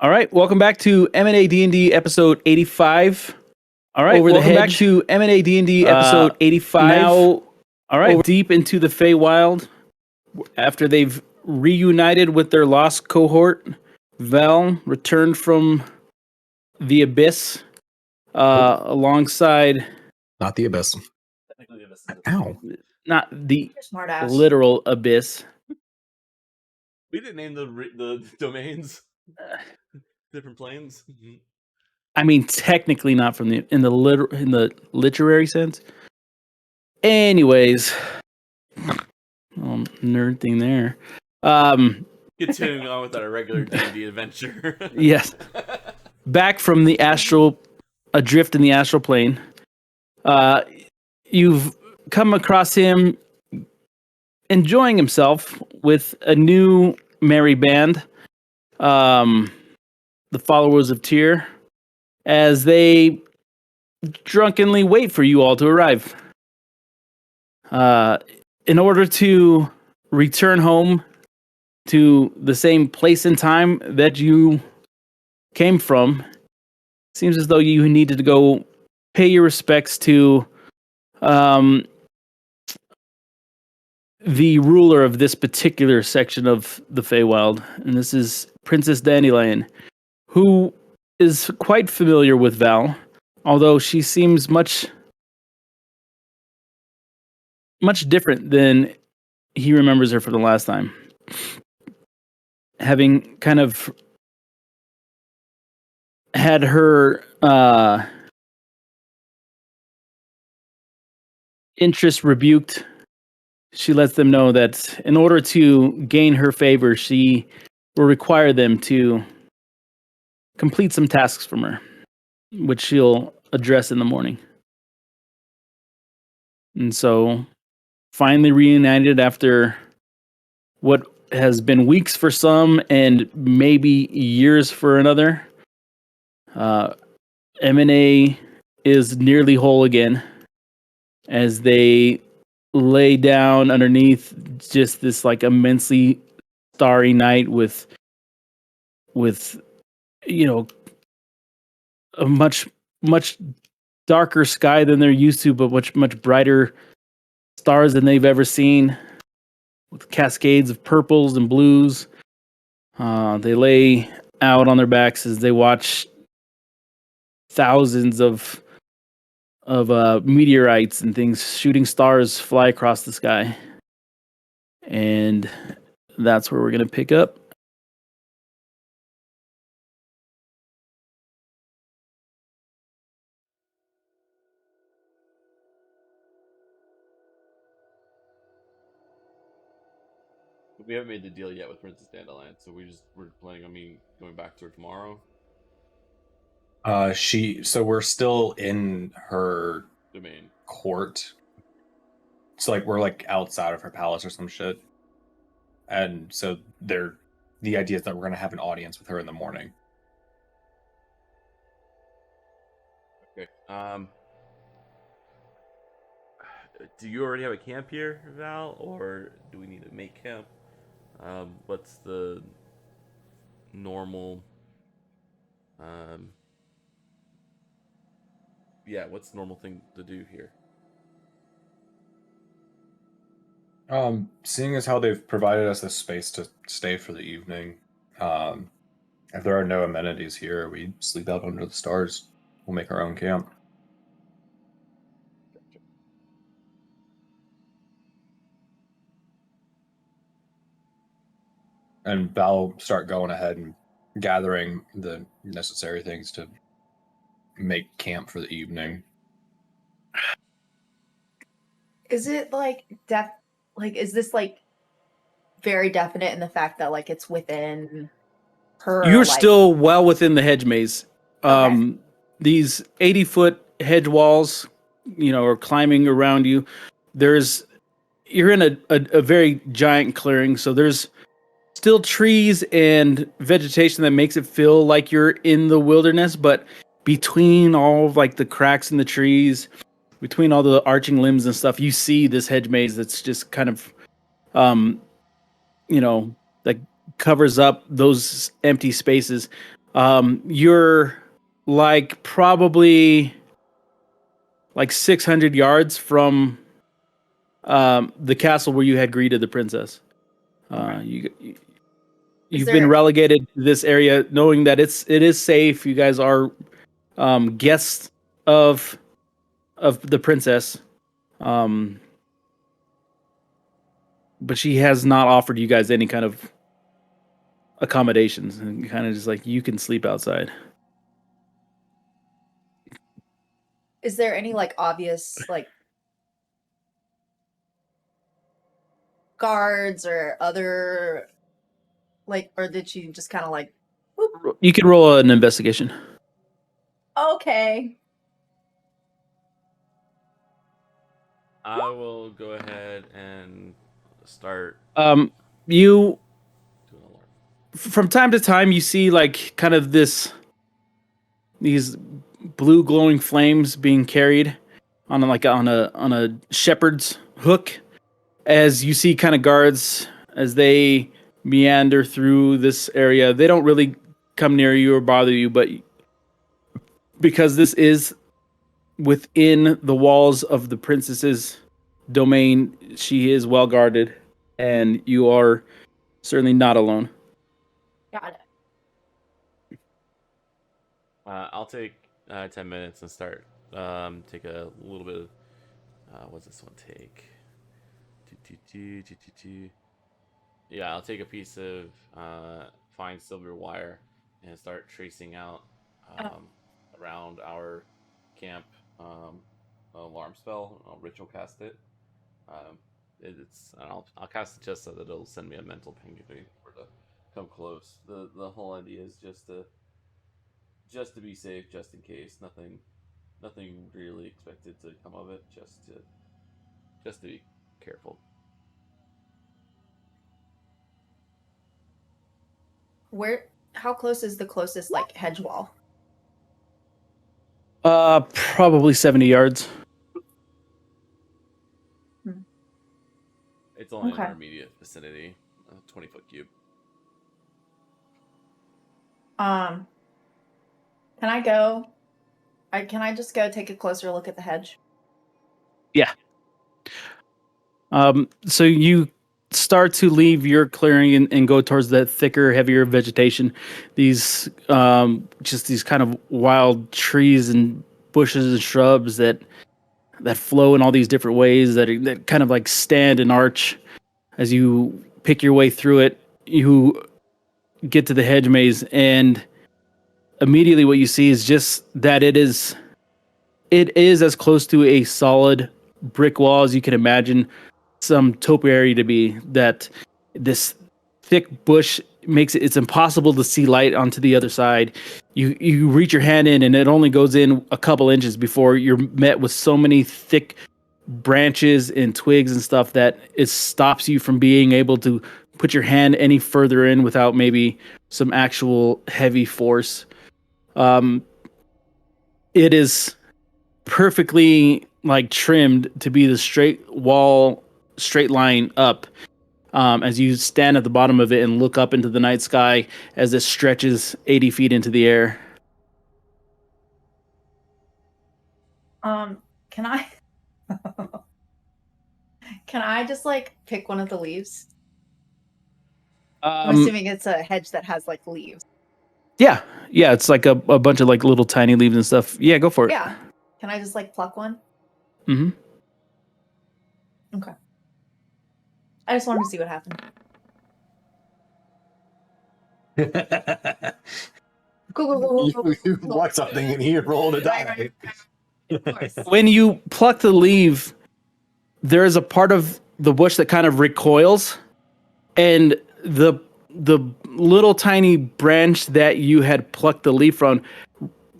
All right, welcome back to M&A&D&D episode 85. All right, Over the welcome back Hedge. to M&A&D&D episode 85. Now, all right, deep into the Feywild after they've reunited with their lost cohort. Val returned from the Abyss alongside Not the Abyss. Ow. not the Smartass. literal Abyss. We didn't name the domains. Different planes. I mean, technically not from in the literary sense. Anyways, nerd thing there. Continuing on with our regular D&D adventure. Yes. Back from the astral, adrift in the astral plane. You've come across him enjoying himself with a new merry band, the followers of Tyr, as they drunkenly wait for you all to arrive. In order to return home to the same place and time that you came from, seems as though you needed to go pay your respects to the ruler of this particular section of the Feywild, and this is Princess Dandelion, who is quite familiar with Val, although she seems much different than he remembers her from the last time. Having kind of had her interest rebuked, she lets them know that in order to gain her favor, she will require them to complete some tasks from her, which she'll address in the morning. And so, finally reunited after what has been weeks for some and maybe years for another, M&A is nearly whole again as they lay down underneath just this like immensely starry night with a much darker sky than they're used to, but much brighter stars than they've ever seen, with cascades of purples and blues. They lay out on their backs as they watch thousands of meteorites and things, shooting stars, fly across the sky. And that's where we're going to pick up. We haven't made the deal yet with Princess Dandelion, so we're planning on going back to her tomorrow. So we're still in her Domain. court. So we're outside of her palace or some shit. And so the idea is that we're gonna have an audience with her in the morning. Okay. Do you already have a camp here, Val, or do we need to make camp? What's the normal? What's the normal thing to do here? Seeing as how they've provided us this space to stay for the evening, if there are no amenities here, we sleep out under the stars. We'll make our own camp. And Val start going ahead and gathering the necessary things to make camp for the evening. Is it is this very definite in the fact that it's within her? You're still well within the hedge maze. Okay. These 80-foot hedge walls, are climbing around you. You're in a very giant clearing, so there's still trees and vegetation that makes it feel like you're in the wilderness, but between all of the cracks in the trees, between all the arching limbs and stuff, you see this hedge maze that's just kind of covers up those empty spaces. You're like probably like 600 yards from the castle where you had greeted the princess. You've been there- relegated to this area, knowing that it is safe. You guys are guests of the princess, um, but she has not offered you guys any kind of accommodations, and kind of just like you can sleep outside. Is there any like obvious like guards or other like, or did she just kind of like, whoop, You can roll an investigation. okay. I will go ahead and start You doing alarm. from time to time you see like kind of these blue glowing flames being carried on a shepherd's hook, as you see kind of guards as they meander through this area. They don't really come near you or bother you, but because this is within the walls of the princess's domain, she is well guarded, and you are certainly not alone. Got it. I'll take 10 minutes and start. Take a little bit of. What's this one take? Yeah, I'll take a piece of fine silver wire and start tracing out around our camp alarm spell. I'll ritual cast it. I'll cast it just so that it'll send me a mental ping if we were to come close. The whole idea is just to be safe, just in case. Nothing really expected to come of it. Just to be careful. How close is the closest like hedge wall? Probably 70 yards. It's only in Okay. our immediate vicinity, 20-foot cube. Can I go? Can I just go take a closer look at the hedge? Yeah. So you start to leave your clearing and go towards that thicker, heavier vegetation. These just these kind of wild trees and bushes and shrubs that flow in all these different ways that kind of like stand and arch as you pick your way through it. You get to the hedge maze, and immediately what you see is just that it is as close to a solid brick wall as you can imagine some topiary to be. That this thick bush makes it's impossible to see light onto the other side. You reach your hand in and it only goes in a couple inches before you're met with so many thick branches and twigs and stuff that it stops you from being able to put your hand any further in without maybe some actual heavy force. It is perfectly like trimmed to be the straight line up. As you stand at the bottom of it and look up into the night sky as it stretches 80 feet into the air. Can I can I just like pick one of the leaves? I'm assuming it's a hedge that has like leaves. Yeah, it's like a bunch of like little tiny leaves and stuff. Yeah, go for it. Yeah. Can I just like pluck one? Mm-hmm. Okay. I just wanted to see what happened. You pluck something and you roll to die. Of course. When you pluck the leaf, there is a part of the bush that kind of recoils, and the little tiny branch that you had plucked the leaf from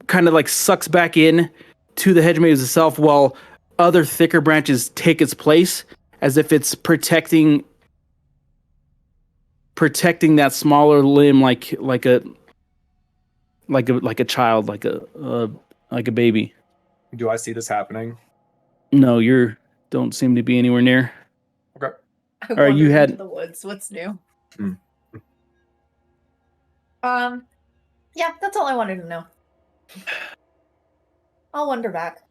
kind of like sucks back in to the hedge maze itself, while other thicker branches take its place, as if it's protecting that smaller limb, like a child, like a baby. Do I see this happening? No, you don't seem to be anywhere near. Okay. I Or you wandered had- into the woods. What's new? Hmm. Yeah, that's all I wanted to know. I'll wander back.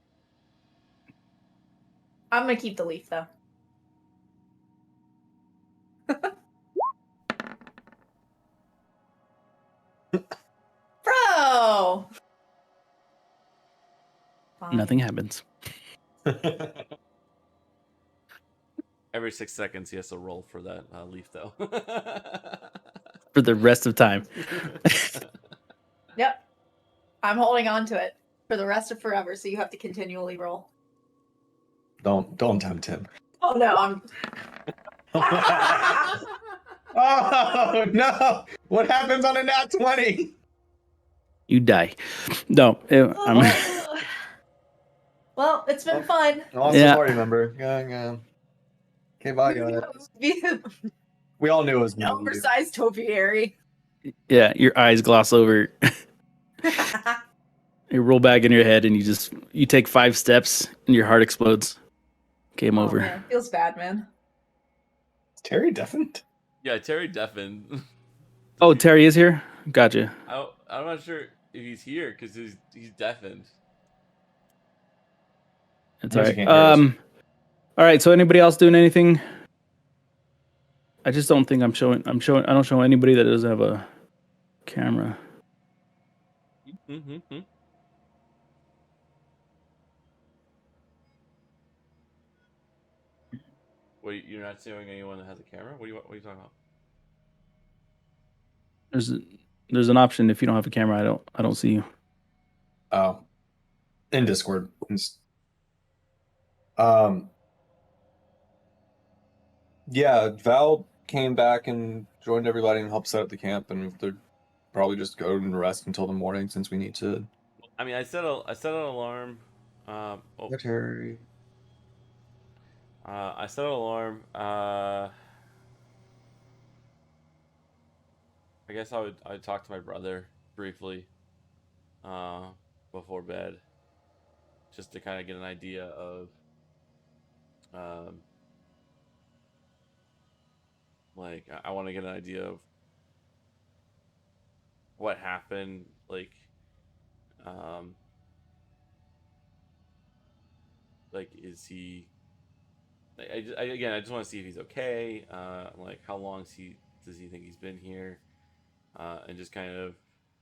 I'm gonna keep the leaf though. Bro! Fine. Nothing happens. Every 6 seconds, he has to roll for that leaf, though. For the rest of time. Yep. I'm holding on to it for the rest of forever, so you have to continually roll. Don't tempt him. Oh no, I'm. Oh no! What happens on a nat 20? You die. No, Well, it's been fun. Lost Yeah. a party member. Yeah. Okay, bye, guys. Be We all knew it was an me. oversized topiary. yeah, your eyes gloss over. You roll back in your head and you take 5 steps and your heart explodes. Game Oh over. man, feels bad, man. Terry deafened? Yeah, Terry deafened. Oh, Terry is here? Gotcha. I'm not sure if he's here because he's deafened. That's Means all you right. can't hear us. All right, so anybody else doing anything? I just don't think I don't show anybody that doesn't have a camera. Mm-hmm. Wait, you're not showing anyone that has a camera? What are you talking about? There's an option if you don't have a camera, I don't see you. Oh. In Discord. Yeah, Val came back and joined everybody and helped set up the camp, and they're probably just go and rest until the morning since we need to. I mean, I set an alarm. Terry. I set an alarm. I guess I'd talk to my brother briefly before bed, just to kind of get an idea of like I want to get an idea of what happened, like is he I just want to see if he's okay, like how long does he think he's been here, and just kind of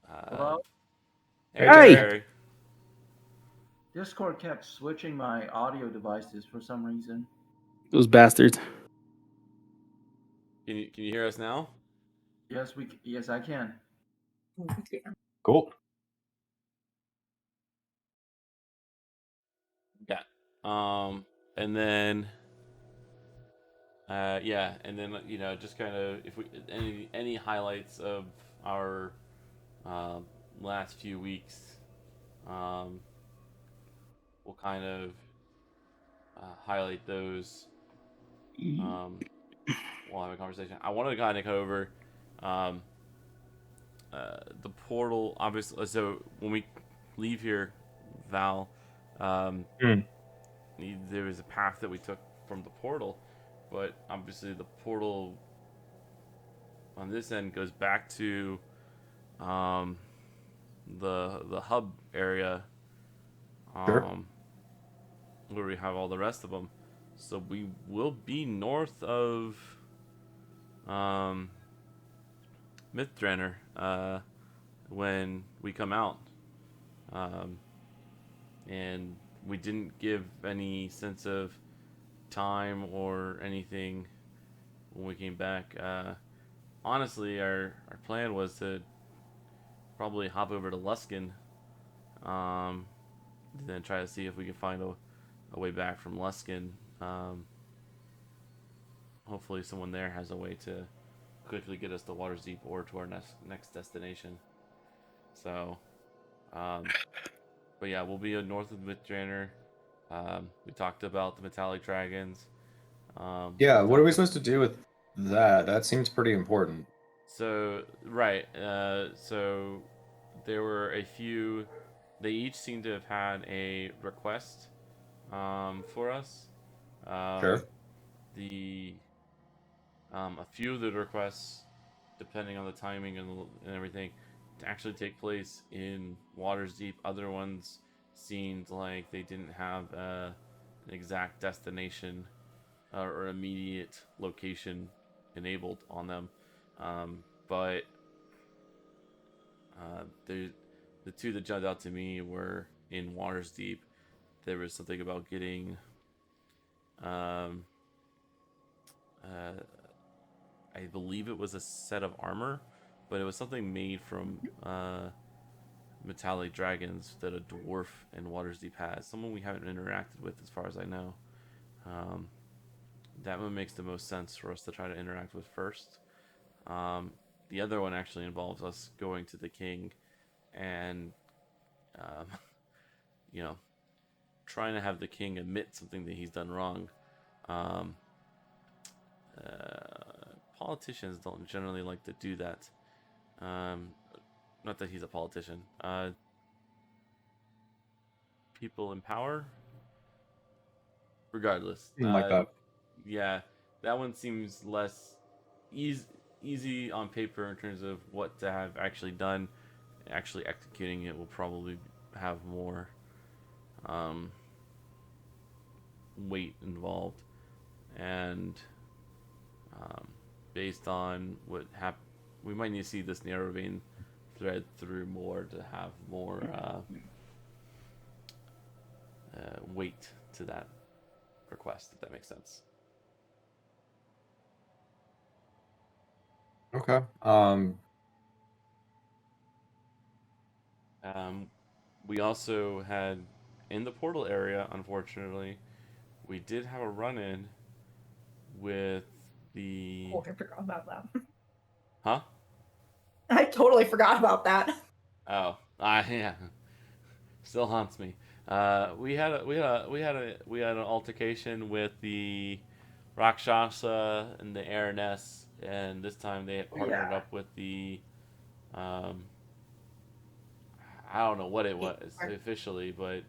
Hello? hey, Hey! Terry. Discord kept switching my audio devices for some reason. Those bastards. Can you hear us now? Yes, I can. Cool. Yeah. And then and then just kind of if we any highlights of our last few weeks, we'll kind of highlight those. We'll have a conversation. I wanted to kind of go over the portal, obviously. So when we leave here, Val, there was a path that we took from the portal, but obviously the portal on this end goes back to the hub area, Sure. where we have all the rest of them. So we will be north of Mythdraenor when we come out, and we didn't give any sense of time or anything when we came back. Honestly, our plan was to probably hop over to Luskin, then try to see if we can find a way back from Luskin. Hopefully, someone there has a way to quickly get us to Waterdeep or to our next destination. So, but yeah, we'll be north of Mythdraenor. We talked about the metallic dragons. Yeah, what are we supposed to do with that? That seems pretty important. So right, so there were a few. They each seem to have had a request for us. Sure. A few of the requests, depending on the timing and everything, to actually take place in Waters Deep. Other ones seemed like they didn't have an exact destination or immediate location enabled on them. But the two that jumped out to me were in Waters Deep. There was something about getting I believe it was a set of armor, but it was something made from metallic dragons that a dwarf in Waterdeep has. Someone we haven't interacted with, as far as I know. That one makes the most sense for us to try to interact with first. The other one actually involves us going to the king and, you know, trying to have the king admit something that he's done wrong. Politicians don't generally like to do that. Not that he's a politician. People in power, regardless. Like that. Yeah, that one seems less easy on paper in terms of what to have actually done. Actually executing it will probably have more weight involved, and based on what happened, we might need to see this narrow vein thread through more to have more weight to that request, if that makes sense. Okay. We also had in the portal area, unfortunately, we did have a run-in with the Oh, I forgot about that. huh? I totally forgot about that. Oh, yeah, still haunts me. We had an altercation with the Rakshasa and the Araness, and this time they had partnered up with the I don't know what it was officially, but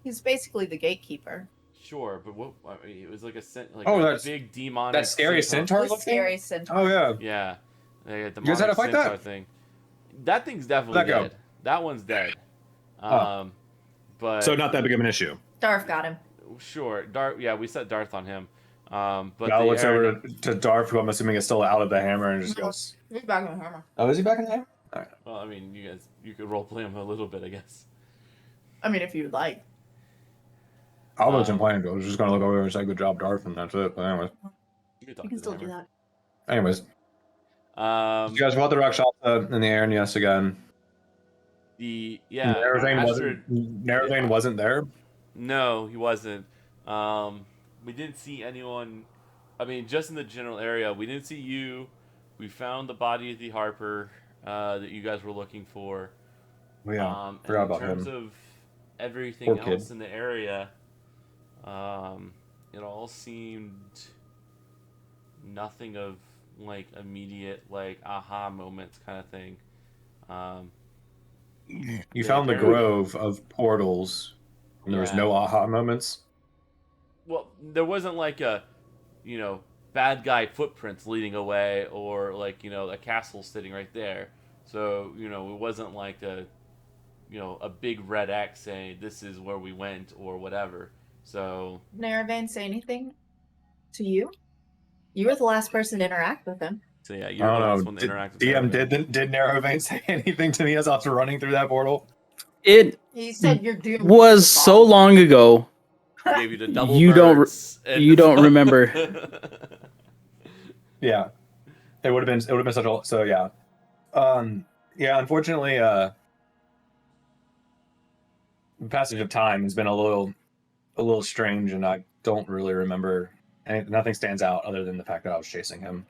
He's basically the gatekeeper. sure. But what I mean, it was like that's big demonic that scary centaur The looking? scary centaur. Oh yeah. Yeah, they had You guys had demonic to fight centaur that? thing. That thing's definitely Where'd that go? dead. That one's dead. Oh. But So not that big of an issue. Darth got him. sure, Darth. Yeah, we set Darth on him. But Val the looks over to Darth, who I'm assuming is still out of the hammer, and just No. goes, He's back in the hammer. "Oh, is he back in the hammer?" All right. Well, I mean, you could roleplay him a little bit, I guess. I mean, if you'd like. I wasn't planning to. I was just gonna look over and say good job, Darth, and that's it. But anyways. You You can still do that. Anyways. that. You guys fought the Rakshasa in the air, and yes, again. Narrowvane wasn't there? No, he wasn't. We didn't see anyone. I mean, just in the general area, we didn't see you. We found the body of the Harper that you guys were looking for. Oh, yeah. And Forgot about in terms him. of everything Poor else kid. in the area, it all seemed nothing of like immediate like aha moments kind of thing. You found the grove of portals, and there was no aha moments. Well, there wasn't like a, bad guy footprints leading away, or like a castle sitting right there. So it wasn't like a big red X saying this is where we went or whatever. So Narrowvane say anything to you? You were the last person to interact with him. So yeah, you're the last one to interact with DM Narrowvane. did Narrowvane say anything to me as I was running through that portal? He said you're doomed. Was so long ago. He gave you the double You don't birds and you don't remember. Yeah, it would have been such a so yeah, yeah. Unfortunately, the passage of time has been a little strange, and I don't really remember. And nothing stands out other than the fact that I was chasing him.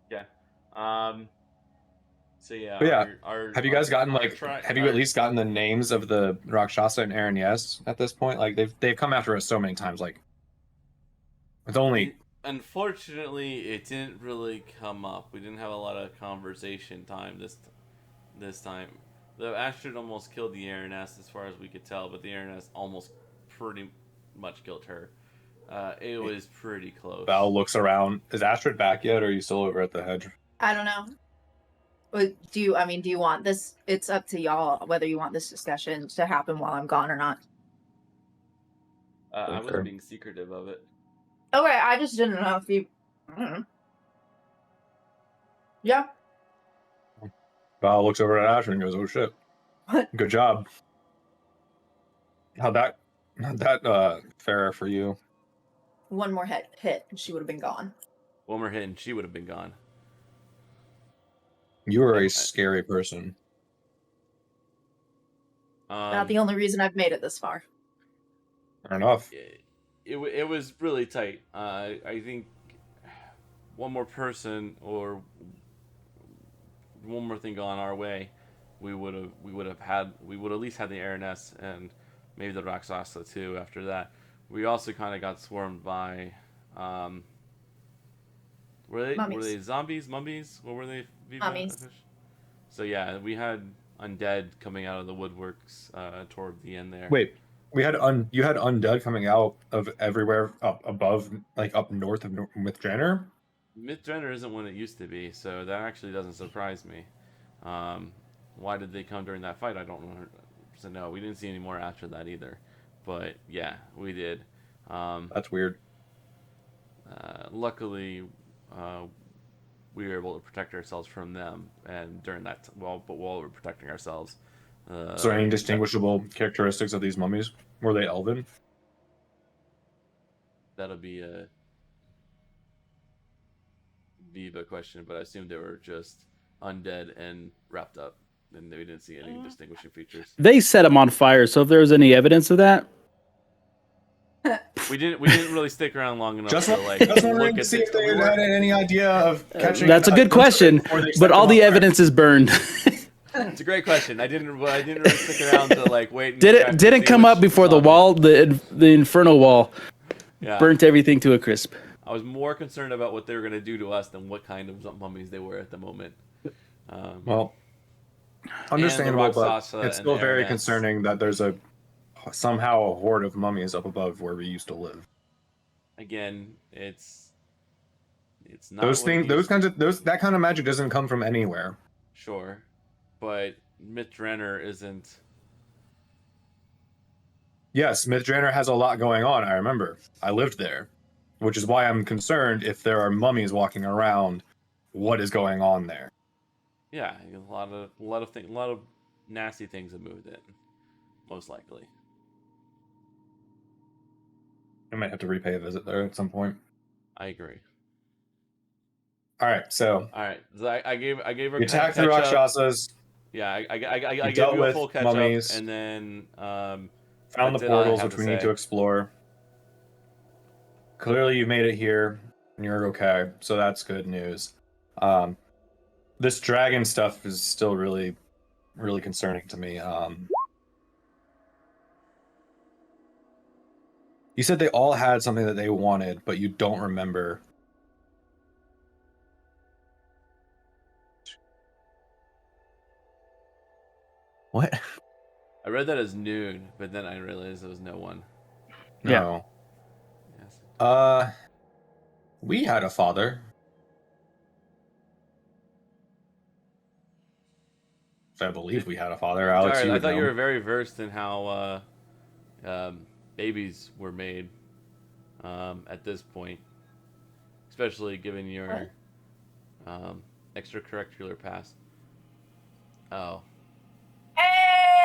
Yeah. So yeah. But yeah, have you guys gotten have you at least gotten the names of the Rakshasa and Aaron? Yes, at this point, like they've come after us so many times. Like it's only. Unfortunately, it didn't really come up. We didn't have a lot of conversation time this time. The Astrid almost killed the Araness, as far as we could tell, but the Araness almost pretty much killed her. It was pretty close. Val looks around. Is Astrid back yet, or are you still over at the hedge? I don't know. But do you want this? It's up to y'all whether you want this discussion to happen while I'm gone or not. I was Sure. being secretive of it. Okay, I just didn't know if you. I don't know. Yeah. Val looks over at Astrid and goes, "Oh shit, What? good job. How'd that fare for you?" One more hit, and she would have been gone. One more hit and she would have been gone. You are a scary person. Not the only reason I've made it this far. Fair enough. It was really tight. I think one more person or one more thing gone our way, we would have at least had the Araness and maybe the Raksasa too. After that, we also kind of got swarmed by. Were they zombies, mummies? What were they? Mummies. So yeah, we had undead coming out of the woodworks toward the end there. Wait, you had undead coming out of everywhere up above, like up north of Mythdraenor? Mythdraenor isn't what it used to be, so that actually doesn't surprise me. Why did they come during that fight? I don't know. So no, we didn't see any more after that either. But yeah, we did. That's weird. Luckily, we were able to protect ourselves from them, and during that, while we were protecting ourselves. So, any distinguishable characteristics of these mummies? Were they elven? That'll be a Viva question, but I assume they were just undead and wrapped up, and we didn't see any distinguishing features. They set them on fire, so if there was any evidence of that, We didn't really stick around long enough Just to like wondering look to at see if they had any idea of catching. that's a good question. But all the evidence is burned. It's a great question. I didn't really stick around to like wait. And Didn't come up before the wall, the infernal wall, burnt everything to a crisp. I was more concerned about what they were going to do to us than what kind of mummies they were at the moment. Well, understandable, but Raksasa it's and still very Araness. concerning that there's somehow a horde of mummies up above where we used to live. Again, it's not Those what it things, used to. that kind of magic doesn't come from anywhere. Sure, but Mythdraenor isn't. Yes, Mythdraenor has a lot going on. I remember. I lived there, which is why I'm concerned if there are mummies walking around. What is going on there? Yeah, a lot of nasty things have moved in, most likely. I might have to repay a visit there at some point. I agree. All right, so I gave her. you attacked the catch up. Rakshasas. Yeah, I You gave dealt you a with full catch mummies. up, and then Found the that's it, all I portals, have which to we need say. to explore. Clearly, you made it here, and you're okay, so that's good news. This dragon stuff is still really, really concerning to me. You said they all had something that they wanted, but you don't remember. What? I read that as noon, but then I realized there was no one. No. Yes. We had a father. I believe we had a father, Alex. Sorry, You I would thought know. you were very versed in how babies were made at this point, especially given your extracurricular past. Oh, Hey!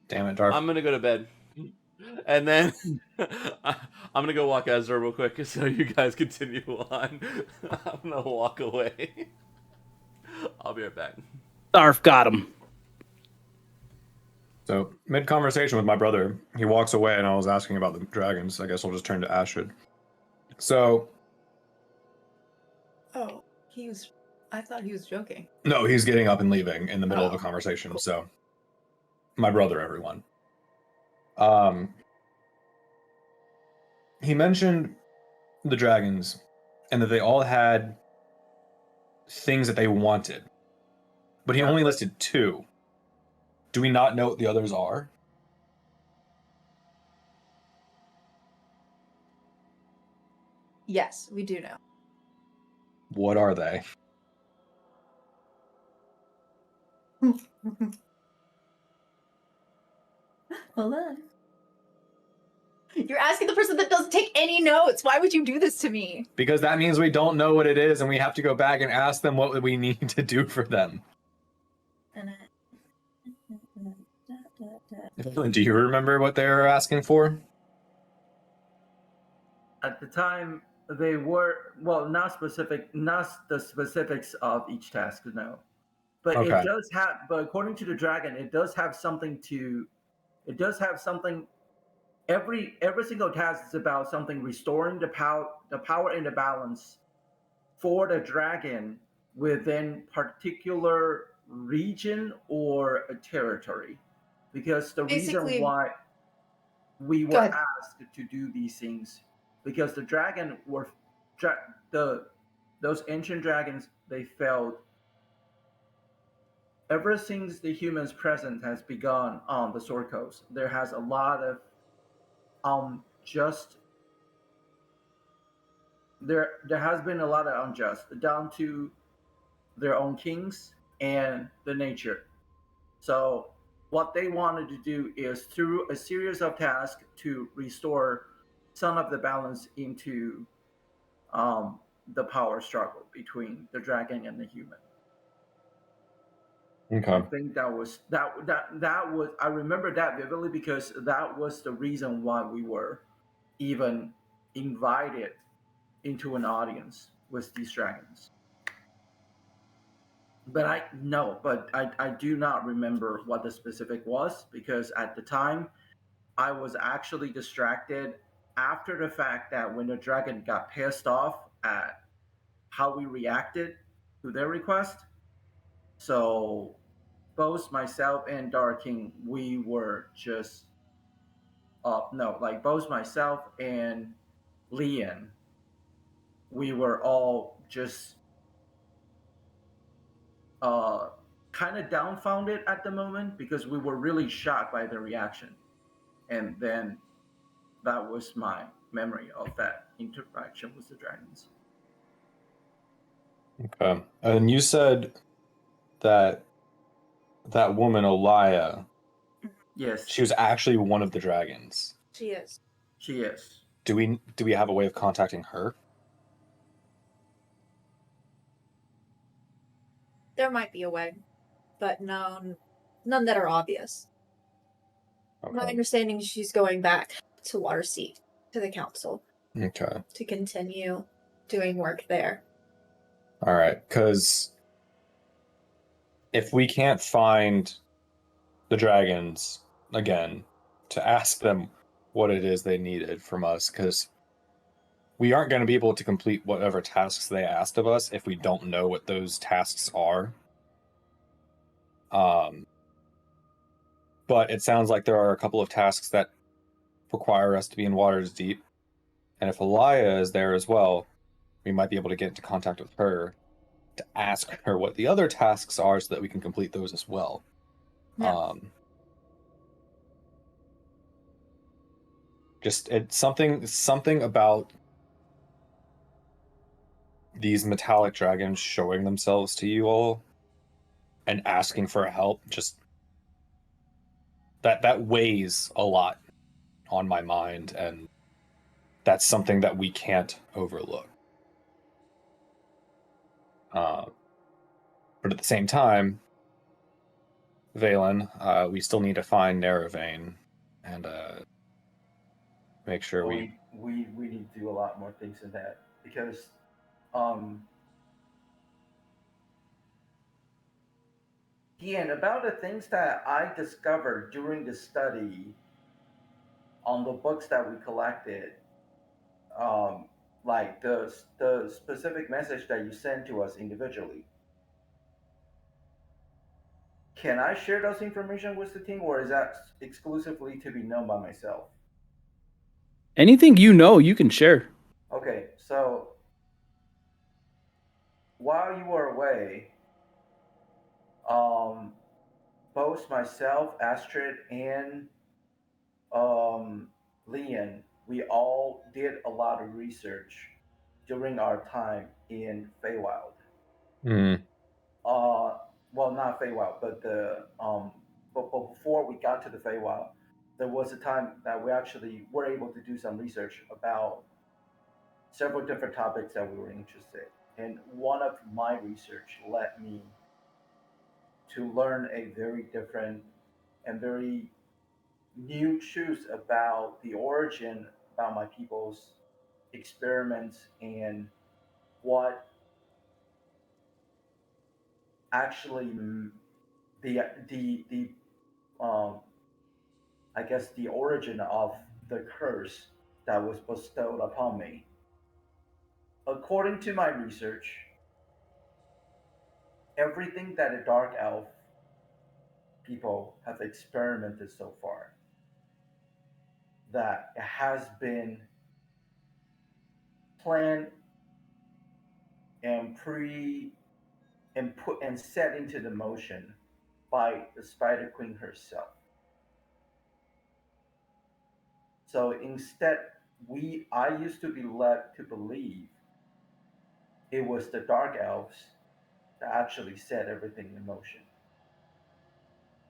Damn it, Darth. I'm gonna go to bed, and then I'm gonna go walk Ezra real quick, so you guys continue on. I'm gonna walk away. I'll be right back. Darf got him. So, mid conversation with my brother, he walks away, and I was asking about the dragons. I guess I'll just turn to Astrid. So, Oh, I thought he was joking. no, he's getting up and leaving in the middle of a Oh, conversation. cool. So, my brother, everyone. He mentioned the dragons and that they all had things that they wanted, but he only listed 2. Do we not know what the others are? Yes, we do know. What are they? Hold on. You're asking the person that doesn't take any notes. Why would you do this to me? Because that means we don't know what it is, and we have to go back and ask them what we need to do for them. Do you remember what they were asking for? At the time, they were not the specifics of each task, no. But Okay. it does have. But according to the dragon, it does have something to. It does have something. Every single task is about something restoring the power and the balance for the dragon within particular region or a territory, because the reason Basically- why we Go were ahead. asked to do these things, because the dragon were those ancient dragons, they failed ever since the humans' presence has begun on the Sword Coast. There has a lot of just there has been a lot of unjust down to their own kings and the nature. So what they wanted to do is through a series of tasks to restore some of the balance into the power struggle between the dragon and the human. Okay. I think that was I remember that vividly because that was the reason why we were even invited into an audience with these dragons. But I do not remember what the specific was, because at the time I was actually distracted after the fact that when the dragon got pissed off at how we reacted to their request. So both myself and Dark King, we were just no, like both myself and Lian, we were all just kind of dumbfounded at the moment because we were really shocked by the reaction. And then that was my memory of that interaction with the dragons. Okay. And you said that that woman, Elia, Yes, she was actually one of the dragons. She is. she is. Do we have a way of contacting her? There might be a way, but none that are obvious. My Okay. understanding is she's going back to Waterseat, to the council, Okay. to continue doing work there. All right. Because if we can't find the dragons again to ask them what it is they needed from us, because we aren't going to be able to complete whatever tasks they asked of us if we don't know what those tasks are. But it sounds like there are a couple of tasks that require us to be in waters deep. And if Elia is there as well, we might be able to get into contact with her to ask her what the other tasks are so that we can complete those as well. Yeah. Just it's something about these metallic dragons showing themselves to you all and asking for help, just that weighs a lot on my mind, and that's something that we can't overlook. But at the same time, Valen, we still need to find Neravane and make sure Well, we need to do a lot more things than that, because yeah, and about the things that I discovered during the study on the books that we collected, like the specific message that you sent to us individually. Can I share those information with the team, or is that exclusively to be known by myself? Anything you know, you can share. Okay, so while you were away, both myself, Astrid, and Lian, we all did a lot of research during our time in Feywild. Mm. Well, not Feywild, but but before we got to the Feywild, there was a time that we actually were able to do some research about several different topics that we were interested. And one of my research led me to learn a very different and very new truths about the origin, about my people's experiments, and what actually the um, I guess the origin of the curse that was bestowed upon me. According to my research, everything that a dark elf people have experimented so far, that it has been planned and pre and put and set into the motion by the Spider Queen herself. So instead, I used to be led to believe it was the dark elves that actually set everything in motion.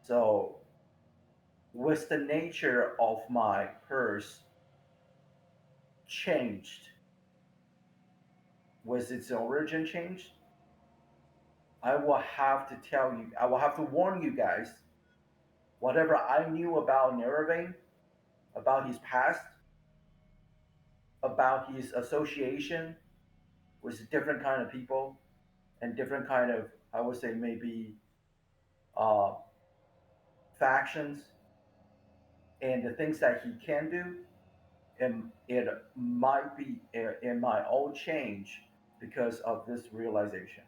So was the nature of my curse changed? Was its origin changed? I will have to tell you, I will have to warn you guys, whatever I knew about Nerevain, about his past, about his association with different kind of people and different kind of, I would say maybe uh, factions, and the things that he can do, and it might be, it might all change because of this realization.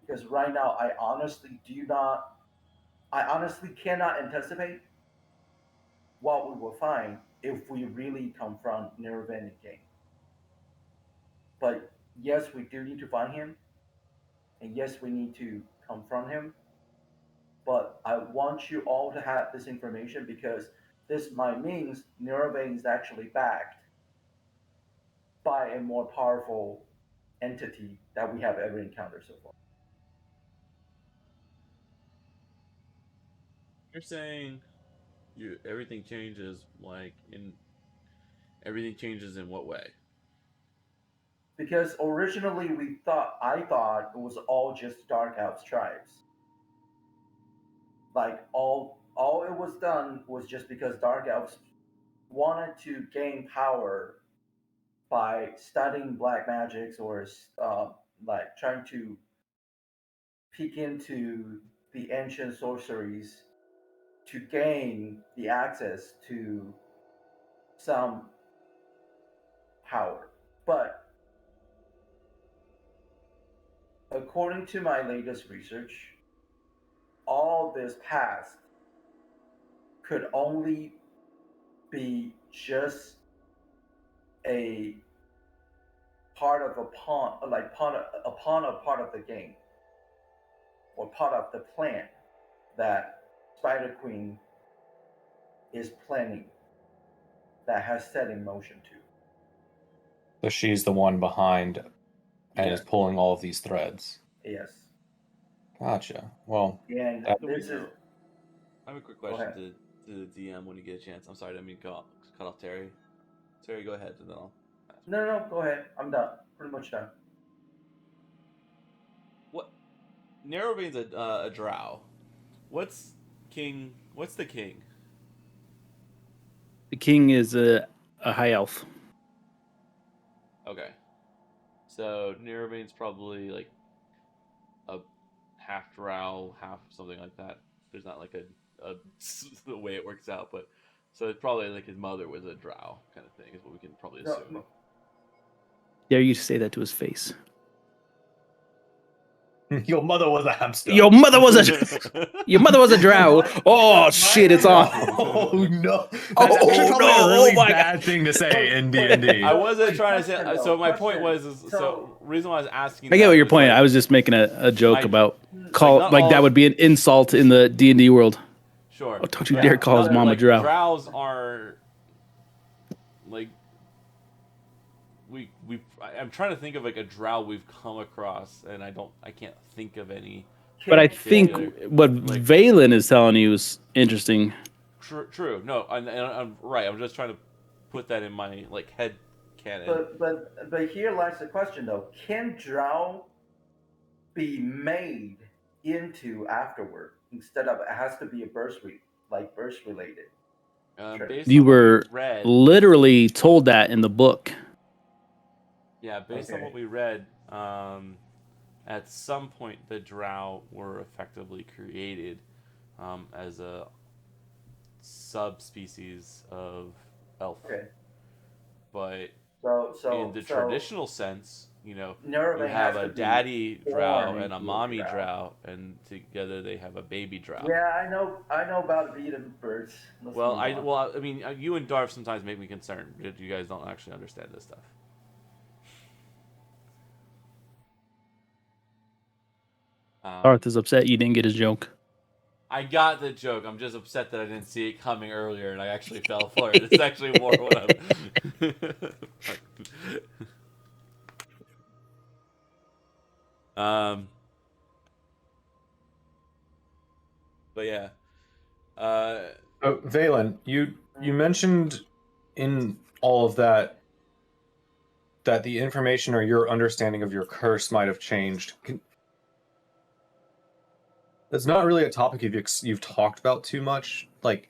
Because right now, I honestly cannot anticipate what we will find if we really confront Nirvana again. But yes, we do need to find him, and yes, we need to confront him. But I want you all to have this information because this might means Nirvana is actually backed by a more powerful entity that we have ever encountered so far. You're saying you everything changes in everything changes in what way? Because originally I thought it was all just Dark Elves tribes. Like all it was done was just because Dark Elves wanted to gain power by studying black magics or like trying to peek into the ancient sorceries to gain the access to some power. But according to my latest research, all this past could only be just a part of a pawn, like pawn a part of the game or part of the plan that Spider Queen is planning, that has set in motion to. So she's the one behind and is Yes, pulling all of these threads. yes. Gotcha. Well, And that, So this is I have a quick go question ahead. to the DM when you get a chance. I'm sorry, I didn't mean to cut off Terry. Terry, go ahead, and then I'll ask. No, go ahead. I'm done. Pretty much done. What Narrowbane's a drow. What's king? What's the king? The king is a high elf. Okay, so Narrowbane's probably like a half drow, half something like that. There's not like a the way it works out, but so it's probably like his mother was a drow kind of thing is what we can probably No, assume. Dare you to say that to his face? your mother was a hamster. Your mother was a drow. Oh shit, it's on. Oh no! That's Oh, actually probably no. a really Oh, my bad thing to say in D&D. I wasn't trying to say. Question, So though, my point question. was so reason why I was asking. I get that what your was, point. like, I was just making a joke like- about not all- that would be an insult in the D&D world. sure. Oh, don't you Yeah, dare call his Not- mom a like, drow. Drows are like I'm trying to think of like a drow we've come across, and I can't think of any. But I Can- think can- what Like- Valen is telling you is interesting. True. No, I'm right. I'm just trying to put that in my like head canon. but here lies the question though: can drow be made into afterward instead of it has to be a birth related? Sure. Based You on what were we read, literally told that in the book. yeah, based on Okay. what we read, at some point the drow were effectively created as a subspecies of elf. Okay. But So in the traditional sense, you Nerve have has a to be daddy drow born and a into mommy drow, and together they have a baby drow. Yeah, I know about Vegan birds. Let's Well, move on. I mean, you and Darth sometimes make me concerned that you guys don't actually understand this stuff. Darth is upset you didn't get his joke. I got the joke. I'm just upset that I didn't see it coming earlier, and I actually fell for it. It's actually more what I'm. But yeah. Oh, Valen, you mentioned in all of that the information or your understanding of your curse might have changed. That's not really a topic you've talked about too much. Like,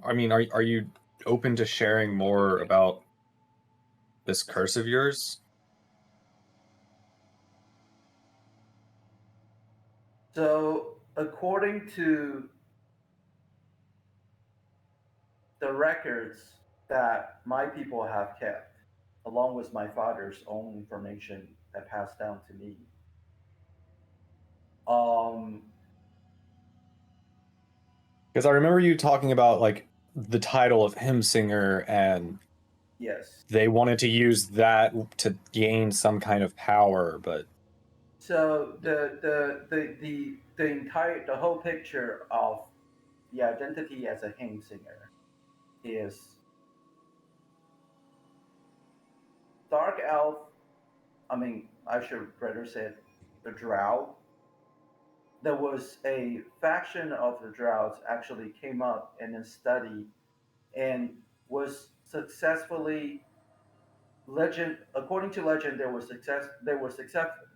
I mean, are you open to sharing more about this curse of yours? So, according to the records that my people have kept, along with my father's own information that passed down to me, um, Because I remember you talking about like the title of hymn singer, and yes. they wanted to use that to gain some kind of power, but So the whole picture of the identity as a hymn singer is dark elf. I mean, I should rather say the drow. There was a faction of the drows actually came up in a study and was successfully legend according to legend they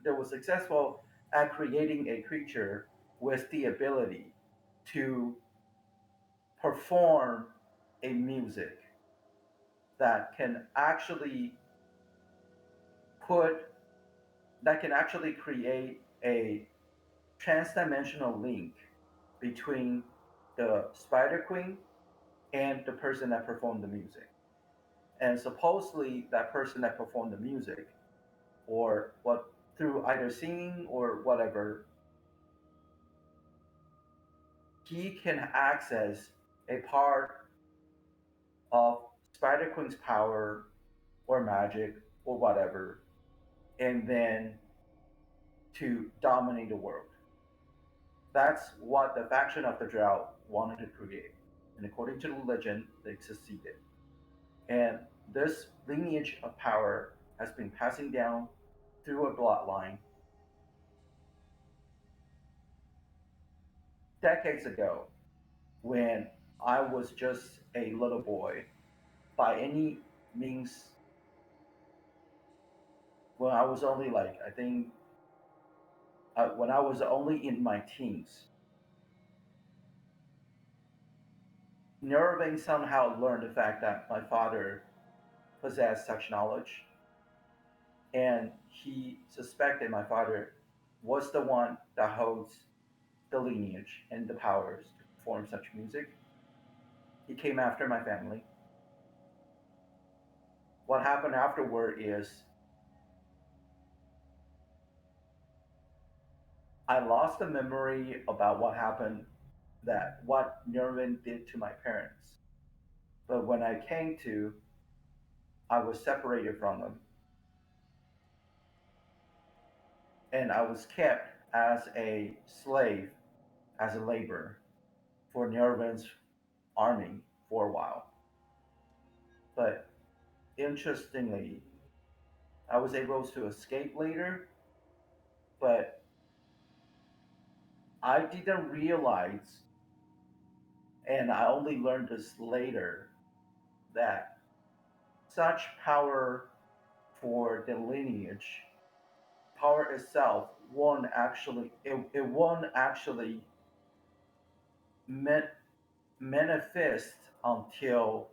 were successful at creating a creature with the ability to perform a music that can actually put that can actually create a transdimensional link between the Spider Queen and the person that performed the music. And supposedly, that person that performed the music, or what through either singing or whatever, he can access a part of Spider Queen's power or magic or whatever, and then to dominate the world. That's what the faction of the Drow wanted to create. And according to the legend, they succeeded. And this lineage of power has been passing down through a bloodline. Decades ago, when I was just a little boy, by any means, when I was only like, I think, when I was only in my teens, Nerving somehow learned the fact that my father possessed such knowledge, and he suspected my father was the one that holds the lineage and the powers to perform such music. He came after my family. What happened afterward is I lost the memory about what happened, that what Nervin did to my parents. But when I came to, I was separated from them, and I was kept as a slave, as a labor for Nervin's army for a while. But interestingly, I was able to escape later, but I didn't realize, and I only learned this later, that such power for the lineage, power itself it won't actually man- manifest until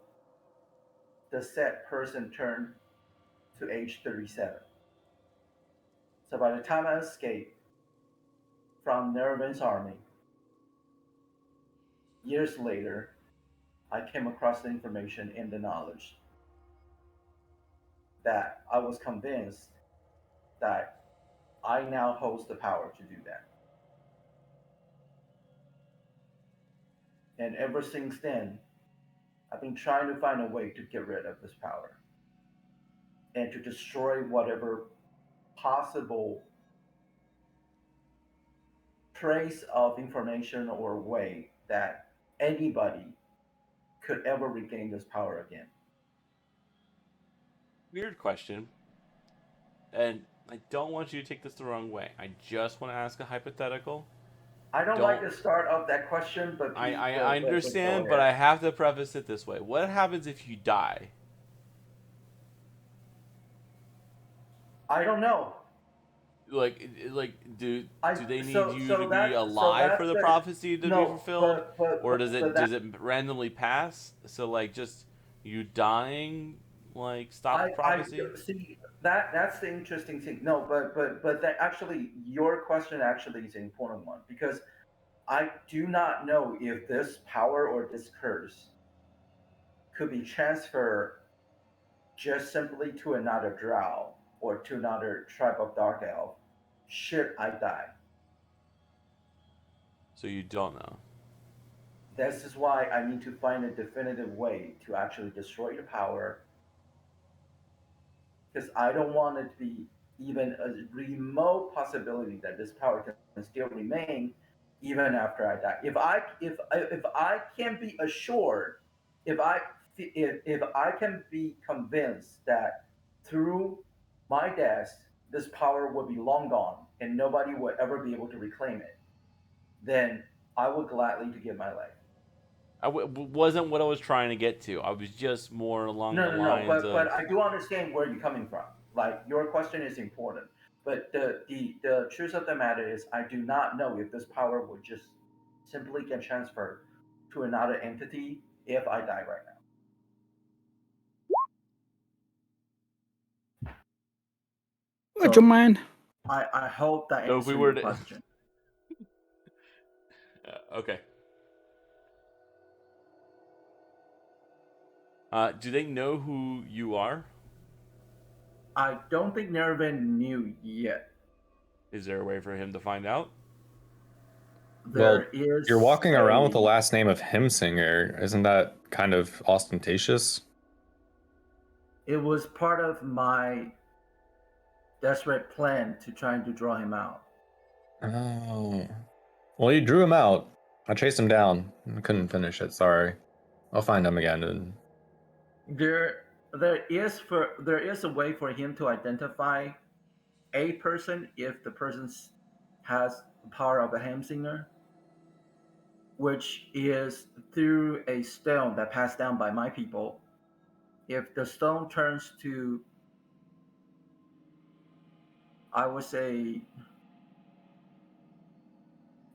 the said person turned to age 37. So by the time I escaped from Nervan's army, years later, I came across the information and the knowledge that I was convinced that I now hold the power to do that. And ever since then, I've been trying to find a way to get rid of this power and to destroy whatever possible trace of information or way that anybody could ever regain this power again. Weird question, and I don't want you to take this the wrong way. I just want to ask a hypothetical. I don't like Don't the start of that question, but I but go understand, but ahead. I have to preface it this way. What happens if you die? I don't know. Do I they need so you to so be that so alive for that's the the prophecy to be no, fulfilled, or but that does it randomly pass? So like just you dying like stop the I prophecy? see that's the interesting thing. No, but that actually your question actually is an important one because I do not know if this power or this curse could be transferred just simply to another drow or to another tribe of dark elf should I die. So you don't know. This is why I need to find a definitive way to actually destroy the power because I don't want it to be even a remote possibility that this power can still remain even after I die. If I can be assured, if I if I can be convinced that through my death this power will be long gone and nobody will ever be able to reclaim it, then I would gladly to give my life. Wasn't what I was trying to get to. I was just more along the No. lines But of I do understand where you're coming from. Like your question is important, but the truth of the matter is, I do not know if this power would just simply get transferred to another entity if I die right now. Would you So mind? I hope that so if we answers were your to question. okay. Do they know who you are? I don't think Nervin knew yet. Is there a way for him to find out? There Well, you're is walking around with the a. last name of Himsinger. Isn't that kind of ostentatious? It was part of my desperate plan to trying to draw him out. Oh. Well, you drew him out. I chased him down. I couldn't finish it. Sorry. I'll find him again. There, there is a way for him to identify a person if the person has the power of a Hamsinger, which is through a stone that passed down by my people. If the stone turns to, I would say,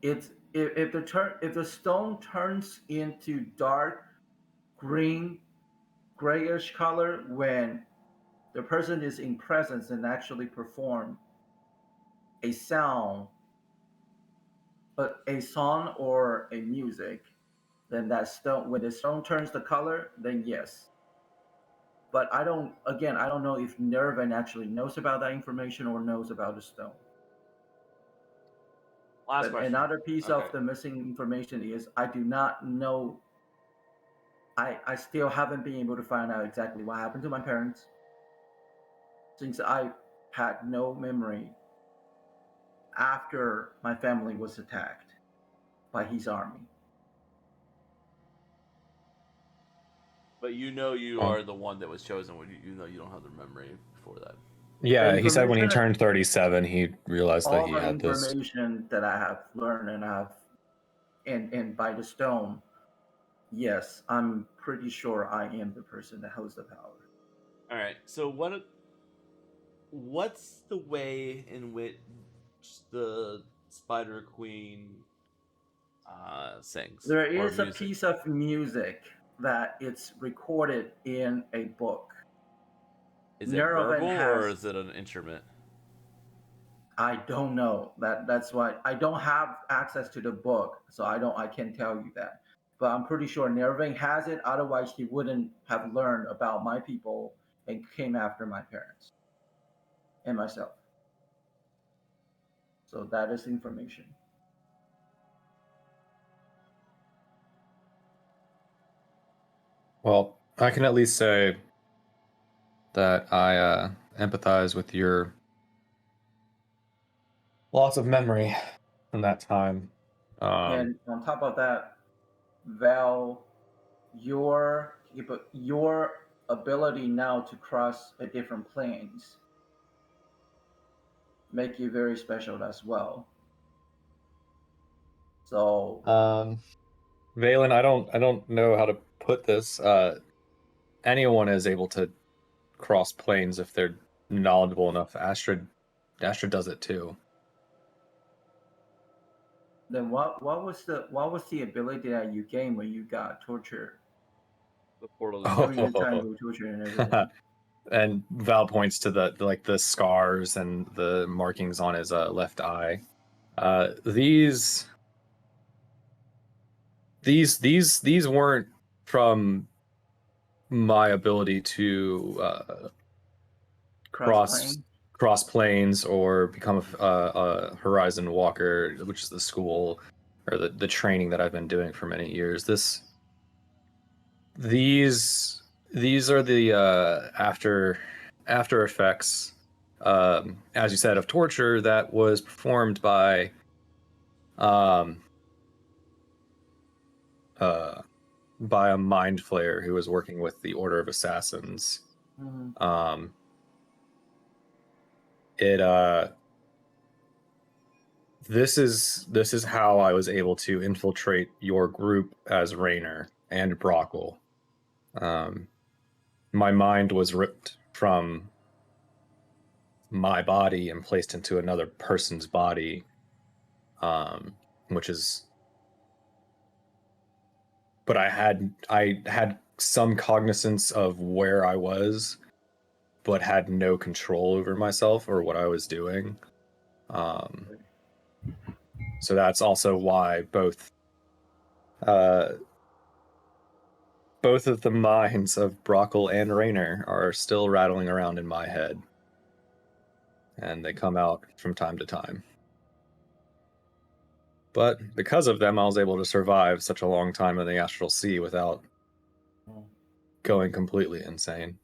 it's if the stone turns into dark green, grayish color when the person is in presence and actually perform a sound, a song or a music, then that stone, when the stone turns the color, then yes. But I don't know if Nervan actually knows about that information or knows about the stone. Last But question. another piece Okay. of the missing information is I do not know. I still haven't been able to find out exactly what happened to my parents since I had no memory after my family was attacked by his army. But you Oh. are the one that was chosen when you know you don't have the memory before that. Yeah, The he said when he information- turned 37, he realized that All he the had this. information that I have learned and have and by the stone, yes, I'm pretty sure I am the person that holds the power. All right. So what's the way in which the Spider Queen sings There or is a music? piece of music that it's recorded in a book. Is it Neurovan verbal or has. is it an instrument? I don't know. That's why I don't have access to the book, so I can't tell you that. But I'm pretty sure Nerving has it. Otherwise, he wouldn't have learned about my people and came after my parents and myself. So that is information. Well, I can at least say that I empathize with your loss of memory from that time. And on top of that, Val, your ability now to cross a different planes make you very special as well. So Valen, I don't know how to put this. Anyone is able to cross planes if they're knowledgeable enough. Astrid does it too. then what was the ability that you gained when you got tortured The portal during the dimension. time you were tortured and everything? And Val points to the scars and the markings on his left eye. These weren't from my ability to Cross plane. cross planes or become a Horizon Walker, which is the school or the training that I've been doing for many years. These are the after effects, as you said, of torture that was performed um, uh, by a mind flayer who was working with the Order of Assassins. Mhm. It This is how I was able to infiltrate your group as Raynor and Brockle. My mind was ripped from my body and placed into another person's body, which is. But I had some cognizance of where I was, but had no control over myself or what I was doing. So that's also why uh, both of the minds of Brockle and Raynor are still rattling around in my head. And they come out from time to time. But because of them, I was able to survive such a long time in the Astral Sea without going completely insane.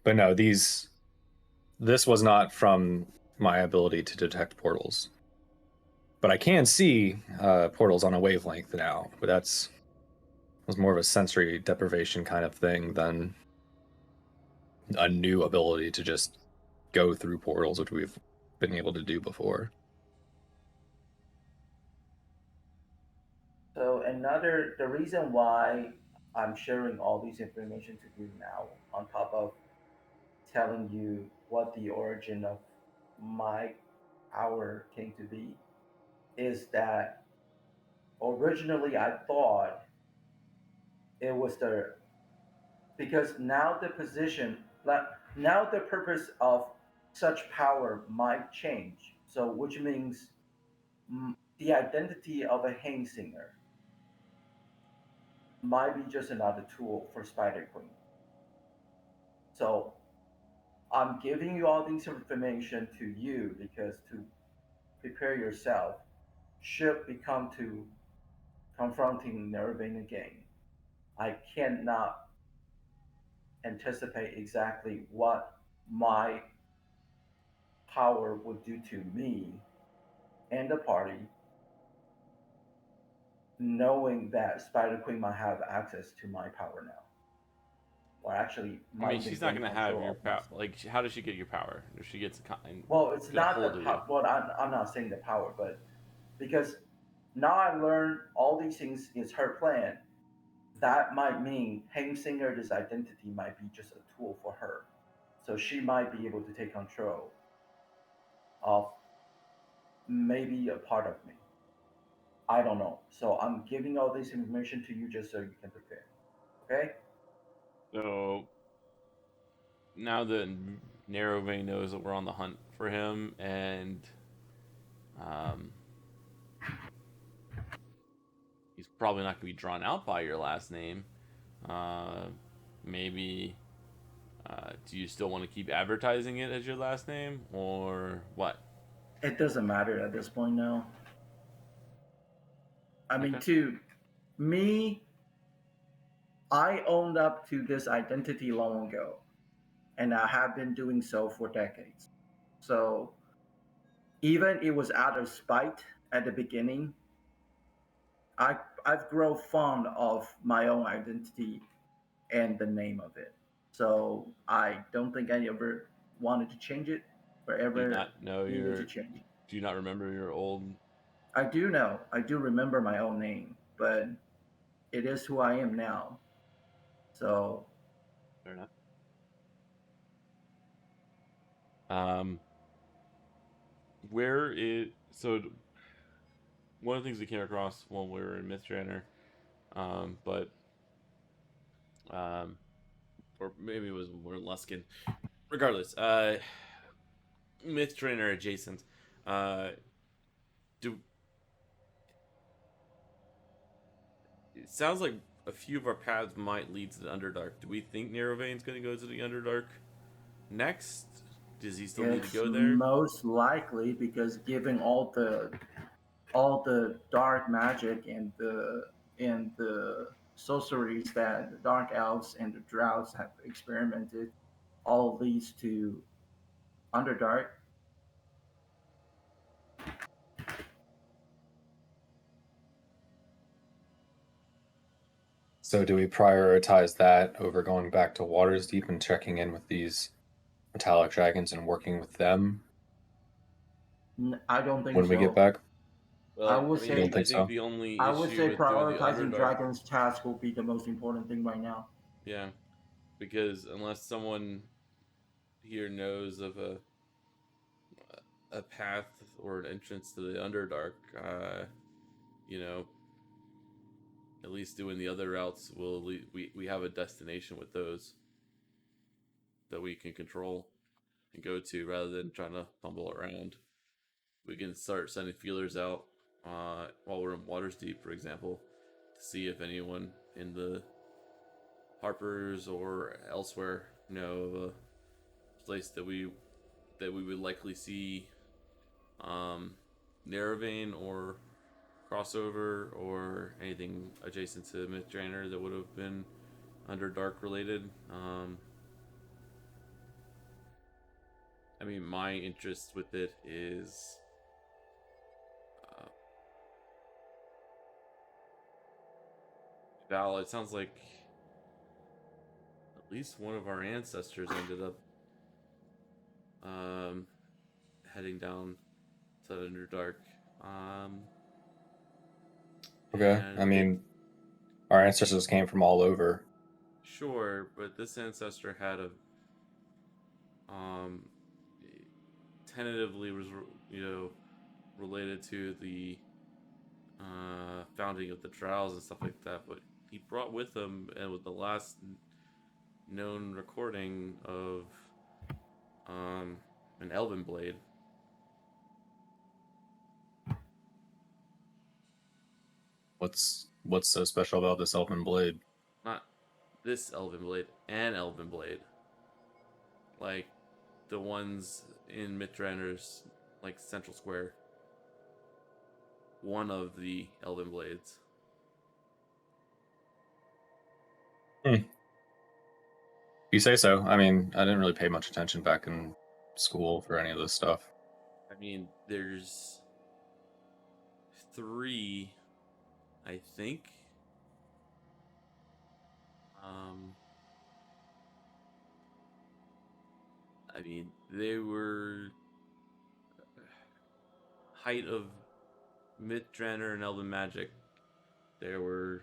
But no, this was not from my ability to detect portals. But I can see portals on a wavelength now. But was more of a sensory deprivation kind of thing than a new ability to just go through portals, which we've been able to do before. So the reason why I'm sharing all these information to you now, on top of telling you what the origin of my power came to be, is that originally I thought it was because now the position, now the purpose of such power might change. So, which means the identity of a hang singer might be just another tool for Spider Queen. So, I'm giving you all this information to you because to prepare yourself should become to confronting Nerving again. I cannot anticipate exactly what my power would do to me and the party knowing that Spider Queen might have access to my power now, or actually I might mean, even she's not gain gonna have control your of my power. stuff. Like, how does she get your power? If she gets Well, it's get a not the hold of you, well, I'm not saying the power, but because now I learned all these things is her plan. That might mean Hemsinger, this identity might be just a tool for her, so she might be able to take control of maybe a part of me. I don't know. So I'm giving all this information to you just so you can prepare. Okay? so now that Narrowvein knows that we're on the hunt for him, and um, he's probably not gonna be drawn out by your last name. Uh, maybe. Do you still want to keep advertising it as your last name, or what? It doesn't matter at this point now. I mean, Okay. to me, I owned up to this identity long ago, and I have been doing so for decades. So even it was out of spite at the beginning, I I've grown fond of my own identity and the name of it. So I don't think I ever wanted to change it or Do you ever not know needed your? to change it. Do you not remember your old? I do know, I do remember my own name, but it is who I am now. So Fair enough. Um, where it so one of the things we came across when we were in Mythtrainer, but um, or maybe it was when we were in Luskin. Regardless, Mythtrainer adjacent. Uh, do it sounds like a few of our paths might lead to the Underdark. Do we think Narrowvein's going to go to the Underdark next? Does he still need to it's go there? most likely because given all the dark magic and the sorceries that the dark elves and the droughts have experimented, all leads to Underdark. So do we prioritize that over going back to Waters Deep and checking in with these metallic dragons and working with them I don't think when we get so. back? I Well, would You don't say I think think so? the only I would issue say with doing the prioritizing Underdark, Dragon's task will be the most important thing right now. yeah, because unless someone here knows of a path or an entrance to the Underdark, you know, at least doing the other routes, we have a destination with those that we can control and go to rather than trying to fumble around. We can start sending feelers out while we're in Waters Deep, for example, to see if anyone in the Harpers or elsewhere know of a place that we would likely see Narrowvein or crossover or anything adjacent to Myth Drainer that would have been Underdark related. I mean, my interest with it is uh, Val. It sounds like at least one of our ancestors ended up um, heading down to Underdark. Um, Okay. I and mean, our ancestors came from all over. sure, but this ancestor had a um, tentatively was related to the founding of the trials and stuff like that. But he brought with him, and with the last known recording of um, an Elven blade. What's so special about this elven blade? Not this Elven blade, an Elven blade, like the ones in Mitrander's like central square. One of the Elven blades. Hmm. You say so. I mean, I didn't really pay much attention back in school for any of this stuff. I mean, there's three I think. I mean, they were height of Myth Draenor and Elven Magic. They're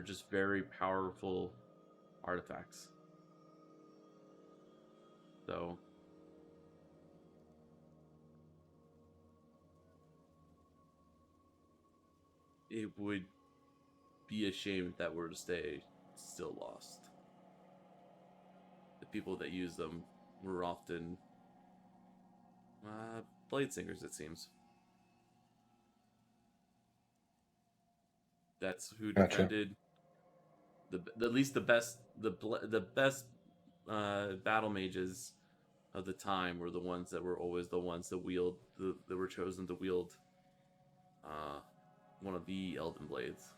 just very powerful artifacts. So it would be a shame if that were to stay still lost. The people that use them were often blade singers, it seems. That's who Gotcha. defended at least the best battle mages of the time were the ones that were always the ones that that were chosen to wield uh, one of the Elven blades.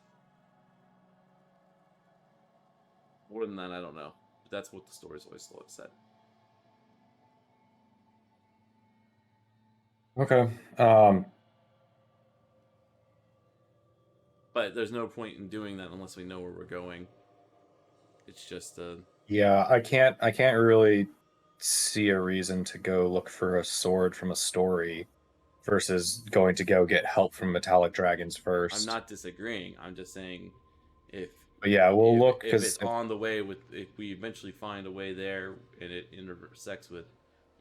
More than that, I don't know. But that's what the story's always said. Okay. But there's no point in doing that unless we know where we're going. It's just Yeah, I can't really see a reason to go look for a sword from a story versus going to go get help from metallic dragons first. I'm not disagreeing. I'm just saying if But yeah, we'll look if because it's on the way with if we eventually find a way there and it intersects with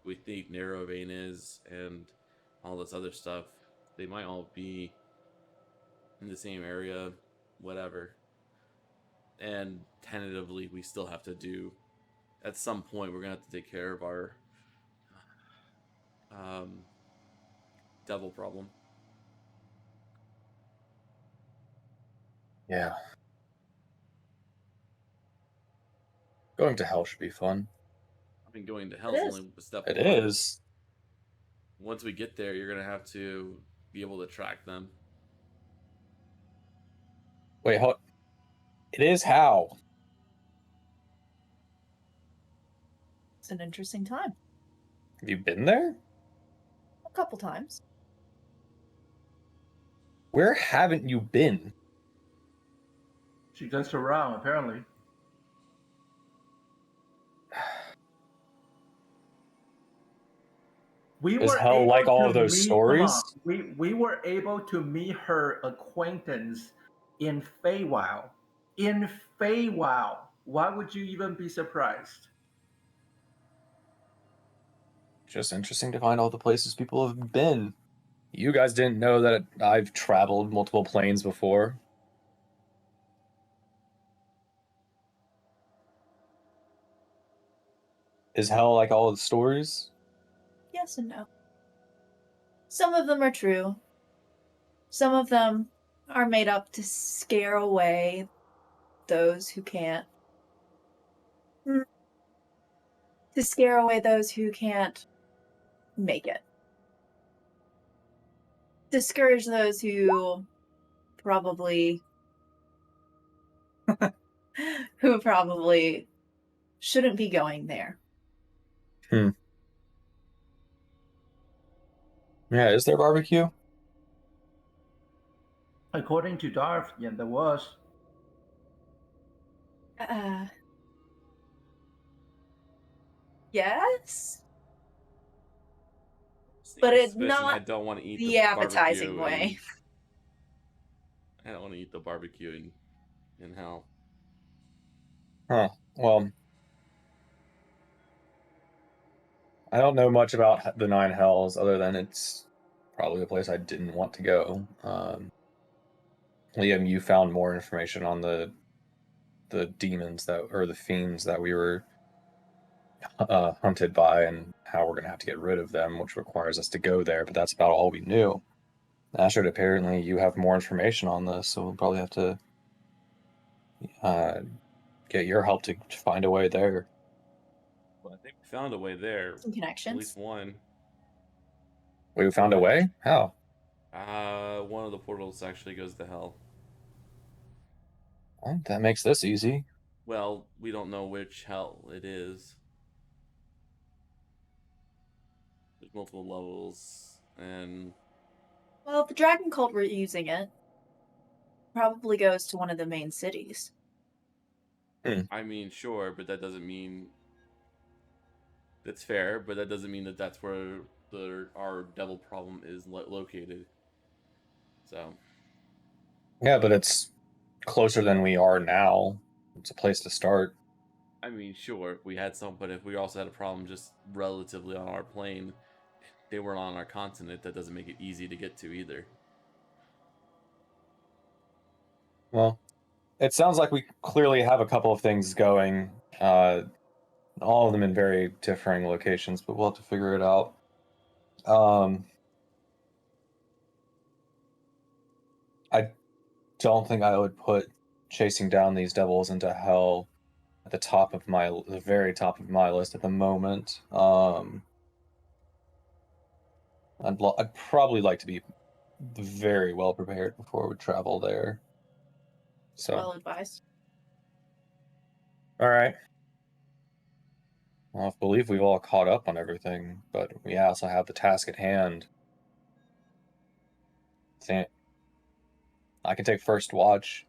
we think Narrowvein is and all this other stuff, they might all be in the same area, whatever. And tentatively, we still have to do. At some point, we're gonna have to take care of our devil problem. yeah, going to hell should be fun. I mean, going to hell is is. only step It one. is. Once we get there, you're gonna have to be able to track them. Wait, how? It is how? It's an interesting time. Have you been there? A couple times. Where haven't you been? She gets around, apparently. We Is were hell like able all to of those meet. Come on, stories? we were able to meet her acquaintance in Feywild. In Feywild, why would you even be surprised? Just interesting to find all the places people have been. You guys didn't know that I've traveled multiple planes before. Is hell like all of the stories? Yes and no. Some of them are true. Some of them are made up to scare away those who can't. To scare away those who can't make it. Discourage those who probably shouldn't be going there. Yeah, is there barbecue? According to Darth, yeah, there was. Yes, but Sneaky it's suspicion. I not don't want to eat the the appetizing barbecue. way. I don't want to eat the barbecue in hell. Huh. Well, I don't know much about the Nine Hells other than it's probably a place I didn't want to go. Liam, you found more information on the demons that or the fiends that we were hunted by and how we're gonna have to get rid of them, which requires us to go there. But that's about all we knew. Ashard, apparently you have more information on this, so we'll probably have to get your help to find a way there. Well, I think we found a way there. Some At connections. least one. We found a way? How? One of the portals actually goes to hell. Well, that makes this easy. Well, we don't know which hell it is. There's multiple levels, and Well, the Dragon Cult were using it. probably goes to one of the main cities. I mean, sure, but that doesn't mean that's fair. But that doesn't mean that that's where our devil problem is located. So Yeah, but it's closer than we are now. It's a place to start. I mean, sure, we had some, but if we also had a problem just relatively on our plane, they weren't on our continent. That doesn't make it easy to get to either. Well, it sounds like we clearly have a couple of things going, all of them in very differing locations, but we'll have to figure it out. I don't think I would put chasing down these devils into hell at the very top of my list at the moment. I'd probably like to be very well prepared before we travel there. So, Well advised. all right. Well, I believe we've all caught up on everything, but we also have the task at hand. I can take first watch,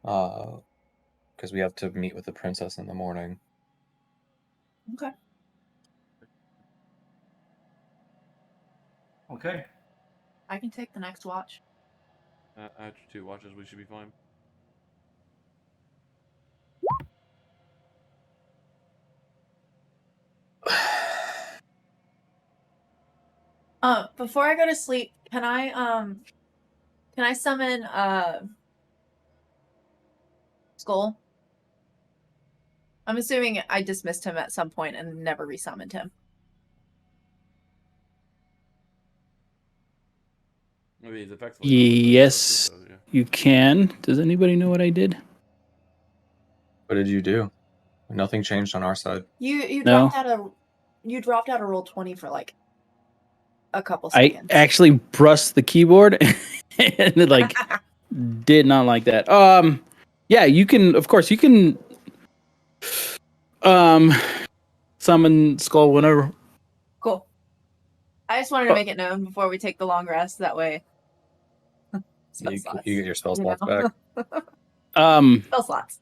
because we have to meet with the princess in the morning. Okay. Okay. I can take the next watch. After 2 watches, we should be fine. Before I go to sleep, can I summon Skull? I'm assuming I dismissed him at some point and never resummoned him. I mean, it's effectively Yes, you can. Does anybody know what I did? What did you do? Nothing changed on our side. You No. dropped out a roll 20 for like a couple I seconds. actually brushed the keyboard and it like did not like that. Yeah, you can, of course, you can summon Skull whenever. Cool. I just wanted to make it known before we take the long rest. That way, spell You slots. get your spell You slots know? back. Spell slots.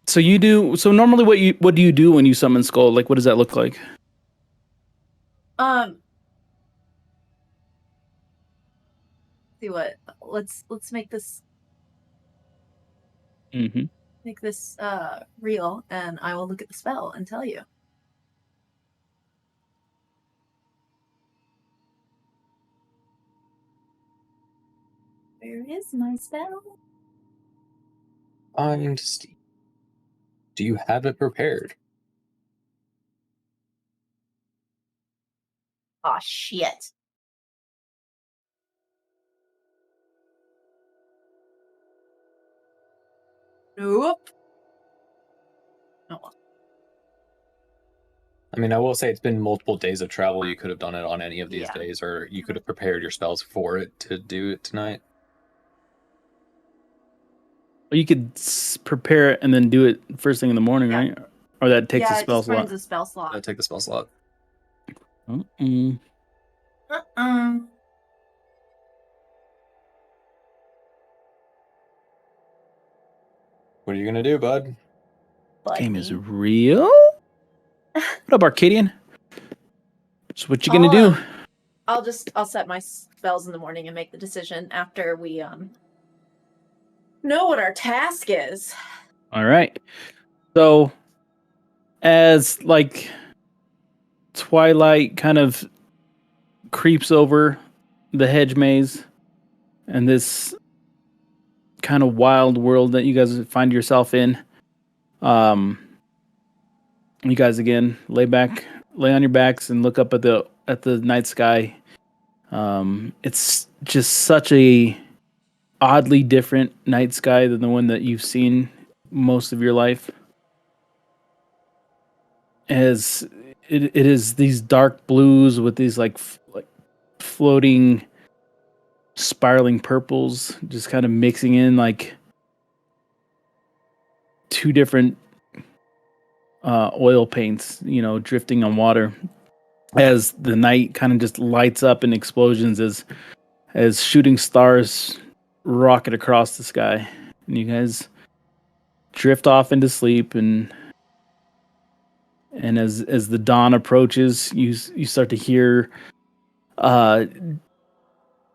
So you do. So normally, what do you do when you summon Skull? Like, what does that look like? See what? Let's make this Mm-hmm. make this real, and I will look at the spell and tell you. Where is my spell? Find Steve. Do you have it prepared? Aw, shit. Nope. Oh, well. I mean, I will say it's been multiple days of travel. You could have done it on any of these Yeah. days, or you could have prepared your spells for it to do it tonight. Or you could prepare it and then do it first thing in the morning, Yeah. right? Or that takes a Yeah, it spell just burns slot. a spell slot. Take the spell slot. Mm-mm. What are you gonna do, bud? Game is Buddy. real. What up, Arcadian? So what you gonna do? I'll set my spells in the morning and make the decision after we know what our task is. All right. So as like twilight kind of creeps over the hedge maze and this kind of wild world that you guys find yourself in, you guys again lay on your backs and look up at the night sky. It's just such a oddly different night sky than the one that you've seen most of your life. As it is these dark blues with these like floating spiraling purples just kind of mixing in like two different oil paints, drifting on water as the night kind of just lights up in explosions as shooting stars rocket across the sky, and you guys drift off into sleep. And as the dawn approaches, you start to hear, uh,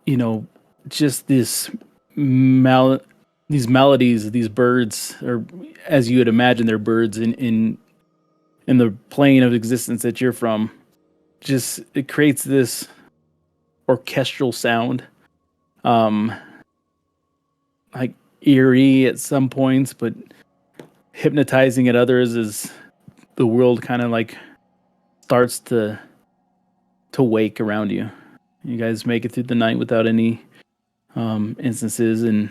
you know, just these melodies, these birds, or as you would imagine, they're birds in the plane of existence that you're from. Just it creates this orchestral sound, um, like eerie at some points, but hypnotizing at others as the world kind of like starts to wake around you. You guys make it through the night without any instances, and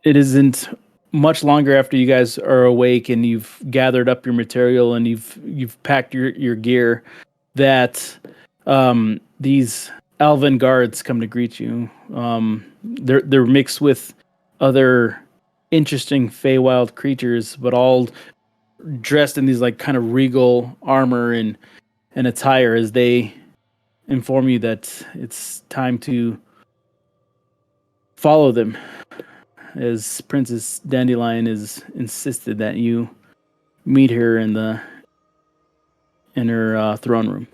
it isn't much longer after you guys are awake and you've gathered up your material and you've packed your gear that these elven guards come to greet you. They're mixed with other interesting Feywild creatures, but all dressed in these like kind of regal armor and attire as they inform you that it's time to follow them, as Princess Dandelion is insisted that you meet her in her throne room.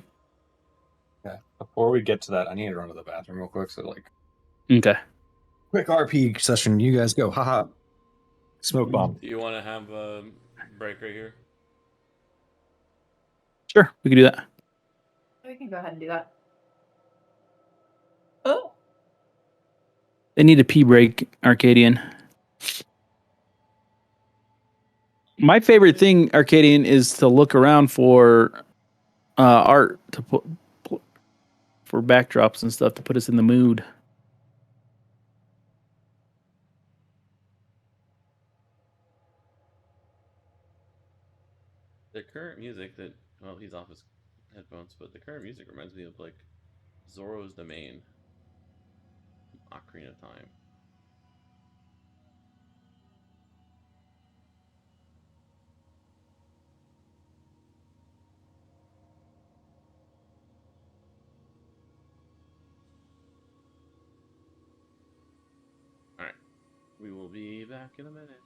Yeah. Before we get to that, I need to run to the bathroom real quick. So like, Okay. quick RP session. You guys go. Haha. Smoke bomb. Do you want to have a break right here? Sure, we can do that. We can go ahead and do that. Oh. They need a pee break, Arcadian. My favorite thing, Arcadian, is to look around for art to put for backdrops and stuff to put us in the mood. The current music that, well, he's off his headphones, but the current music reminds me of like Zorro's Domain, Ocarina of Time. All right, we will be back in a minute.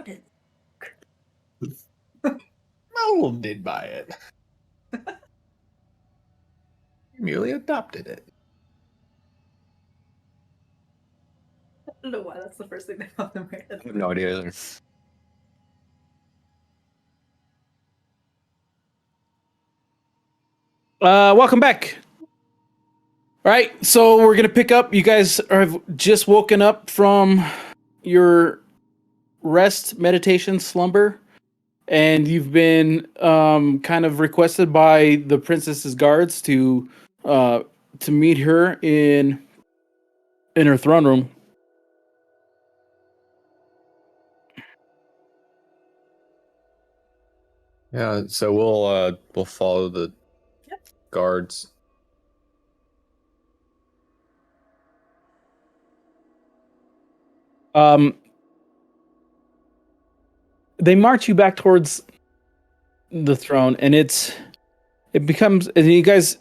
bought it. Owl did buy it. Merely adopted it. I don't know why that's the first thing that popped in my head. I have no idea either. Welcome back. All right, so we're gonna pick up. You guys have just woken up from your rest, meditation, slumber, and you've been kind of requested by the princess's guards to meet her in her throne room. Yeah, so we'll follow the guards. They march you back towards the throne, and it becomes, and you guys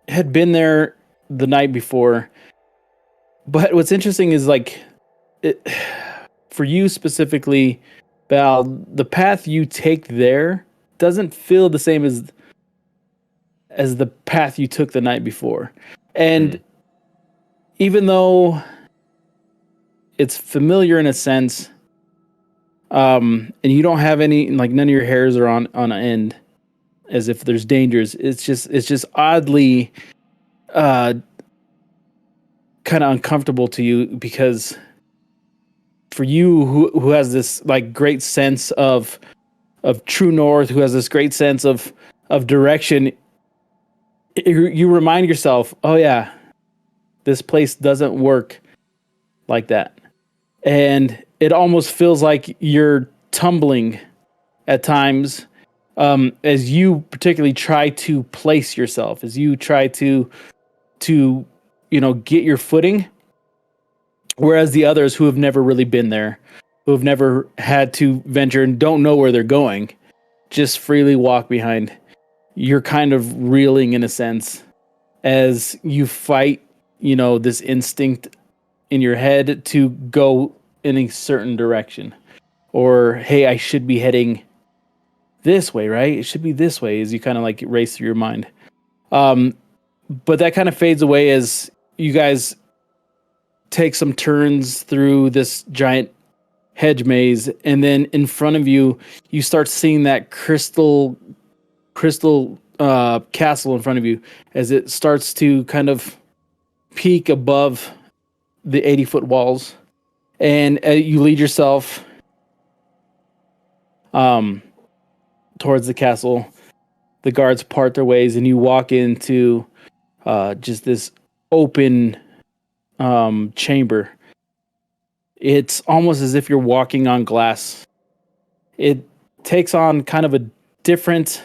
had been there the night before, but what's interesting is like for you specifically, Val, the path you take there doesn't feel the same as the path you took the night before. And even though it's familiar in a sense, and you don't have any, like, none of your hairs are on end as if there's dangers. It's just oddly kind of uncomfortable to you, because for you who has this like great sense of true north, who has this great sense of direction, you remind yourself, oh yeah, this place doesn't work like that. And it almost feels like you're tumbling at times, as you particularly try to place yourself, as you try to get your footing, whereas the others who have never really been there, who have never had to venture and don't know where they're going, just freely walk behind. You're kind of reeling in a sense as you fight, this instinct in your head to go in a certain direction. Or, hey, I should be heading this way, right? It should be this way, as you kind of like race through your mind. But that kind of fades away as you guys take some turns through this giant hedge maze, and then in front of you, you start seeing that crystal castle in front of you as it starts to kind of peak above the 80-foot walls, and you lead yourself towards the castle. The guards part their ways, and you walk into just this open chamber. It's almost as if you're walking on glass. It takes on kind of a different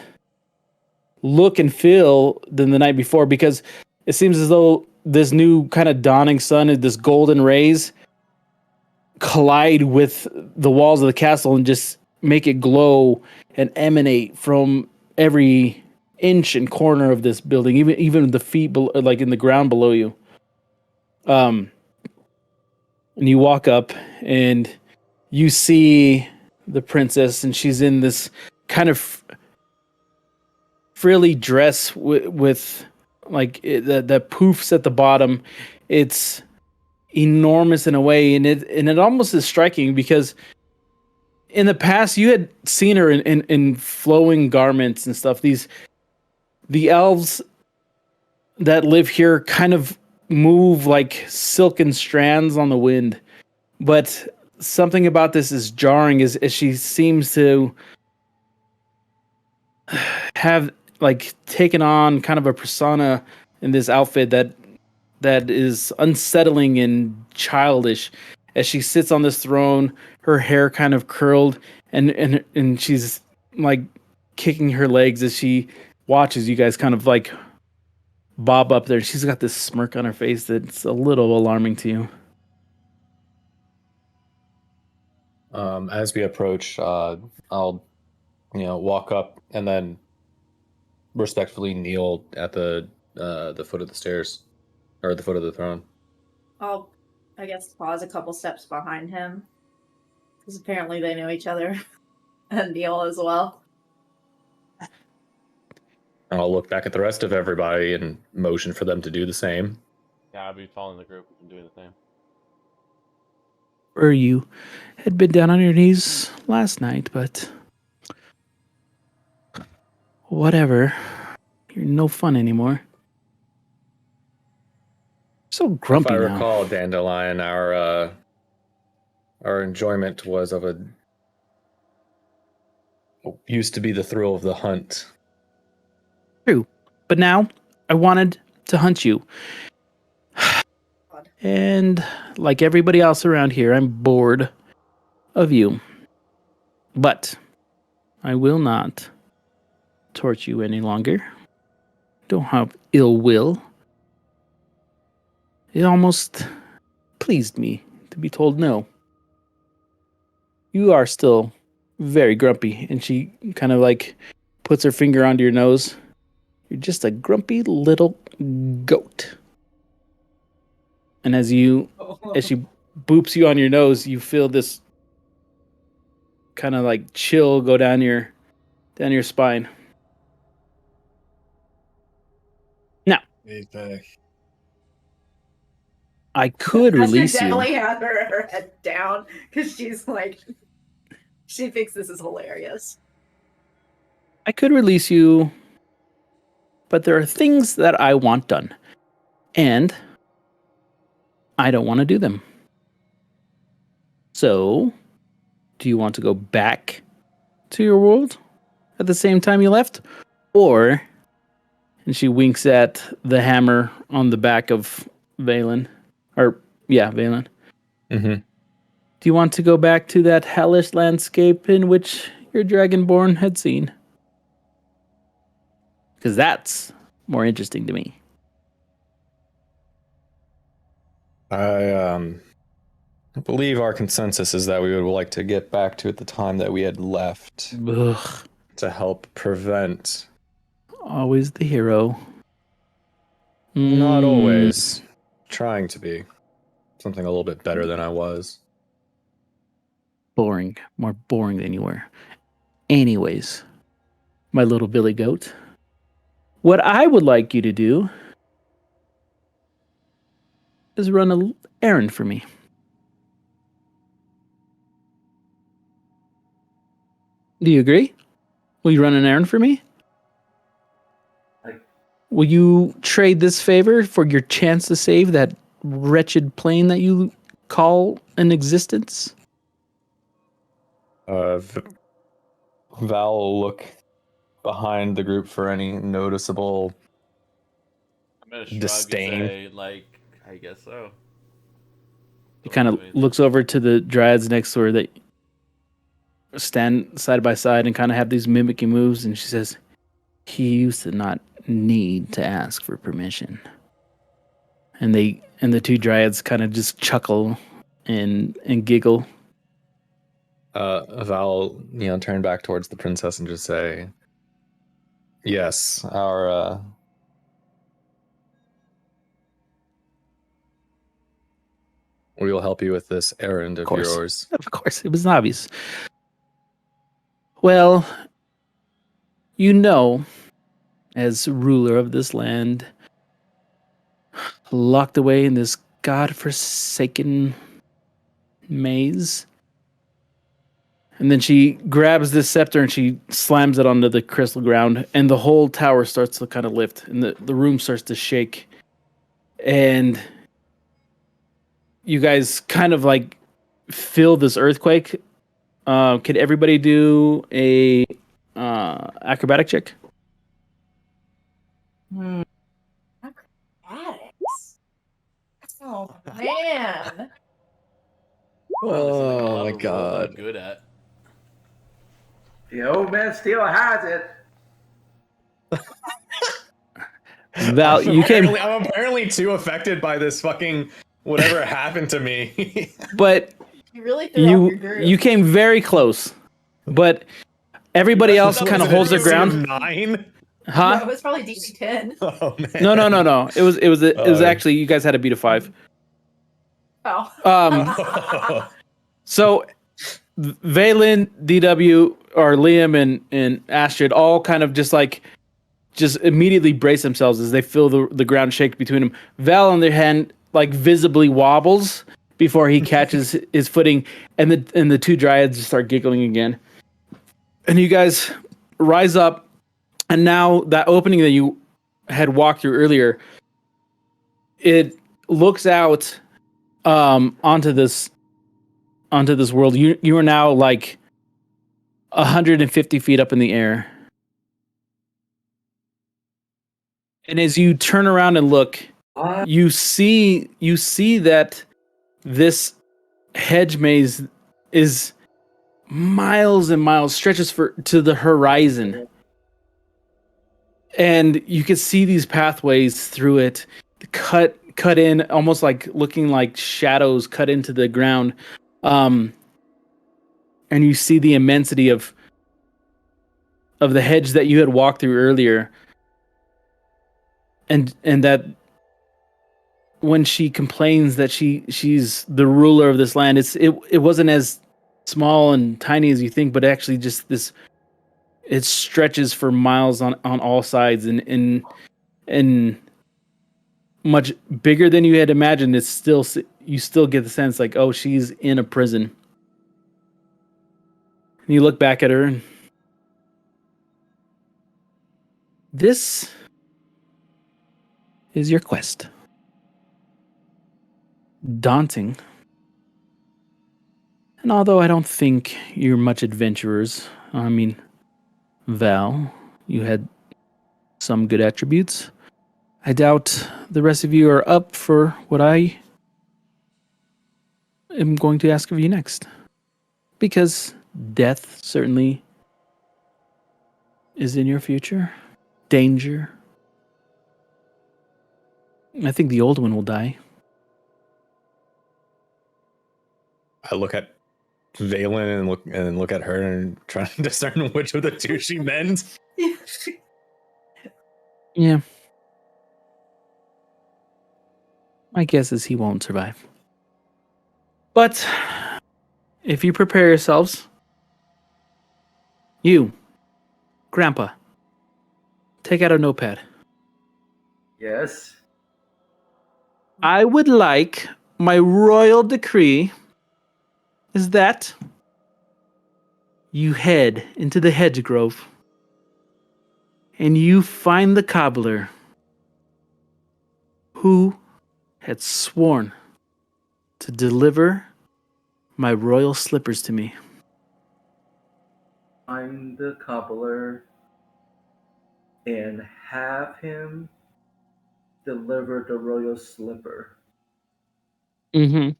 look and feel than the night before, because it seems as though this new kind of dawning sun and this golden rays collide with the walls of the castle and just make it glow and emanate from every inch and corner of this building, even the feet below, like in the ground below you. And you walk up and you see the princess, and she's in this kind of frilly dress with like the poofs at the bottom. It's enormous in a way, and it almost is striking, because in the past you had seen her in flowing garments and stuff. The elves that live here kind of move like silken strands on the wind, but something about this is jarring, as she seems to have like taken on kind of a persona in this outfit that is unsettling and childish, as she sits on this throne, her hair kind of curled, and she's like kicking her legs as she watches you guys kind of like bob up there. She's got this smirk on her face that's a little alarming to you. As we approach, I'll walk up and then respectfully kneel at the foot of the stairs, or the foot of the throne. I'll, I guess, pause a couple steps behind him, Because apparently they know each other. And Neil as well. And I'll look back at the rest of everybody and motion for them to do the same. Yeah, I'll be following the group and doing the same. Or you had been down on your knees last night, but whatever. You're no fun anymore. So grumpy If I now. recall, Dandelion, our enjoyment was of used to be the thrill of the hunt. True. But now I wanted to hunt you. And like everybody else around here, I'm bored of you. But I will not torture you any longer. Don't have ill will. It almost pleased me to be told no. You are still very grumpy. And she kind of like puts her finger onto your nose. You're just a grumpy little goat. And as she boops you on your nose, you feel this kind of like chill go down your spine. Now, I could release She you. definitely has her head down because she's like, she thinks this is hilarious. I could release you, but there are things that I want done, and I don't want to do them. So, do you want to go back to your world at the same time you left? Or, and she winks at the hammer on the back of Valen. Valen. Mm-hmm. Do you want to go back to that hellish landscape in which your dragonborn had seen? Because that's more interesting to me. I believe our consensus is that we would like to get back to at the time that we had left. Ugh. To help prevent. Always the hero. Not always. Trying to be something a little bit better than I was. Boring. More boring than you were. Anyways, my little billy goat, what I would like you to do is run an errand for me. Do you agree? Will you run an errand for me? Will you trade this favor for your chance to save that wretched plane that you call an existence? Val will look behind the group for any noticeable I'm gonna shrug disdain. and say, like, I guess so. He kind of looks over to the dryads next to her that stand side by side and kind of have these mimicking moves, and she says, he used to not need to ask for permission. And the two dryads kind of just chuckle and giggle. Val, turn back towards the princess and just say, yes, our we will help you with this errand of yours. Of course, it was obvious. Well, as ruler of this land, locked away in this godforsaken maze. And then she grabs this scepter and she slams it onto the crystal ground, and the whole tower starts to kind of lift, and the room starts to shake. And you guys kind of like feel this earthquake. Could everybody do a acrobatic check? Acrobatics? Oh, man. Oh my god. I'm good at. The old man still has it. Val, I'm apparently too affected by this fucking whatever happened to me. But You really threw off your group. you came very close. But everybody else kind of holds their ground. 9? Huh? No, it was probably DC 10. Oh man. No. It was actually, you guys had a beat of 5. Oh. So Valen, DW, or Liam and Astrid all kind of just immediately brace themselves as they feel the ground shake between them. Val, on their hand, like visibly wobbles before he catches his footing, and the two dryads just start giggling again. And you guys rise up, and now that opening that you had walked through earlier, it looks out onto this world. You are now like 150 feet up in the air. And as you turn around and look, you see that this hedge maze is miles and miles, stretches to the horizon. And you can see these pathways through it, cut in, almost like looking like shadows cut into the ground. And you see the immensity of the hedge that you had walked through earlier. And that when she complains that she's the ruler of this land, it wasn't as small and tiny as you think, but actually just this, it stretches for miles on all sides and much bigger than you had imagined. It's still, you still get the sense like, oh, she's in a prison. And you look back at her, and this is your quest. Daunting. And although I don't think you're much adventurers, I mean, Val, you had some good attributes. I doubt the rest of you are up for what I am going to ask of you next. Because death certainly is in your future. Danger. I think the old one will die. I look at Valen and look at her and try to discern which of the two she meant. Yeah. My guess is he won't survive. But if you prepare yourselves, you, Grandpa, take out a notepad. Yes. I would like my royal decree is that you head into the hedge grove and you find the cobbler who had sworn to deliver my royal slippers to me. I'm the cobbler and have him deliver the royal slipper. Mm-hmm.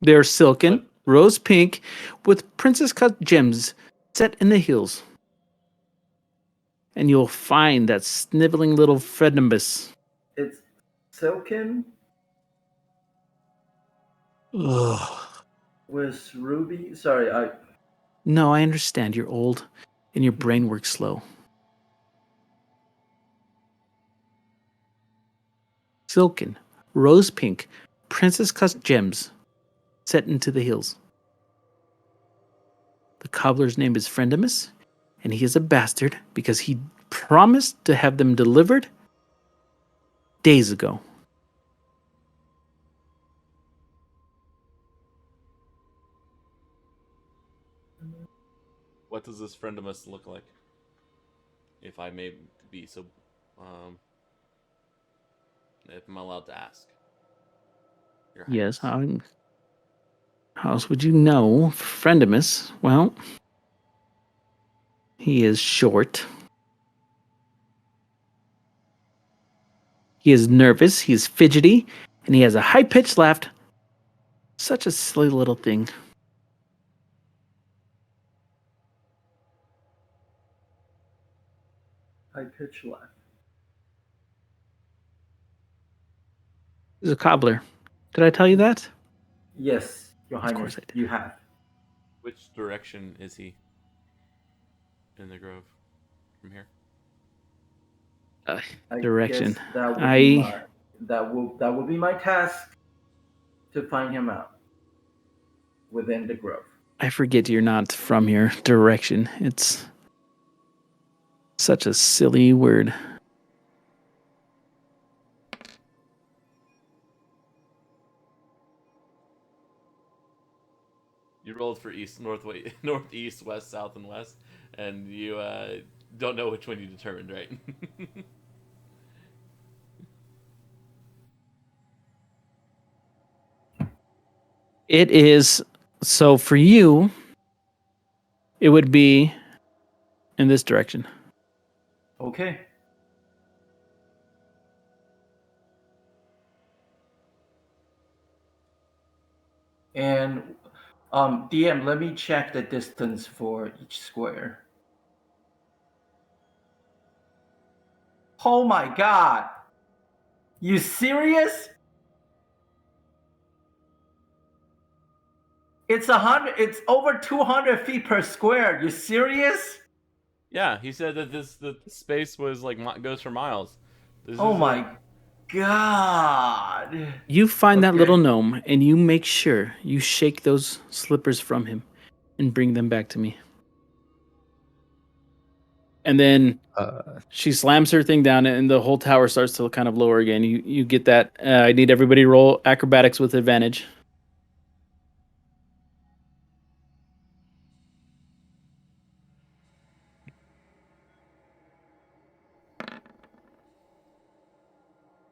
They're silken, rose pink, with princess cut gems set in the heels. And you'll find that sniveling little Frednimbus. It's silken Ugh. with ruby. Sorry, No, I understand you're old and your brain works slow. Silken, rose pink, princess cut gems set into the heels. The cobbler's name is Friendimus, and he is a bastard because he promised to have them delivered days ago. What does this friend of us look like? If I may be so, if I'm allowed to ask. Your Yes, Highness. how else would you know? Friendimus, well, he is short. He is nervous, he is fidgety, and he has a high-pitched laugh. Such a silly little thing. I pitch left. He's a cobbler. Did I tell you that? Yes, Your Of Highness, course I did. you have. Which direction is he in the grove from here? I Direction. guess that would be my task to find him out within the grove. I forget you're not from here. Direction. It's such a silly word. You rolled for east, northeast, west, south, and west, and you don't know which one you determined, right? It is so for you. It would be in this direction. Okay. And DM, let me check the distance for each square. Oh my god! You serious? It's 100. It's over 200 feet per square. You serious? Yeah, he said that the space was like goes for miles. This Oh is my god! You find that Okay. little gnome and you make sure you shake those slippers from him and bring them back to me. And then she slams her thing down and the whole tower starts to kind of lower again. You get that. I need everybody to roll acrobatics with advantage.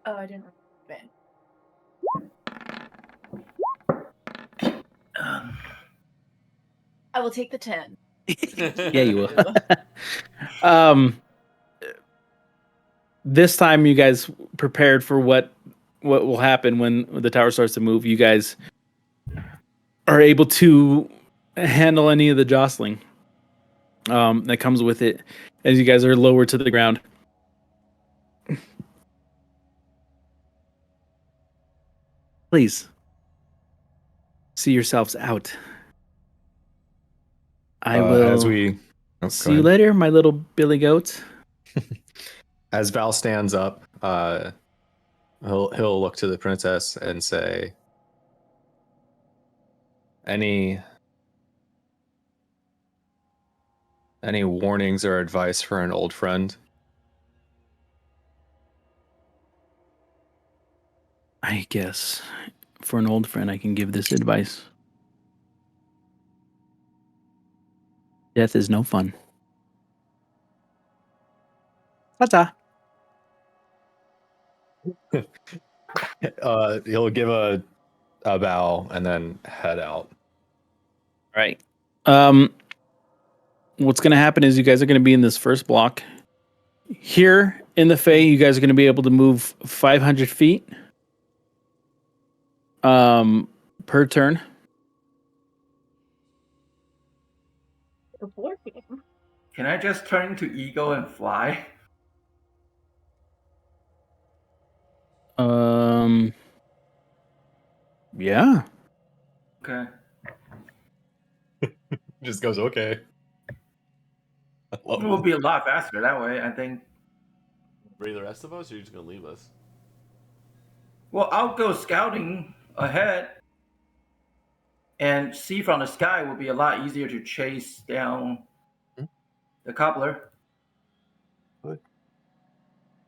Oh, I didn't. Bad. I will take the 10. Yeah, you will. This time you guys prepared for what will happen when the tower starts to move. You guys are able to handle any of the jostling that comes with it as you guys are lowered to the ground. Please see yourselves out. I will as we go see you ahead. later, my little Billy Goat. As Val stands up, he'll look to the princess and say, any warnings or advice for an old friend? I guess for an old friend, I can give this advice. Death is no fun. Ta-ta. He'll give a bow and then head out. Right. What's going to happen is you guys are going to be in this first block. Here in the Fae, you guys are going to be able to move 500 feet per turn. Can I just turn into eagle and fly? Yeah. Okay. Just goes, okay. I It love will it. be a lot faster that way, I think. bring the rest of us, or are you just gonna leave us? Well, I'll go scouting ahead, and see from the sky will be a lot easier to chase down the cobbler.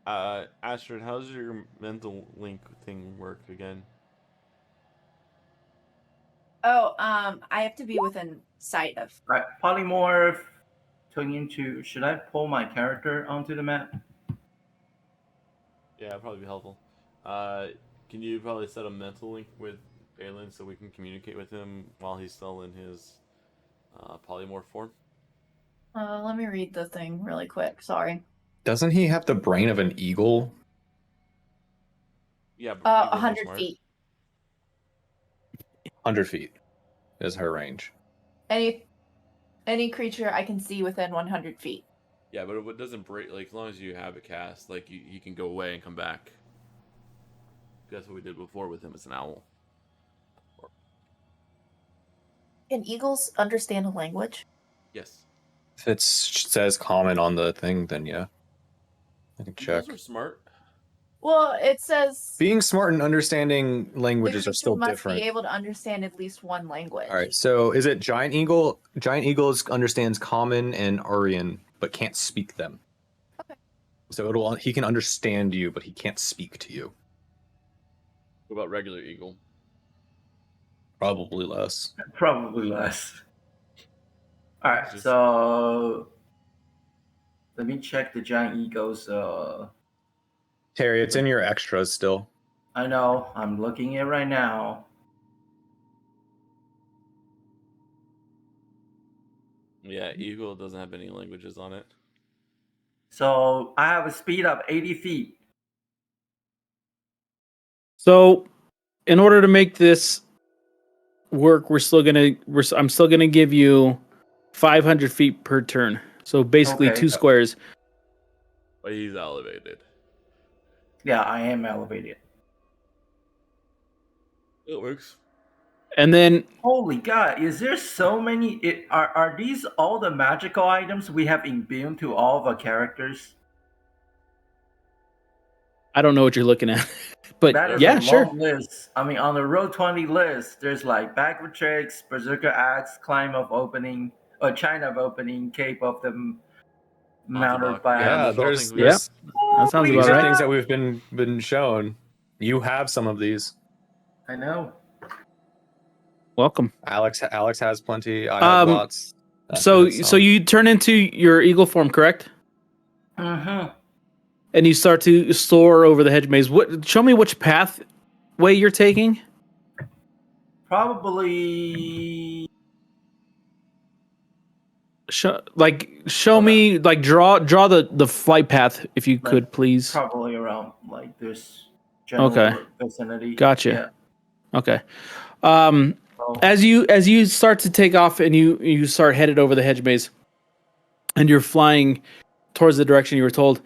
Astrid, how's your mental link thing work again? Oh, I have to be within sight of. Right, polymorph, turning into. Should I pull my character onto the map? Yeah, that'd probably be helpful. Can you probably set a mental link with Balin so we can communicate with him while he's still in his polymorph form? Let me read the thing really quick. Sorry. Doesn't he have the brain of an eagle? Yeah, but eagles are 100 smart. feet. 100 feet is her range. Any creature I can see within 100 feet. Yeah, but it doesn't break. Like as long as you have it cast, like you can go away and come back. That's what we did before with him as an owl. Can eagles understand a language? Yes. If it says common on the thing, then yeah. I can check. Eagles are smart. Well, it says Being smart and understanding languages are the still creature must different. be able to understand at least one language. All right, so is it Giant Eagle? Giant Eagle understands Common and Aryan, but can't speak them. Okay. So he can understand you, but he can't speak to you. What about regular eagle? Probably less. Probably less. All right, Just- so let me check the giant eagles. Terry, it's in your extras still. I know I'm looking at it right now. Yeah, eagle doesn't have any languages on it. So I have a speed of 80 feet. So, in order to make this work, I'm still gonna give you 500 feet per turn. So basically Okay. 2 squares. But he's elevated. Yeah, I am elevated. It works. And then Holy God, is there so many? Are these all the magical items we have imbued to all of our characters? I don't know what you're looking at. But That is yeah, a sure. long list. I mean, on the row 20 list, there's like backward tricks, berserker axe, climb of opening, or china of opening, cape of the mounted Mounted by yeah, Yeah, those are all things we Yeah. there's That sounds Holy these about are right. things that God! we've been shown. You have some of these. I know. Welcome. Alex has plenty. I have lots. So That's so you turn into your eagle form, correct? Mm-hmm. And you start to soar over the hedge maze. Show me which pathway you're taking. Probably. Show Hold me, like, draw the flight path if you Like, could, please. Probably around like this general Okay. vicinity. Gotcha. Yeah. Okay. So, As you start to take off and you start headed over the hedge maze, and you're flying towards the direction you were told,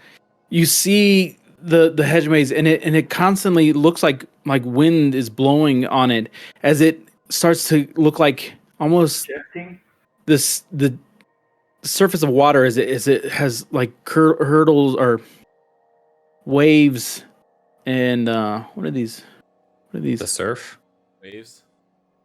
you see the hedge maze, and it constantly looks like wind is blowing on it, as it starts to look like almost shifting. the surface of water, as it has like hurdles or waves, and what are these? the surf. waves.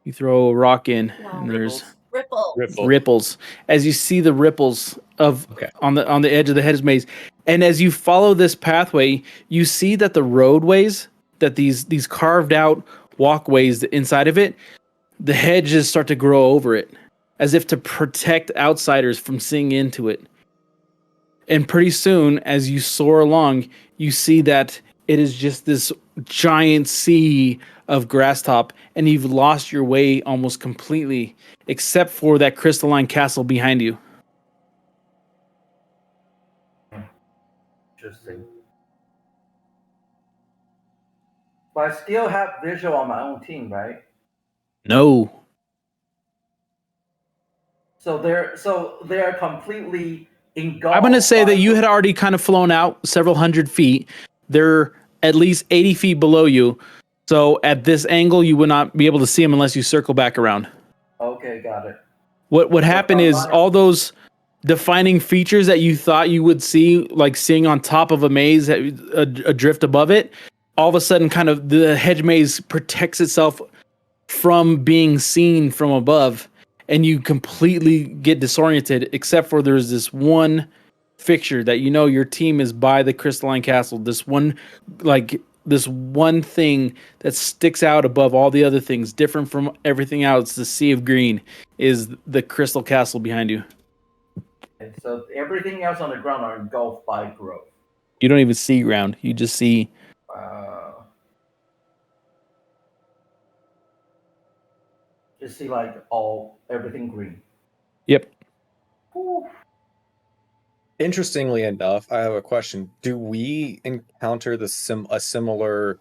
You throw a rock in, Wow. and there's Ripples. Ripple. ripples. As you see the ripples of Okay. on the edge of the hedge maze, and as you follow this pathway, you see that the roadways, that these carved out walkways inside of it, the hedges start to grow over it, as if to protect outsiders from seeing into it. And pretty soon, as you soar along, you see that it is just this giant sea of grass top, and you've lost your way almost completely, except for that crystalline castle behind you. Interesting. But I still have visual on my own team, right? No. So they're completely engulfed. I'm going to say by that you the- had already kind of flown out several hundred feet. They're at least 80 feet below you. So at this angle, you would not be able to see them unless you circle back around. Okay, got it. What happened is all those defining features that you thought you would see, like seeing on top of a maze, a drift above it, all of a sudden kind of the hedge maze protects itself from being seen from above, and you completely get disoriented, except for there's this one fixture that your team is by the crystalline castle. This one thing that sticks out above all the other things, different from everything else, the sea of green, is the crystal castle behind you. And so everything else on the ground are engulfed by growth. You don't even see ground. You just see. Just see like everything green. Yep. Whew. Interestingly enough, I have a question. Do we encounter a similar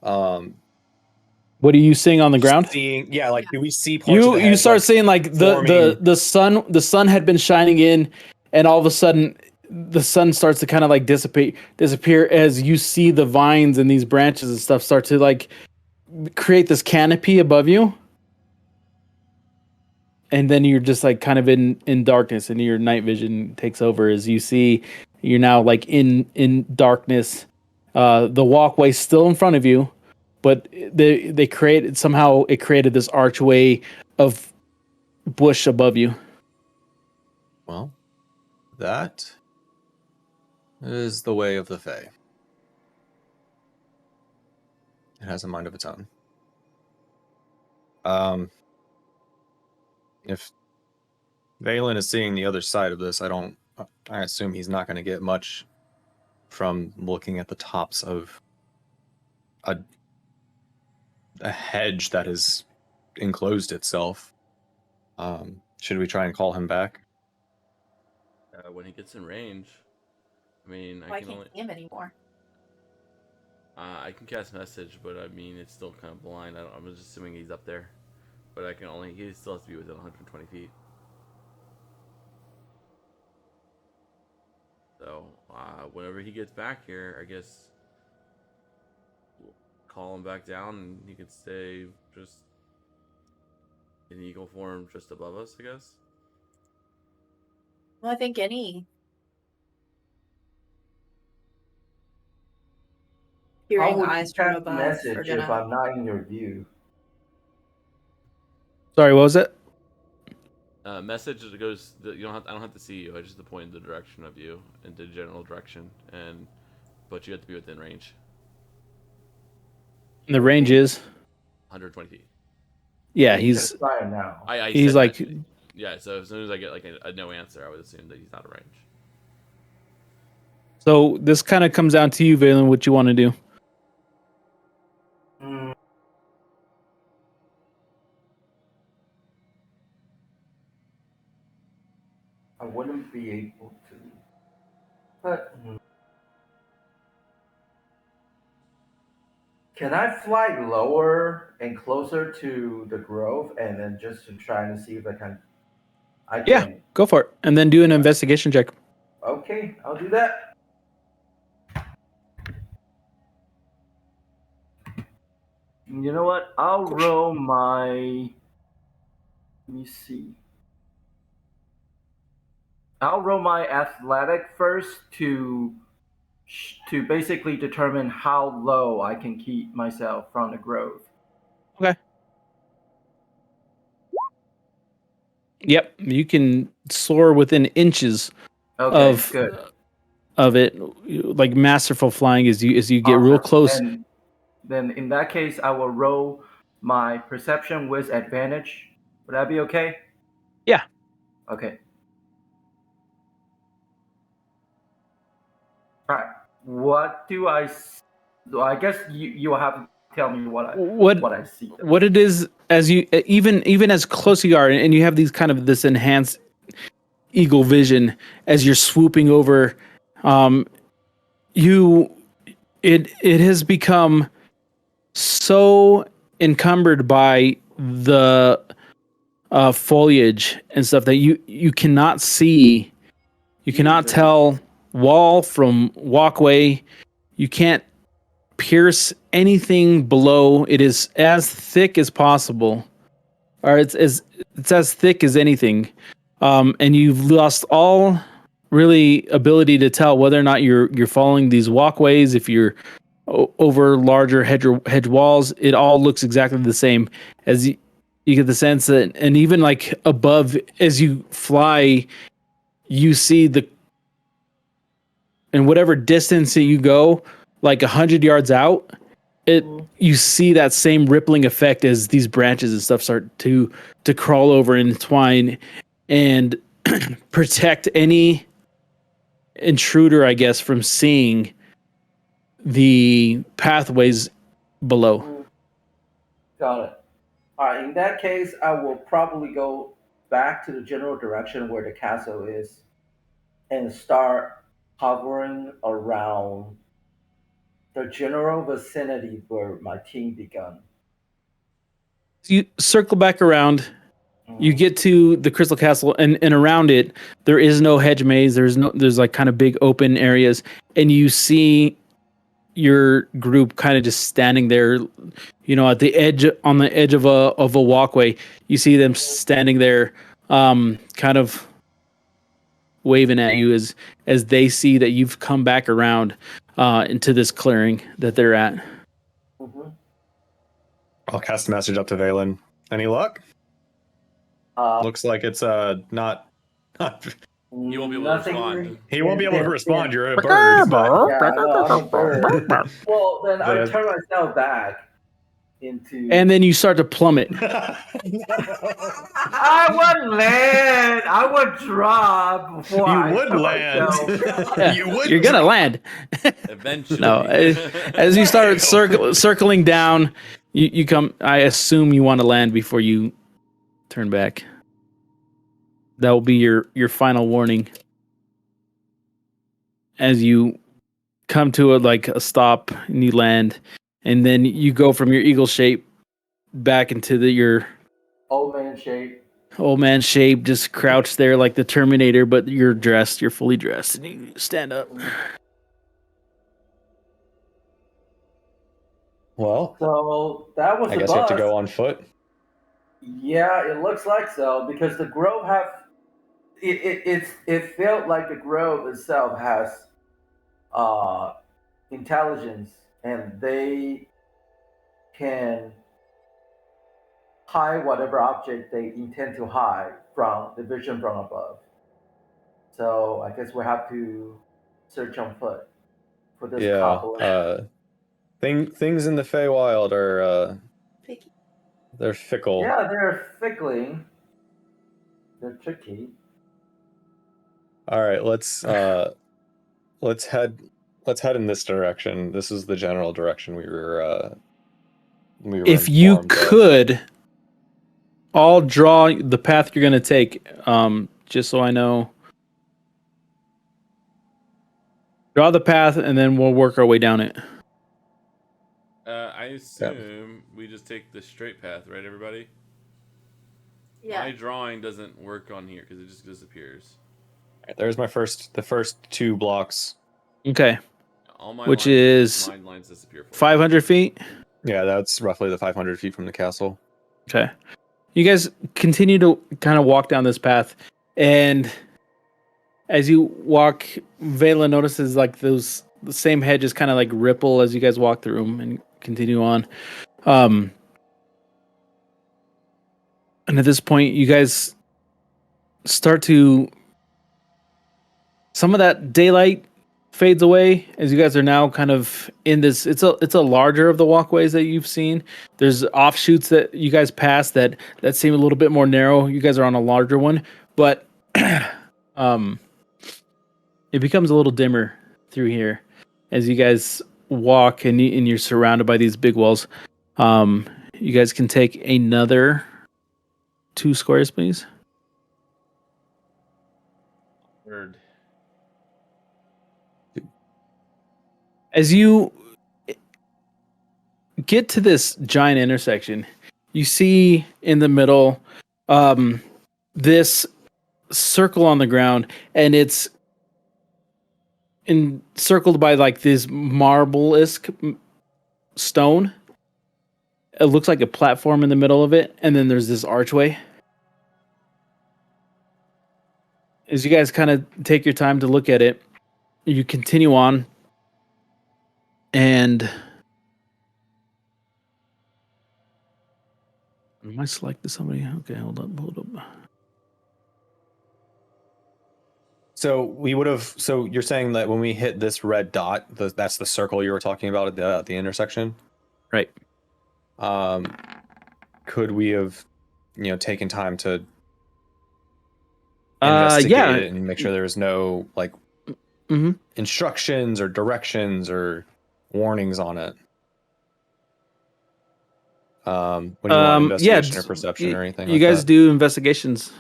What are you seeing on the ground? do we see parts of the You hedge, start seeing forming- the sun had been shining in, and all of a sudden the sun starts to kind of disappear as you see the vines and these branches and stuff start to create this canopy above you. And then you're just kind of in darkness, and your night vision takes over as you see you're now in darkness, The walkway still in front of you, but they created somehow it created this archway of bush above you. Well, that is the way of the Fae. It has a mind of its own. If Valen is seeing the other side of this, I assume he's not going to get much from looking at the tops of a hedge that has enclosed itself. Should we try and call him back? When he gets in range, I mean, I can't see him anymore. I can cast message, but I mean, it's still kind of blind. I'm just assuming he's up there, but he still has to be within 120 feet. So, whenever he gets back here, I guess we'll call him back down, and he can stay just in eagle form just above us, I guess. Well, I think any How hearing would you eyes from cast a above message are if gonna. I'm not in your view? Sorry, what was it? Message that goes. I don't have to see you. I just have to point in the direction of you, in the general direction, but you have to be within range. And the range is 120 feet. yeah. You He's can try it now. he's said like that, yeah. So as soon as I get like a no answer, I would assume that he's out of range. so. This kind of comes down to you, Valen. What you want to do? Hmm. I wouldn't be able to. But can I fly lower and closer to the grove, and then just to try to see if I can? Yeah, go for it, and then do an investigation check. Okay, I'll do that. You know what? I'll roll my. Let me see. I'll roll my athletic first to basically determine how low I can keep myself from the grove. Okay. Yep, you can soar within inches Okay, of good. of it, like masterful flying as you get real Awesome. close. And then in that case, I will roll my perception with advantage. Would that be okay? Yeah. Okay. All right. What do I? I guess you will have to tell me what I see. What it is as you even as close you are, and you have these kind of this enhanced eagle vision as you're swooping over, you it has become so encumbered by the foliage and stuff that you cannot see, you cannot Jesus. tell wall from walkway, you can't pierce anything below. It is as thick as possible, or it's as thick as anything, and you've lost all really ability to tell whether or not you're following these walkways. If you're over larger hedge walls, it all looks exactly the same. As you get the sense that, and even like above as you fly, you see the in whatever distance that you go, like 100 yards out, you see that same rippling effect as these branches and stuff start to crawl over and entwine and protect any intruder, I guess, from seeing the pathways below. Got it. All right. In that case, I will probably go back to the general direction where the castle is and start hovering around the general vicinity where my team begun. You circle back around, you Mhm. get to the Crystal Castle, and around it there is no hedge maze. There's like kind of big open areas, and you see your group kind of just standing there, at the edge on the edge of a walkway. You see them standing there, kind of waving at you as they see that you've come back around. into this clearing that they're at. Mm-hmm. I'll cast a message up to Valen. Any luck? Looks like it's not. You won't be able to respond. He won't be able to respond. Yeah, You're a bird. no, I'm a bird. Well, then I But- turn myself back into. And then you start to plummet. I would land. I would drop before You I would turn land. myself. You would. You're gonna land. Eventually. No, as you start circling down, you come. I assume you want to land before you turn back. That will be your final warning. As you come to a stop and you land, and then you go from your eagle shape back into your Old man shape. old man shape, just crouched there like the Terminator, but you're dressed. You're fully dressed, and you stand up. Well, So that was I the guess you have to bus. go on foot. Yeah, it looks like so because the grove it felt like the grove itself has intelligence and they can hide whatever object they intend to hide from the vision from above. So I guess we have to search on foot for this couple. Things in the Feywild are Picky. they're fickle. Yeah, they're fickling. They're tricky. All right, let's head in this direction. This is the general direction we were If you informed of. could all draw the path you're going to take, just so I know. Draw the path, and then we'll work our way down it. I assume we just take the straight path, right, everybody? Yeah. My drawing doesn't work on here because it just disappears. There's the first 2 blocks. Okay. All my Which lines, is my lines disappear. 500 feet. Yeah, that's roughly the 500 feet from the castle. Okay. You guys continue to kind of walk down this path, and as you walk, Vela notices like the same hedges kind of like ripple as you guys walk through them and continue on. And at this point, you guys start to. Some of that daylight fades away as you guys are now kind of in this. It's a larger of the walkways that you've seen. There's offshoots that you guys pass that seem a little bit more narrow. You guys are on a larger one, but it becomes a little dimmer through here as you guys walk and you're surrounded by these big walls. You guys can take another 2 squares, please. Word. As you get to this giant intersection, you see in the middle this circle on the ground, and it's encircled by like this marble-esque stone. It looks like a platform in the middle of it, and then there's this archway. As you guys kind of take your time to look at it, you continue on, and am I selected somebody? Okay, hold up. So we would have. So you're saying that when we hit this red dot, that's the circle you were talking about at the intersection, Right? Could we have, taken time to investigate it and make sure there's no like instructions or directions or warnings on it? When you want investigation or perception or anything, you like guys that? do investigations.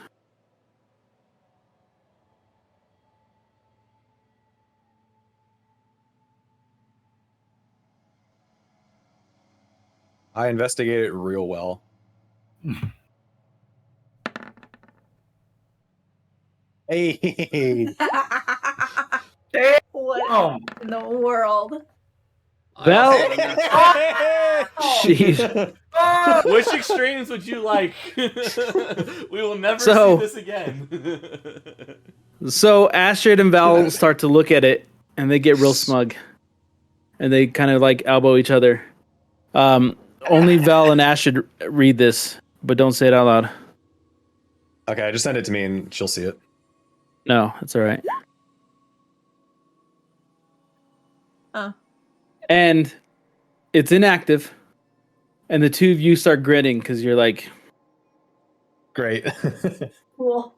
I investigate it real well. Hey. What in the world? Well, Jeez. jeez. Which extremes would you like? We will never So- see this again. So Astrid and Val start to look at it, and they get real smug. and they kind of like elbow each other. Only Val and Ash should read this, but don't say it out loud. Okay, just send it to me and she'll see it. No, it's all right. And it's inactive, and the two of you start grinning because you're like, Great. Cool.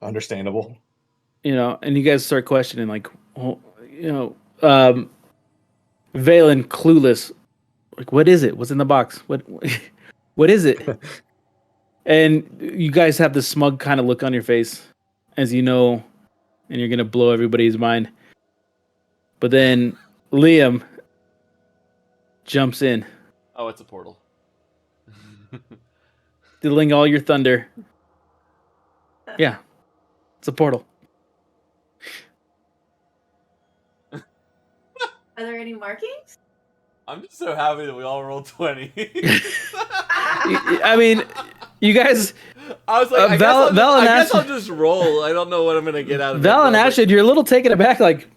Understandable. you know, and you guys start questioning, like, oh, you know, Valen clueless, like, what is it? What's in the box? What is it? And you guys have this smug kind of look on your face, as you know, and you're gonna blow everybody's mind. But then Liam jumps in, Oh, it's a portal. stealing all your thunder. Yeah, it's a portal. Are there any markings? I'm just so happy that we all rolled 20. I mean, you guys, I was like, Val and I guess Ash- I'll just roll. I don't know what I'm gonna get out of Val it. and but I was Ashid, you're a little taken aback. Like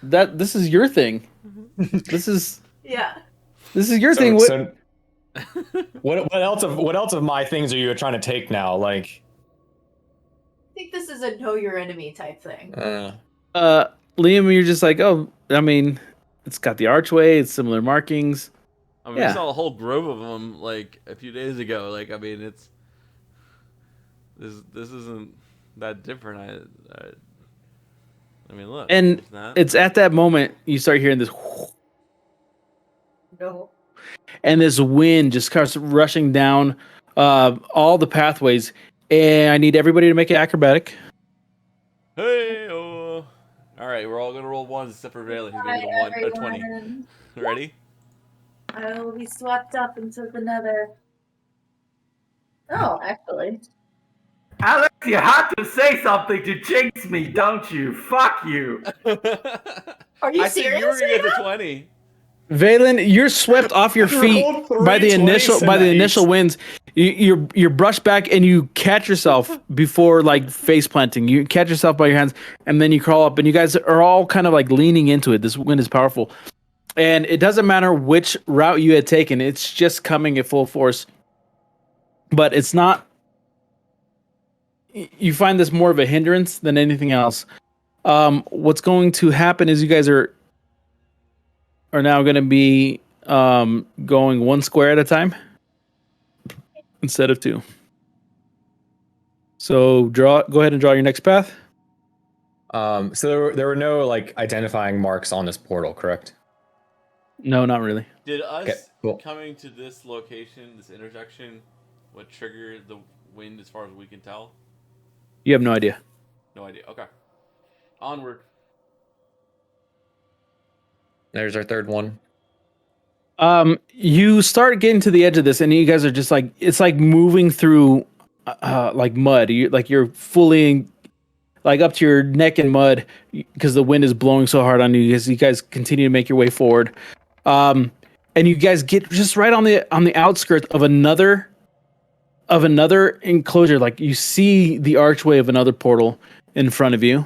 that. This is your thing. This is Yeah. your thing. What? So what else of my things are you trying to take now? Like, I think this is a know your enemy type thing. Liam, you're just like, oh, I mean, it's got the archway. It's similar markings. I mean, Yeah. we saw a whole grove of them like a few days ago. Like, I mean, it's this isn't that different. I mean, look. And there's that. it's at that moment you start hearing this, No. and this wind just starts rushing down all the pathways. And I need everybody to make it acrobatic. Hey, all right, we're all gonna roll ones except for Valen, who's gonna get a 20. Ready? I will be swapped up into another. Oh, actually. Alex, you have to say something to jinx me, don't you? Fuck you. Are you I said serious? you were gonna get the Liam? 20. Valen, you're swept off your feet rolled three by the 20s initial tonight. winds. You're brushed back and you catch yourself before like face planting. You catch yourself by your hands and then you crawl up and you guys are all kind of like leaning into it. This wind is powerful, and it doesn't matter which route you had taken. It's just coming at full force, but it's not. You find this more of a hindrance than anything else. What's going to happen is you guys are now going to be going one square at a time instead of two. So go ahead and draw your next path. So there were no like identifying marks on this portal, correct? No, not really. Did us Okay, cool. coming to this location, this intersection, what triggered the wind as far as we can tell? You have no idea. No idea. Okay. Onward. There's our third one. You start getting to the edge of this, and you guys are just like, it's like moving through like mud. You're fully like up to your neck in mud because the wind is blowing so hard on you. As you guys continue to make your way forward, and you guys get just right on the outskirts of another enclosure. Like you see the archway of another portal in front of you.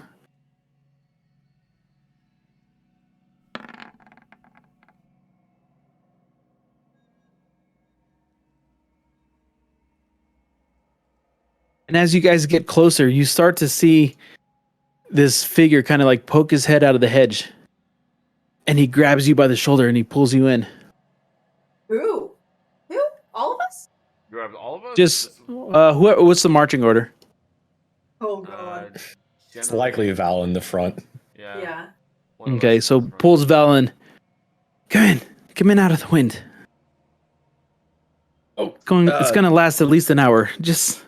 And as you guys get closer, you start to see this figure kind of like poke his head out of the hedge. And he grabs you by the shoulder and he pulls you in. Who? Who? All of us? Grab all of us? Just whoever, what's the marching order? Oh Uh, god. It's generally- likely Val in the front. Yeah. Yeah. One of Okay, us so is front. pulls Valen. Come in out of the wind. Oh, It's gonna last at least an hour. Just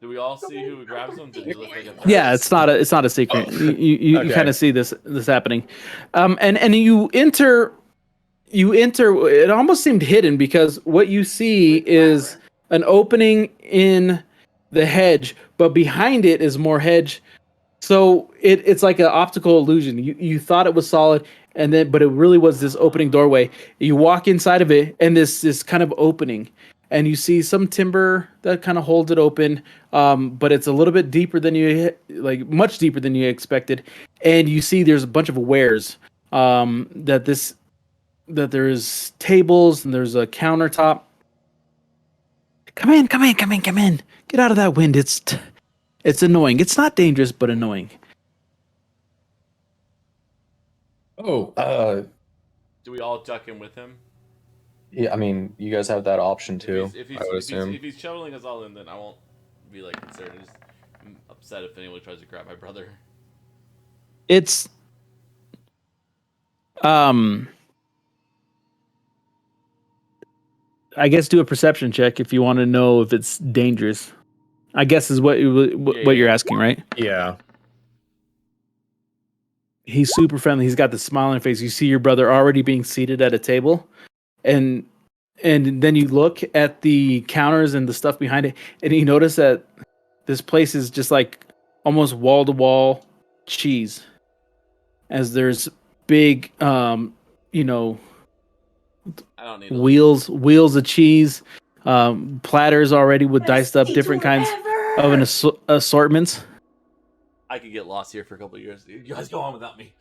Do we all see who grabs them? Did he look like a yeah, it's not a secret. You Okay. kind of see this happening, and you enter. It almost seemed hidden because what you see is an opening in the hedge, but behind it is more hedge. So it's like an optical illusion. You thought it was solid, but it really was this opening doorway. You walk inside of it, and this kind of opening, and you see some timber that kind of holds it open, but it's a little bit deeper than much deeper than you expected. And you see there's a bunch of wares that there's tables and there's a countertop. Come in. Get out of that wind. It's annoying. It's not dangerous, but annoying. Oh, Do we all duck in with him? yeah. I mean, you guys have that option too. If he's I would assume. if he's shoveling us all in, then I won't be like concerned. Just I'm upset if anyone tries to grab my brother. It's I guess do a perception check if you want to know if it's dangerous. I guess is what you're asking, right? Yeah. He's super friendly. He's got the smile on his face. You see your brother already being seated at a table, and then you look at the counters and the stuff behind it, and you notice that this place is just like almost wall to wall cheese, as there's big, you know, I don't need wheels of cheese, platters already with diced up different kinds of an assortments. I could get lost here for a couple of years. You guys go on without me.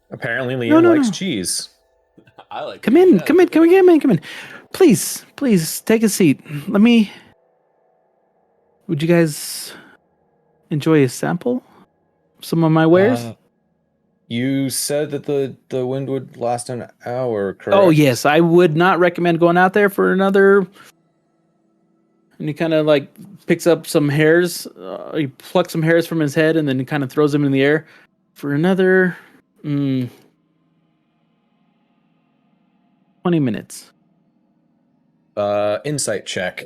Apparently, Liam likes No. cheese. I like. Come in. Please take a seat. Would you guys enjoy a sample of some of my wares? You said that the wind would last an hour, correct? Oh yes, I would not recommend going out there for another. And he kind of like picks up some hairs. He plucks some hairs from his head and then he kind of throws them in the air for another 20 minutes. Insight check.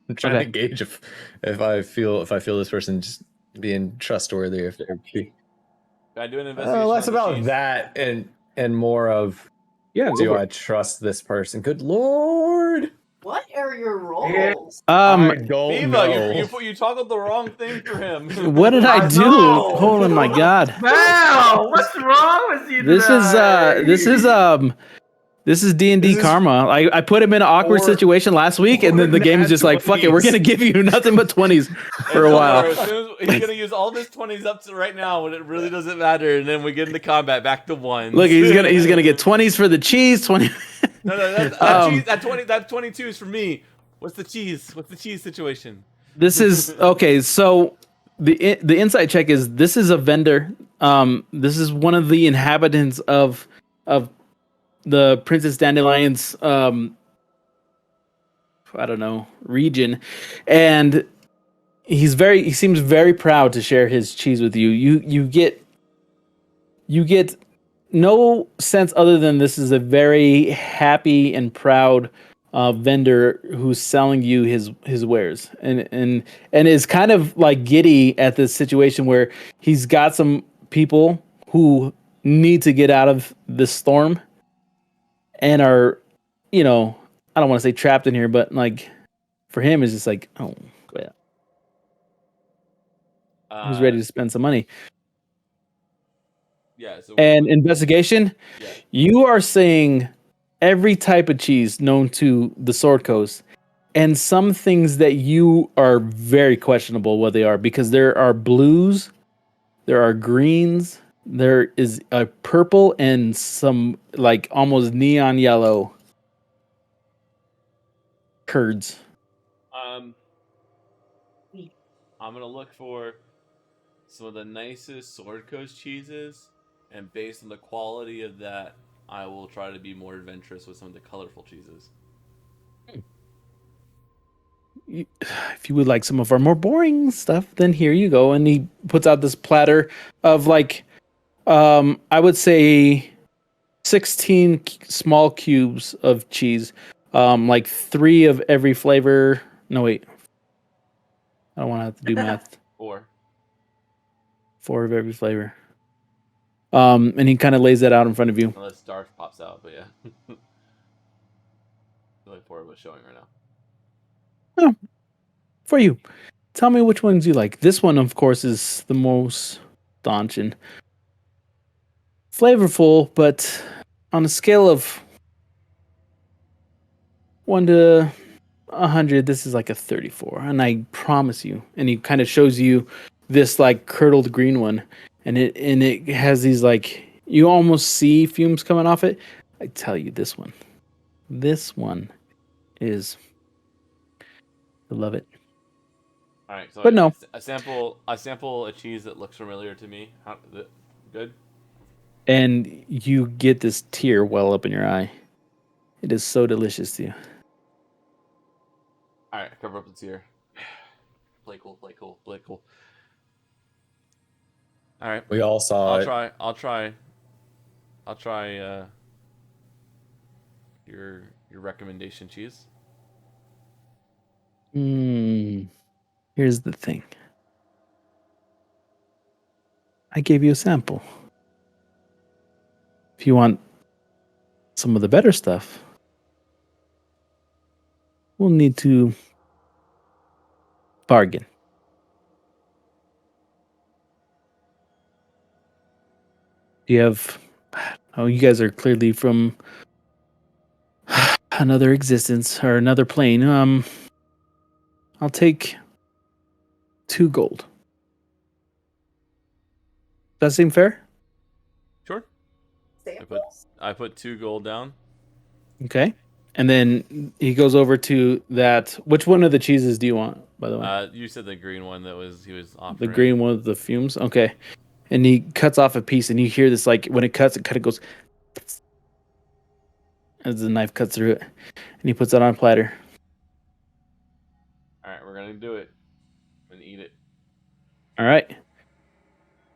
I'm trying to gauge if I feel this person just being trustworthy. If they're Can I do an investigation? less on the about cheese? that and more of do I trust this person? Good lord! What are your rolls? I don't Viva, know. you toggled the wrong thing for him. What did I do? know. Oh my god! Wow, what's wrong with you This today? This is D&D This is- karma. I put him in an awkward Or- situation last week, and then the game is just like, fuck it, we're gonna give you nothing but 20s for a while. As soon as he's gonna use all of his 20s up to right now when it really doesn't matter, and then we get into combat back to ones. Look, he's gonna get 20s for the cheese, 20. No, that cheese, that 22 is for me. What's the cheese? What's the cheese situation? This is okay. So the insight check is this is a vendor. This is one of the inhabitants of the Princess Dandelion's I don't know, region, and he seems very proud to share his cheese with you. You get no sense other than this is a very happy and proud vendor who's selling you his wares, and is kind of like giddy at this situation where he's got some people who need to get out of this storm and are, I don't want to say trapped in here, but like for him it's just like, oh yeah, he's ready to spend some money. Yeah. So And investigation, yeah. you are seeing every type of cheese known to the Sword Coast, and some things that you are very questionable what they are, because there are blues, there are greens, there is a purple, and some like almost neon yellow curds. I'm gonna look for some of the nicest Sword Coast cheeses, and based on the quality of that, I will try to be more adventurous with some of the colorful cheeses. If you would like some of our more boring stuff, then here you go. And he puts out this platter of like, I would say 16 small cubes of cheese, like 3 of every flavor. No, wait. I don't want to have to do math. 4. 4 of every flavor. And he kind of lays that out in front of you. Unless Darth pops out, but yeah. Only 4 of us showing right now. Oh, for you. Tell me which ones you like. This one, of course, is the most daunting. Flavorful, but on a scale of 1 to 100, this is like a 34. And I promise you. And he kind of shows you this like curdled green one. and it has these like you almost see fumes coming off it. I tell you, this one is I love it. All right, so But no, I sample a cheese that looks familiar to me. Good? and you get this tear well up in your eye. It is so delicious to you. All right, cover up the tear. Play cool. All right, We all saw I'll it. try. I'll try your recommendation cheese. Here's the thing. I gave you a sample. If you want some of the better stuff, we'll need to bargain. Do you have? Oh, you guys are clearly from another existence or another plane. I'll take 2 gold. Does that seem fair? Sure. Samples? I put 2 gold down. Okay. And then he goes over to that. Which one of the cheeses do you want, by the way? You said the green one he was offering. The green one with the fumes? Okay. And he cuts off a piece, and you hear this, like, when it cuts, it kind of goes as the knife cuts through it. And he puts that on a platter. All right, we're gonna do it. I'm gonna eat it. All right.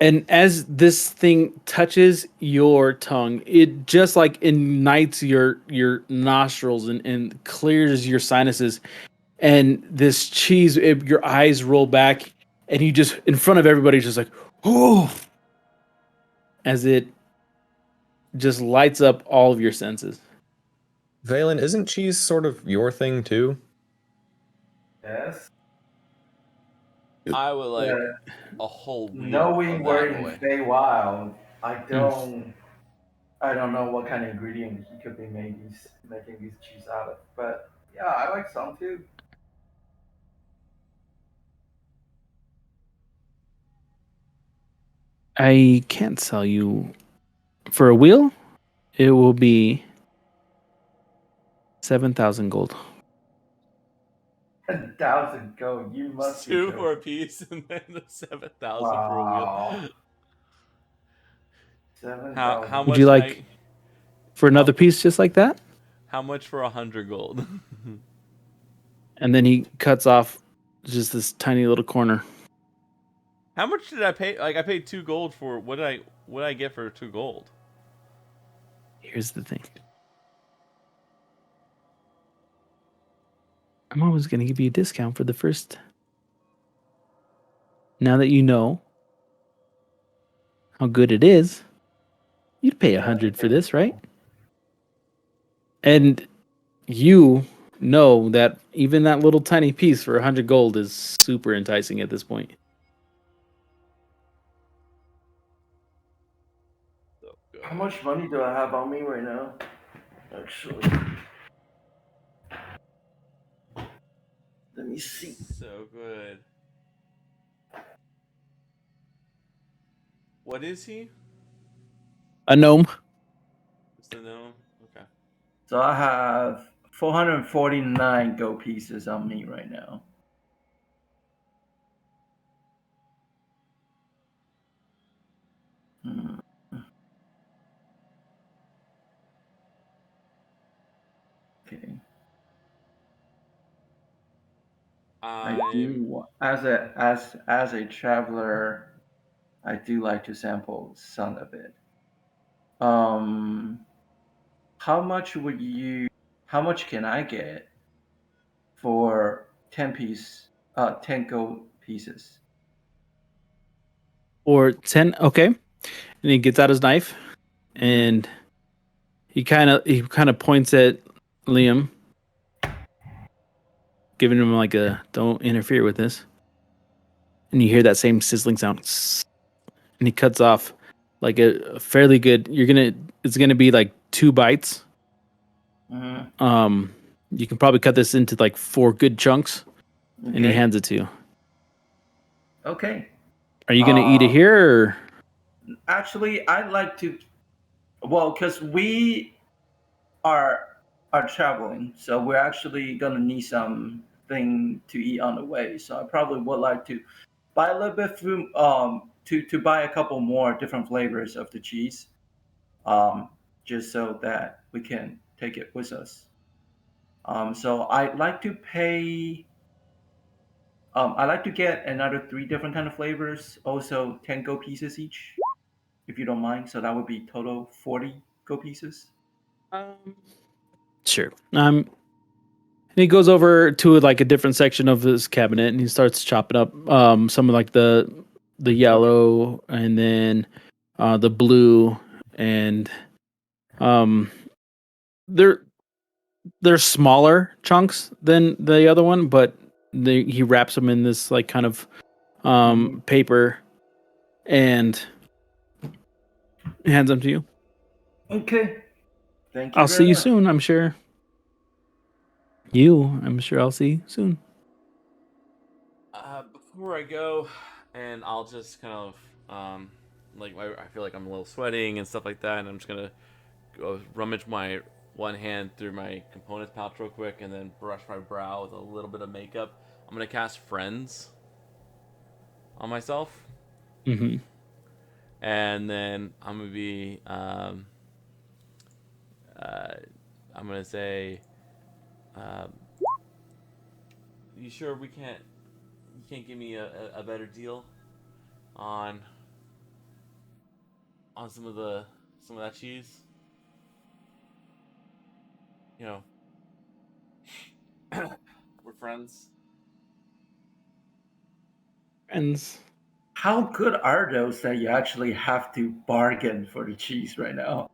And as this thing touches your tongue, it just like ignites your nostrils and clears your sinuses. And this cheese, your eyes roll back, and you just in front of everybody, just like, oh, as it just lights up all of your senses. Valen, isn't cheese sort of your thing too? Yes. I would like Yeah. a whole wheel Knowing of we're that in boy. Feywild, I don't know what kind of ingredient he could be making these cheese out of. But yeah, I like some too. I can't sell you for a wheel. It will be 7,000 gold. 1,000 gold. You must be 2 joking. for a piece, and then the 7,000 for a Wow. wheel. 7,000. How Would much you can like for another piece just like that? How much for 100 gold? And then he cuts off just this tiny little corner. How much did I pay? Like I paid 2 gold for what did I get for 2 gold? Here's the thing. I'm always going to give you a discount for the first. Now that you know how good it is, you'd pay 100 for this, right? And you know that even that little tiny piece for 100 gold is super enticing at this point. How much money do I have on me right now? Actually, let me see. So good. What is he? A gnome. What's the gnome? Okay. So I have 449 gold pieces on me right now. Hmm. Okay. I do as a traveler, I do like to sample some of it. Um, how much would you? How much can I get for 10 gold pieces? Or 10. Okay. And he gets out his knife and he kind of points at Liam, giving him like a don't interfere with this. And you hear that same sizzling sound. And he cuts off like a fairly good it's gonna be like 2 bites. Mm-hmm. You can probably cut this into like 4 good chunks, and he Okay. hands it to you. Okay. Are you gonna eat it here or Actually, I'd like to. Well, because we are are traveling, so we're actually gonna need something to eat on the way. So I probably would like to buy a little bit to buy a couple more different flavors of the cheese, um, just so that we can take it with us. So I'd like to pay. I'd like to get another three different kind of flavors, also 10 go pieces each, if you don't mind. So that would be total 40 go pieces. Sure. And he goes over to like a different section of his cabinet and he starts chopping up some of like the yellow and then the blue and um they're they're smaller chunks than the other one, but he wraps them in this like kind of paper and hands them to you. Okay. Thank you I'll see very you much. soon, I'm sure. I'm sure I'll see you soon. Before I go, and I'll just kind of like I feel like I'm a little sweating and stuff like that, and I'm just gonna go rummage my one hand through my components pouch real quick, and then brush my brow with a little bit of makeup. I'm gonna cast Friends on myself, Mm-hmm. and then I'm gonna be uh, I'm gonna say, um, you sure you can't give me a better deal on some of that cheese? You know, we're friends. Friends. How good are those that you actually have to bargain for the cheese right now?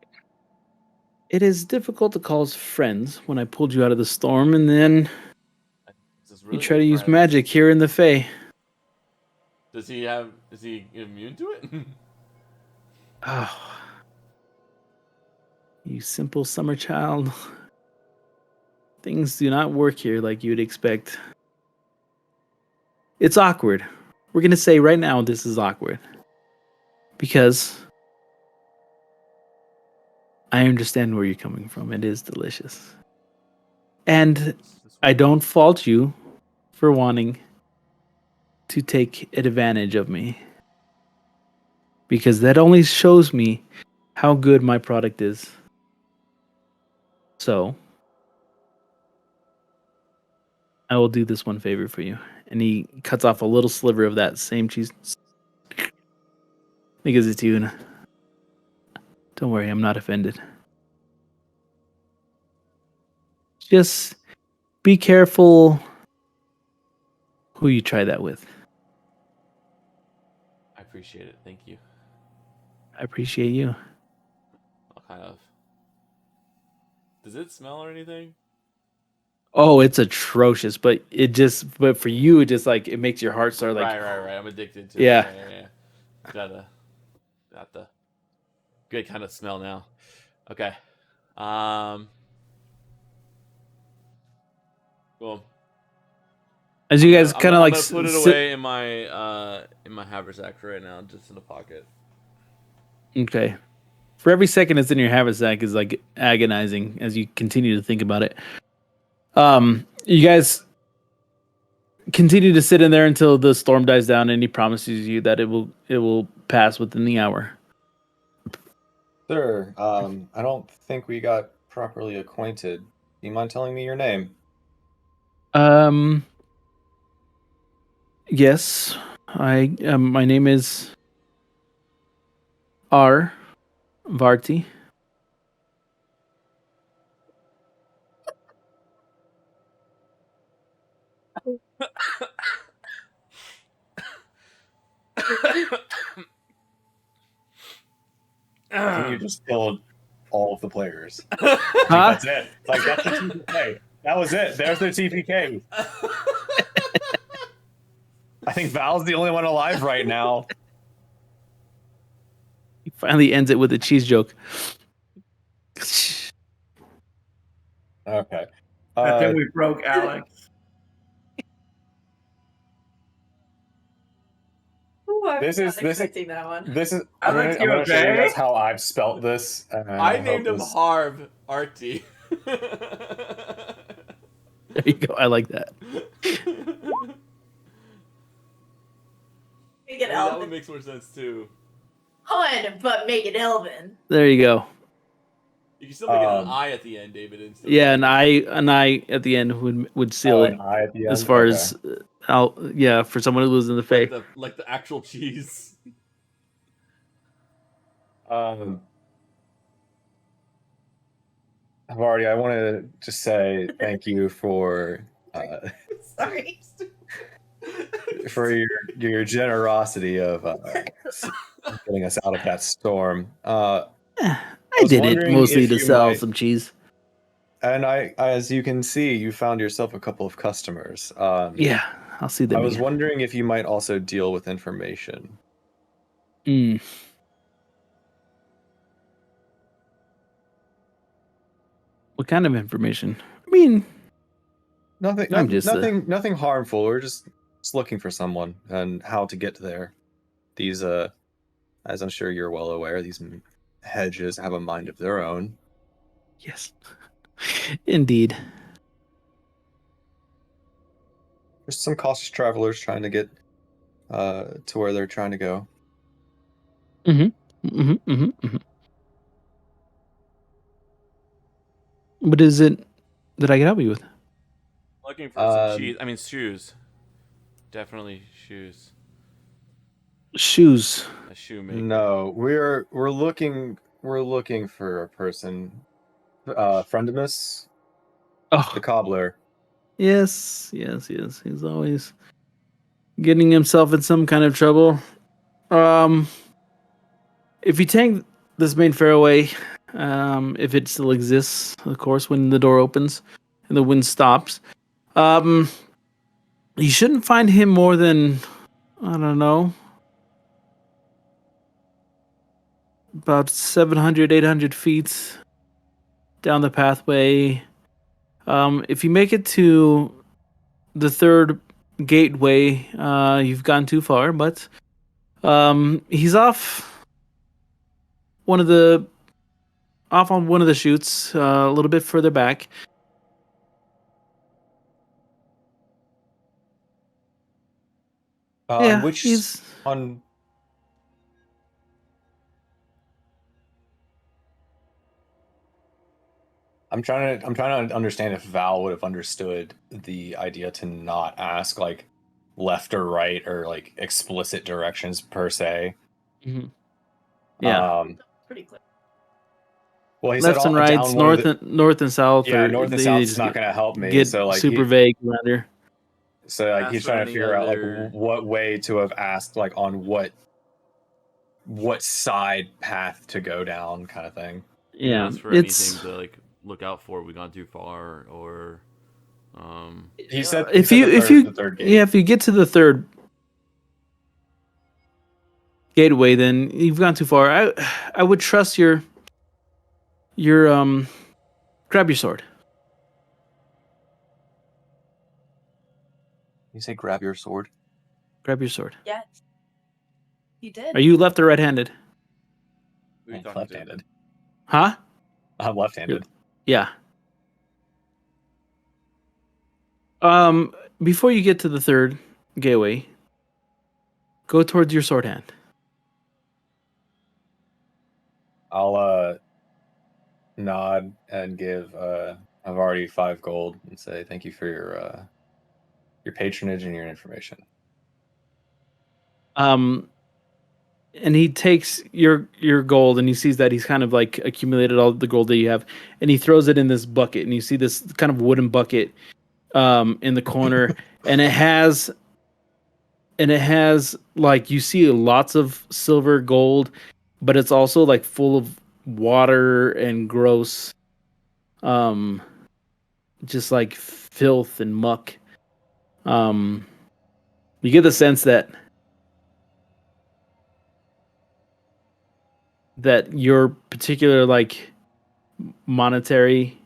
It is difficult to call us friends when I pulled you out of the storm and then This is you really try to good use friends. magic here in the Fae. Does he have? Is he immune to it? Oh, you simple summer child. Things do not work here like you'd expect. It's awkward. We're going to say right now this is awkward. Because I understand where you're coming from. It is delicious. And I don't fault you for wanting to take advantage of me. Because that only shows me how good my product is. So, I will do this one favor for you. And he cuts off a little sliver of that same cheese. Because it's you. Don't worry, I'm not offended. Just be careful who you try that with. I appreciate it. Thank you. I appreciate you. I'll kind of. Does it smell or anything? Oh, it's atrocious, but for you, it just like it makes your heart start like, Right. I'm addicted to it. yeah. Yeah. Got the good kind of smell now. Okay. Um. Cool. As you guys kind of I'm like gonna put it sit. away in my haversack for right now, just in the pocket. Okay. For every second it's in your haversack is like agonizing as you continue to think about it. You guys continue to sit in there until the storm dies down, and he promises you that it will pass within the hour. Sir, I don't think we got properly acquainted. Do you mind telling me your name? Um. Yes, I. My name is R. Varti. I think you just killed all of the players. Huh? That's it. Like that's the TPK. That was it. There's their TPK. I think Val's the only one alive right now. He finally ends it with a cheese joke. Okay. I think we broke Alex. Ooh, This is not expecting that one. this is. I'm Alex, gonna, I'm you gonna show you okay? guys how I've spelt this. And I hope named him this- Harv Artie. There you go. I like that. Make it That one Elvin. makes more sense too. Hun, but make it Elvin. There you go. You can still make it an I at the end, David. And still Yeah, do an I at the end would seal Oh, it. an I at the As end? far Okay. as for someone who lives in the like Fae. the actual cheese. Havarti, I want to just say thank you for Sorry. for your generosity of getting us out of that storm. I was did it wondering mostly if to you sell might- some cheese. And as you can see, you found yourself a couple of customers. Yeah, I'll see them I was again. wondering if you might also deal with information. Mm. What kind of information? I mean, Nothing, I'm just nothing harmful. We're just looking for someone and how to get there. These, as I'm sure you're well aware, these hedges have a mind of their own. yes, indeed. Just some cautious travelers trying to get to where they're trying to go. What is it that I can help you with? Looking for some cheese. I mean shoes. Definitely shoes. Shoes. A shoemaker. No, we're looking for a person. Friendimus, Oh, the cobbler. yes. He's always getting himself in some kind of trouble. If you take this main fairway, if it still exists, of course, when the door opens and the wind stops, you shouldn't find him more than, I don't know, about 700, 800 feet down the pathway. If you make it to the third gateway, you've gone too far, but he's off on one of the chutes, a little bit further back. Yeah, Which he's on? I'm trying to understand if Val would have understood the idea to not ask like left or right or like explicit directions per se. yeah. Pretty clear. Well, he Lefts said and down rights, one of north and south. yeah, Or north and they south is just not going to help me. get So like super vague around here. so like he's Ask for trying to any figure out other- like what way to have asked like on what side path to go down kind of thing. Yeah, Ask for it's anything to like look out for. We gone too far, or He said if he you said if the you third gate. yeah, if you get to the third gateway, then you've gone too far. I would trust your grab your sword. You say grab your sword. Grab your sword. Yes. You did. Are you left or right-handed? who are you I'm talking to? left-handed. Huh? I'm left-handed. Yeah. Before you get to the third gateway, go towards your sword hand. I'll nod and give I've already 5 gold and say thank you for your patronage and your information. And he takes your gold and he sees that he's kind of like accumulated all the gold that you have, and he throws it in this bucket, and you see this kind of wooden bucket in the corner, and it has like, you see lots of silver, gold, but it's also like full of water and gross just like filth and muck. You get the sense that your particular like monetary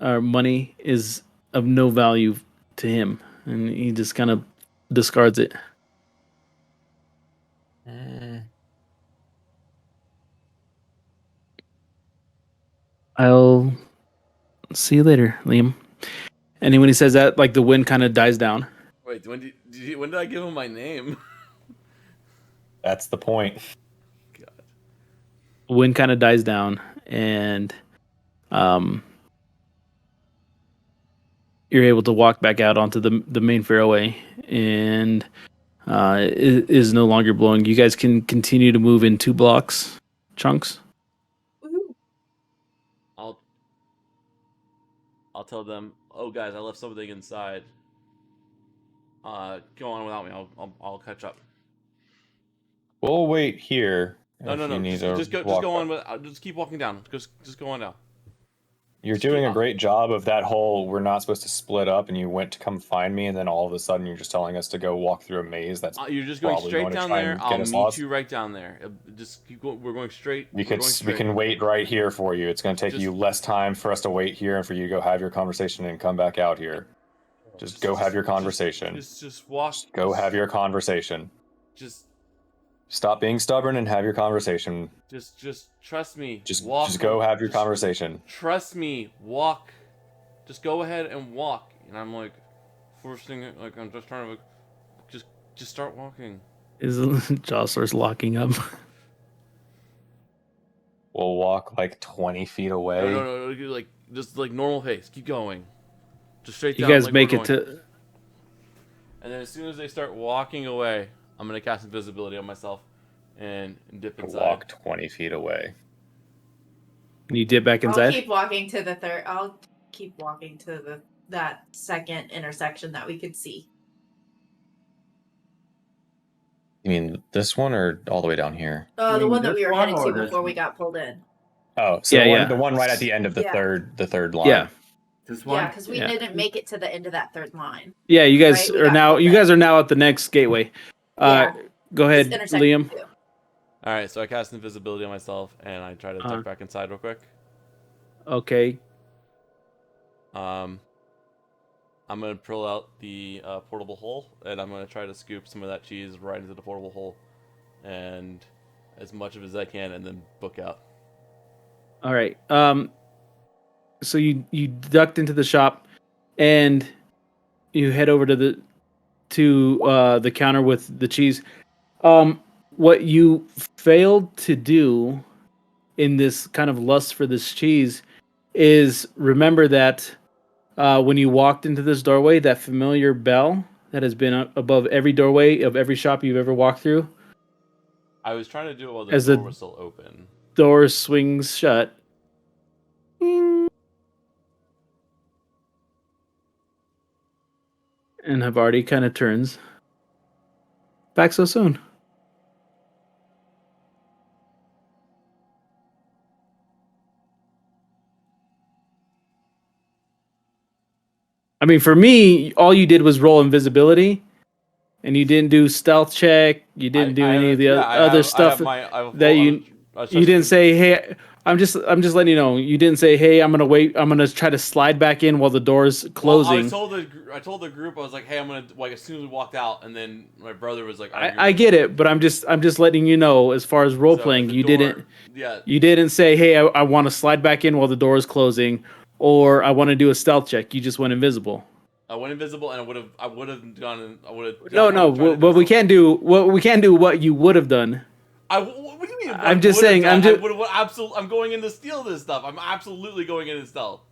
or money is of no value to him, and he just kind of discards it. I'll see you later, Liam. And then when he says that, like the wind kind of dies down. Wait, when did I give him my name? That's the point. God. Wind kind of dies down, and you're able to walk back out onto the main fairway, and it is no longer blowing. You guys can continue to move in 2 blocks chunks. Woohoo. I'll tell them, oh guys, I left something inside. Go on without me. I'll catch up. We'll wait here. No, if you need just to go walk on. Just keep walking down. Just go on down. You're Just doing keep a great job of that whole we're not supposed to split up and you went to come find me and then all of a sudden you're just telling us to go walk through a maze that's You're just going probably straight going to down try there. and I'll get us meet lost. you right down there. Just keep going. We're going straight. We We're going straight. can wait right here for you. It's going to take Just- you less time for us to wait here and for you to go have your conversation and come back out here. Just go have your conversation. Just walk. Go have your conversation. Just Stop being stubborn and have your conversation. Just trust me. Just walk. just go have your conversation. Trust me. Walk. Just go ahead and walk. And I'm like, forcing it. Like I'm just trying to, just start walking. His jaw starts locking up. We'll walk like 20 feet away. No. Like just like normal pace. Keep going. Just straight You down. guys like make we're it going. to. And then as soon as they start walking away, I'm gonna cast invisibility on myself and dip inside. Walk 20 feet away. You dip back inside. I'll keep walking to the third. I'll keep walking to that second intersection that we could see. You mean this one or all the way down here? The mean one that this we were one headed or to this before we one? got pulled in. Oh, so Yeah, the one right at the end of the Yeah. third line. Yeah. This one? Yeah, because we Yeah. didn't make it to the end of that third line. Yeah, you guys Right, we are got now. pulled You in. guys are now at the next gateway. Yeah. Go This ahead, intersection Liam. too. All right, so I cast invisibility on myself and I try to duck back inside real quick. Okay. I'm gonna pull out the portable hole and I'm gonna try to scoop some of that cheese right into the portable hole, and as much of it as I can, and then book out. All right. So you ducked into the shop, and you head over to the counter with the cheese. What you failed to do in this kind of lust for this cheese is remember that when you walked into this doorway, that familiar bell that has been above every doorway of every shop you've ever walked through, I was trying to do it while the As door the- was still open. door swings shut. And Havarti kind of turns. Back so soon. I mean, for me, all you did was roll invisibility, and you didn't do stealth check. You didn't do any of the other stuff that you didn't say. Hey, I'm just letting you know. You didn't say, hey, I'm gonna wait. I'm gonna try to slide back in while the door's closing. Well, I told the group, I was like, hey, I'm gonna, like, as soon as we walked out, and then my brother was like, I get it, but I'm just letting you know. As far as role playing, you didn't say, hey, I want to slide back in while the door is closing, or I want to do a stealth check. You just went invisible. I went invisible, and I would have gone. No. But we can't do what you would have done. What do you mean? I'm just saying. I'm going in to steal this stuff. I'm absolutely going in to steal.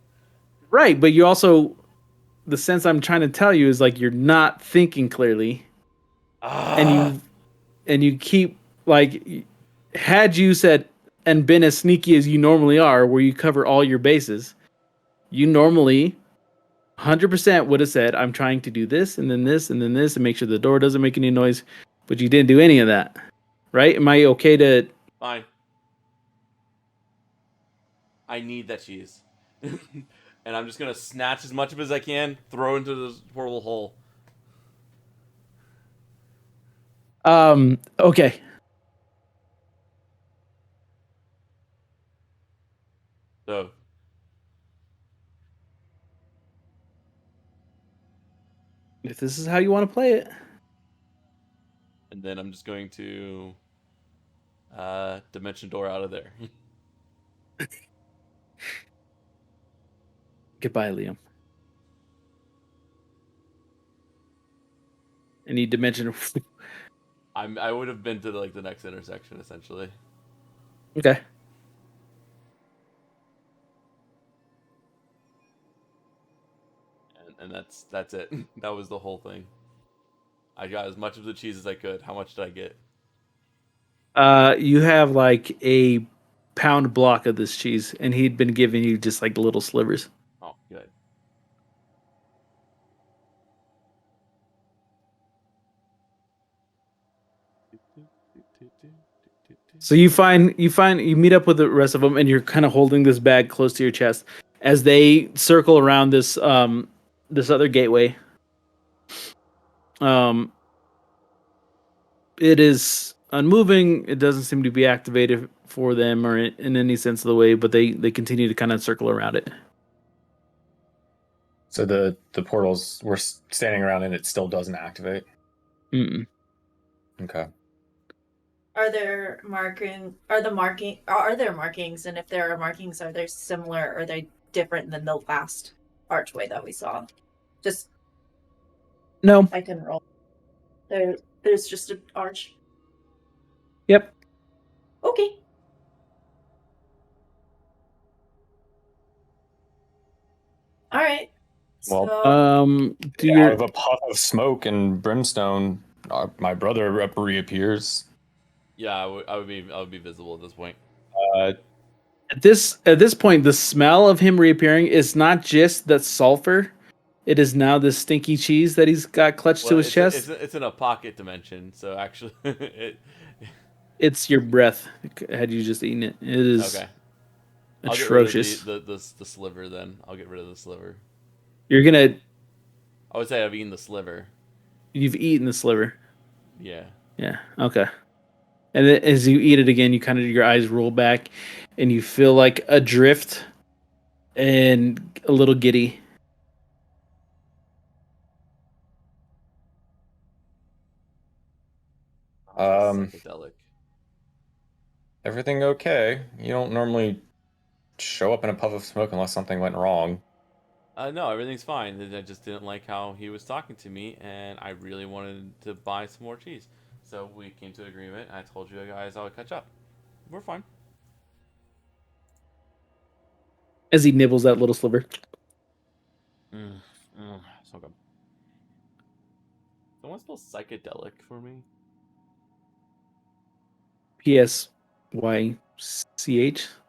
Right, but you also, the sense I'm trying to tell you is like you're not thinking clearly, and you keep like, had you said and been as sneaky as you normally are, where you cover all your bases, you normally 100% would have said, I'm trying to do this and then this and then this and make sure the door doesn't make any noise, but you didn't do any of that. Right? Am I okay to... Fine. I need that cheese. And I'm just going to snatch as much of it as I can, throw into this portable hole. Okay. So. If this is how you want to play it. And then I'm just going to dimension door out of there. Goodbye, Liam. Any dimension. I would have been to like the next intersection essentially. Okay. And that's it. That was the whole thing. I got as much of the cheese as I could. How much did I get? You have like a pound block of this cheese, and he'd been giving you just like little slivers. Oh, good. So you meet up with the rest of them, and you're kind of holding this bag close to your chest as they circle around this this other gateway. It is unmoving. It doesn't seem to be activated for them or in any sense of the way, but they continue to kind of circle around it. So the portals we're standing around and it still doesn't activate. Mm-mm. Okay. Are there markings? And if there are markings, are they similar? Or are they different than the last archway that we saw? Just No. I can roll. There's just an arch. Yep. Okay. All right. Well, So, out of a puff of smoke and brimstone, my brother reappears. Yeah, I would be visible at this point. At this point, the smell of him reappearing is not just that sulfur. It is now this stinky cheese that he's got clutched to his chest. It's in a pocket dimension, so actually, It's your breath. Had you just eaten it, it is okay. atrocious. I'll get rid of the sliver then. I'll get rid of the sliver. You're gonna. I would say I've eaten the sliver. You've eaten the sliver. Yeah. Yeah. Okay. And then as you eat it again, you kind of your eyes roll back, and you feel like adrift and a little giddy. Psychedelic. Everything okay? You don't normally show up in a puff of smoke unless something went wrong. No, everything's fine. I just didn't like how he was talking to me, and I really wanted to buy some more cheese. So we came to an agreement. I told you guys I would catch up. We're fine. As he nibbles that little sliver. So good. Someone spell psychedelic for me? PSYCH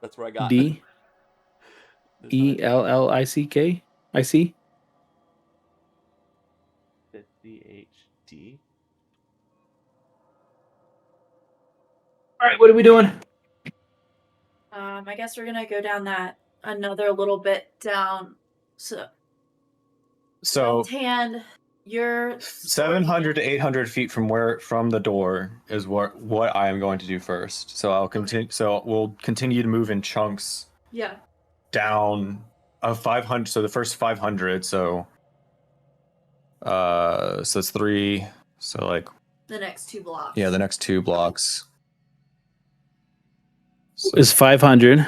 That's where I got D ELLICK. I see. CHD. All right, what are we doing? I guess we're gonna go down that another little bit down. So left hand, you're 700 to 800 feet from the door is what I am going to do first. So I'll continue. Okay. So we'll continue to move in chunks. Yeah. Down of 500. So the first 500. So it's 3. So like The next 2 blocks. yeah, the next 2 blocks. So Is 500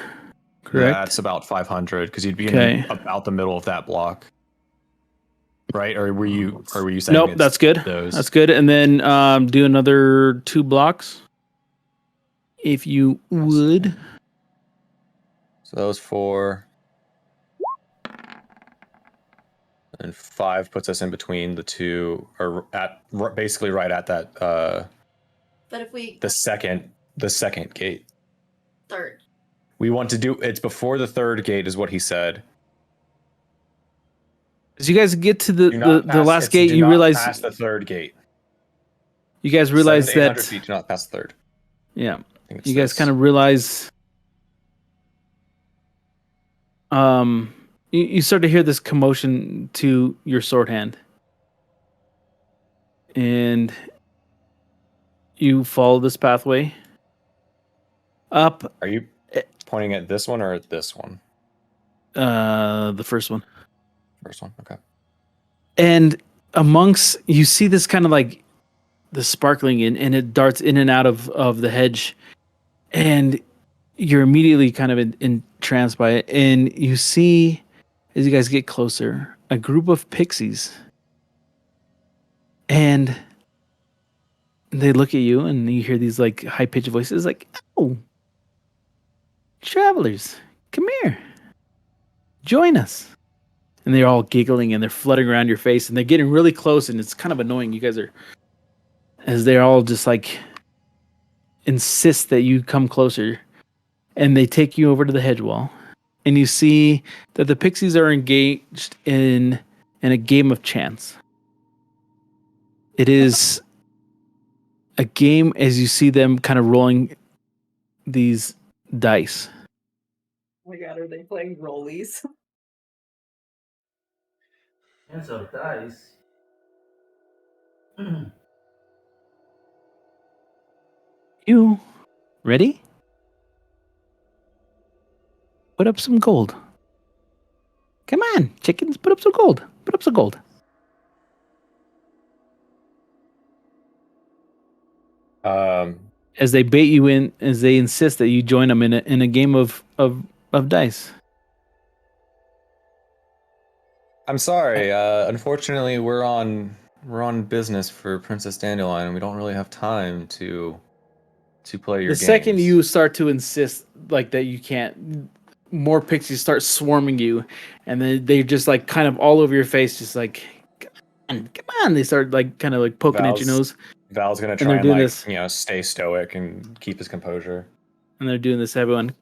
correct? that's about 500 because you'd be Okay. in about the middle of that block. Right? Or were you saying Nope, it's that's good. those? That's good. And then do another 2 blocks, if you would. So those 4 and 5 puts us in between the 2, or basically right at that But if we the second gate. third. We want to do it's before the 3rd gate is what he said. As you guys get to the last gate, do you not realize pass the 3rd gate. you guys realize 700 to 800 that feet, do not pass the 3rd. yeah, I think it's you guys this. kind of realize you start to hear this commotion to your sword hand, and you follow this pathway up. Are you pointing at this one or at this one? The first one. First one, okay. And amongst, you see this kind of like the sparkling and it darts in and out of the hedge, and you're immediately kind of entranced by it, and you see as you guys get closer, a group of pixies. And they look at you and you hear these like high pitched voices like, "Oh, travelers, come here. Join us." And they're all giggling and they're fluttering around your face and they're getting really close and it's kind of annoying. You guys are, as they're all just like insist that you come closer, and they take you over to the hedge wall and you see that the pixies are engaged in a game of chance. It is a game as you see them kind of rolling these dice. Oh my god, are they playing rollies? Hands of dice. You ready? Put up some gold. Come on, chickens, put up some gold. Put up some gold. As they bait you in, as they insist that you join them in a game of dice. I'm sorry. Unfortunately, we're on business for Princess Dandelion, and we don't really have time to play your The second games. you start to insist like that you can't, more pixies start swarming you, and then they just like kind of all over your face, just like, come on. They start like kind of like poking at your nose, Val's gonna they're try and doing like this. stay stoic and keep his composure. and they're doing this. Everyone,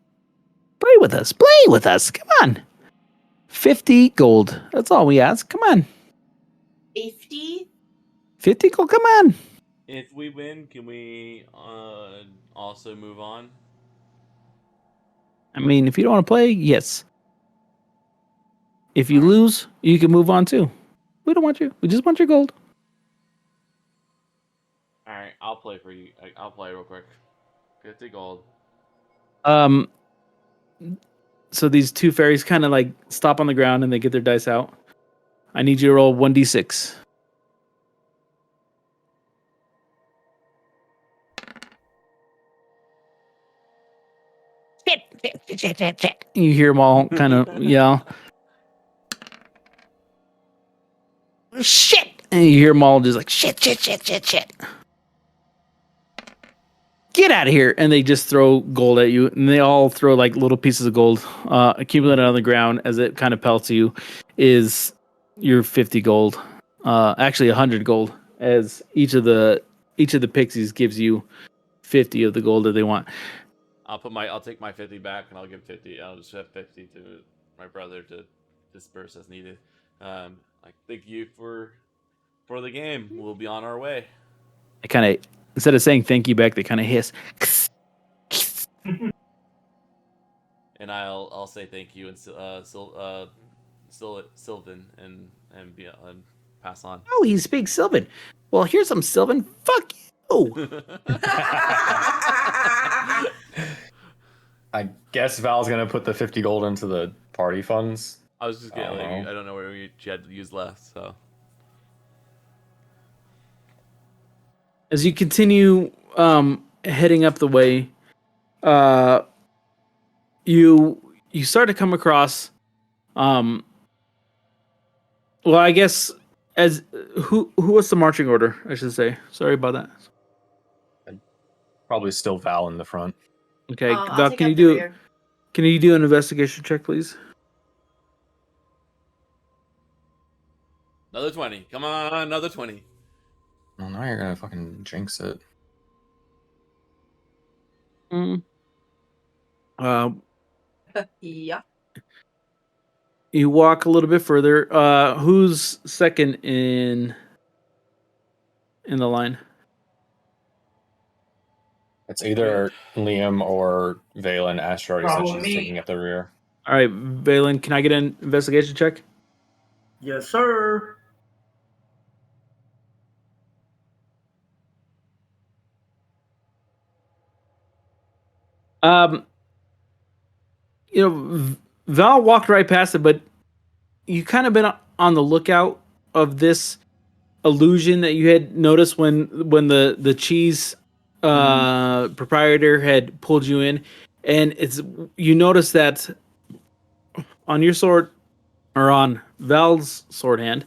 play with us. Play with us. Come on. 50 gold. That's all we ask. Come on. 50? 50 gold. Come on. If we win, can we also move on? I mean, if you don't want to play, yes. If you All right. lose, you can move on too. We don't want you. We just want your gold. All right, I'll play for you. I'll play real quick. 50 gold. So these two fairies kind of like stop on the ground and they get their dice out. I need you to roll 1d6. Shit. You hear them all kind of yell. Shit. And you hear them all just like, shit. Get out of here. And they just throw gold at you. And they all throw like little pieces of gold accumulated on the ground as it kind of pelts you is your 50 gold. Actually 100 gold, as each of the pixies gives you 50 of the gold that they want. I'll take my 50 back and I'll give 50. I'll just have 50 to my brother to disperse as needed. Like, thank you for the game. We'll be on our way. They kind of, instead of saying thank you back, they kind of hiss. And I'll say thank you and Sylvan and pass on. Oh, he speaks Sylvan. Well, here's some Sylvan. Fuck you. I guess Val's gonna put the 50 gold into the party funds. I was just getting Oh. I don't know where you had to use left, so. As you continue heading up the way, you start to come across well, I guess as who was the marching order, I should say. Sorry about that. Probably still Val in the front. Okay, I'll Val, take can up you the do rear. can you do an investigation check, please? Another 20. Come on, another 20. Well, now you're gonna fucking jinx it. Yeah. You walk a little bit further. Who's second in the line? It's either Liam or Valen. Asher already said Probably she's me. taking up the rear. All right, Valen, can I get an investigation check? Yes, sir. Val walked right past it, but you kind of been on the lookout of this illusion that you had noticed when the cheese proprietor had pulled you in, and you notice that on your sword or on Val's sword hand,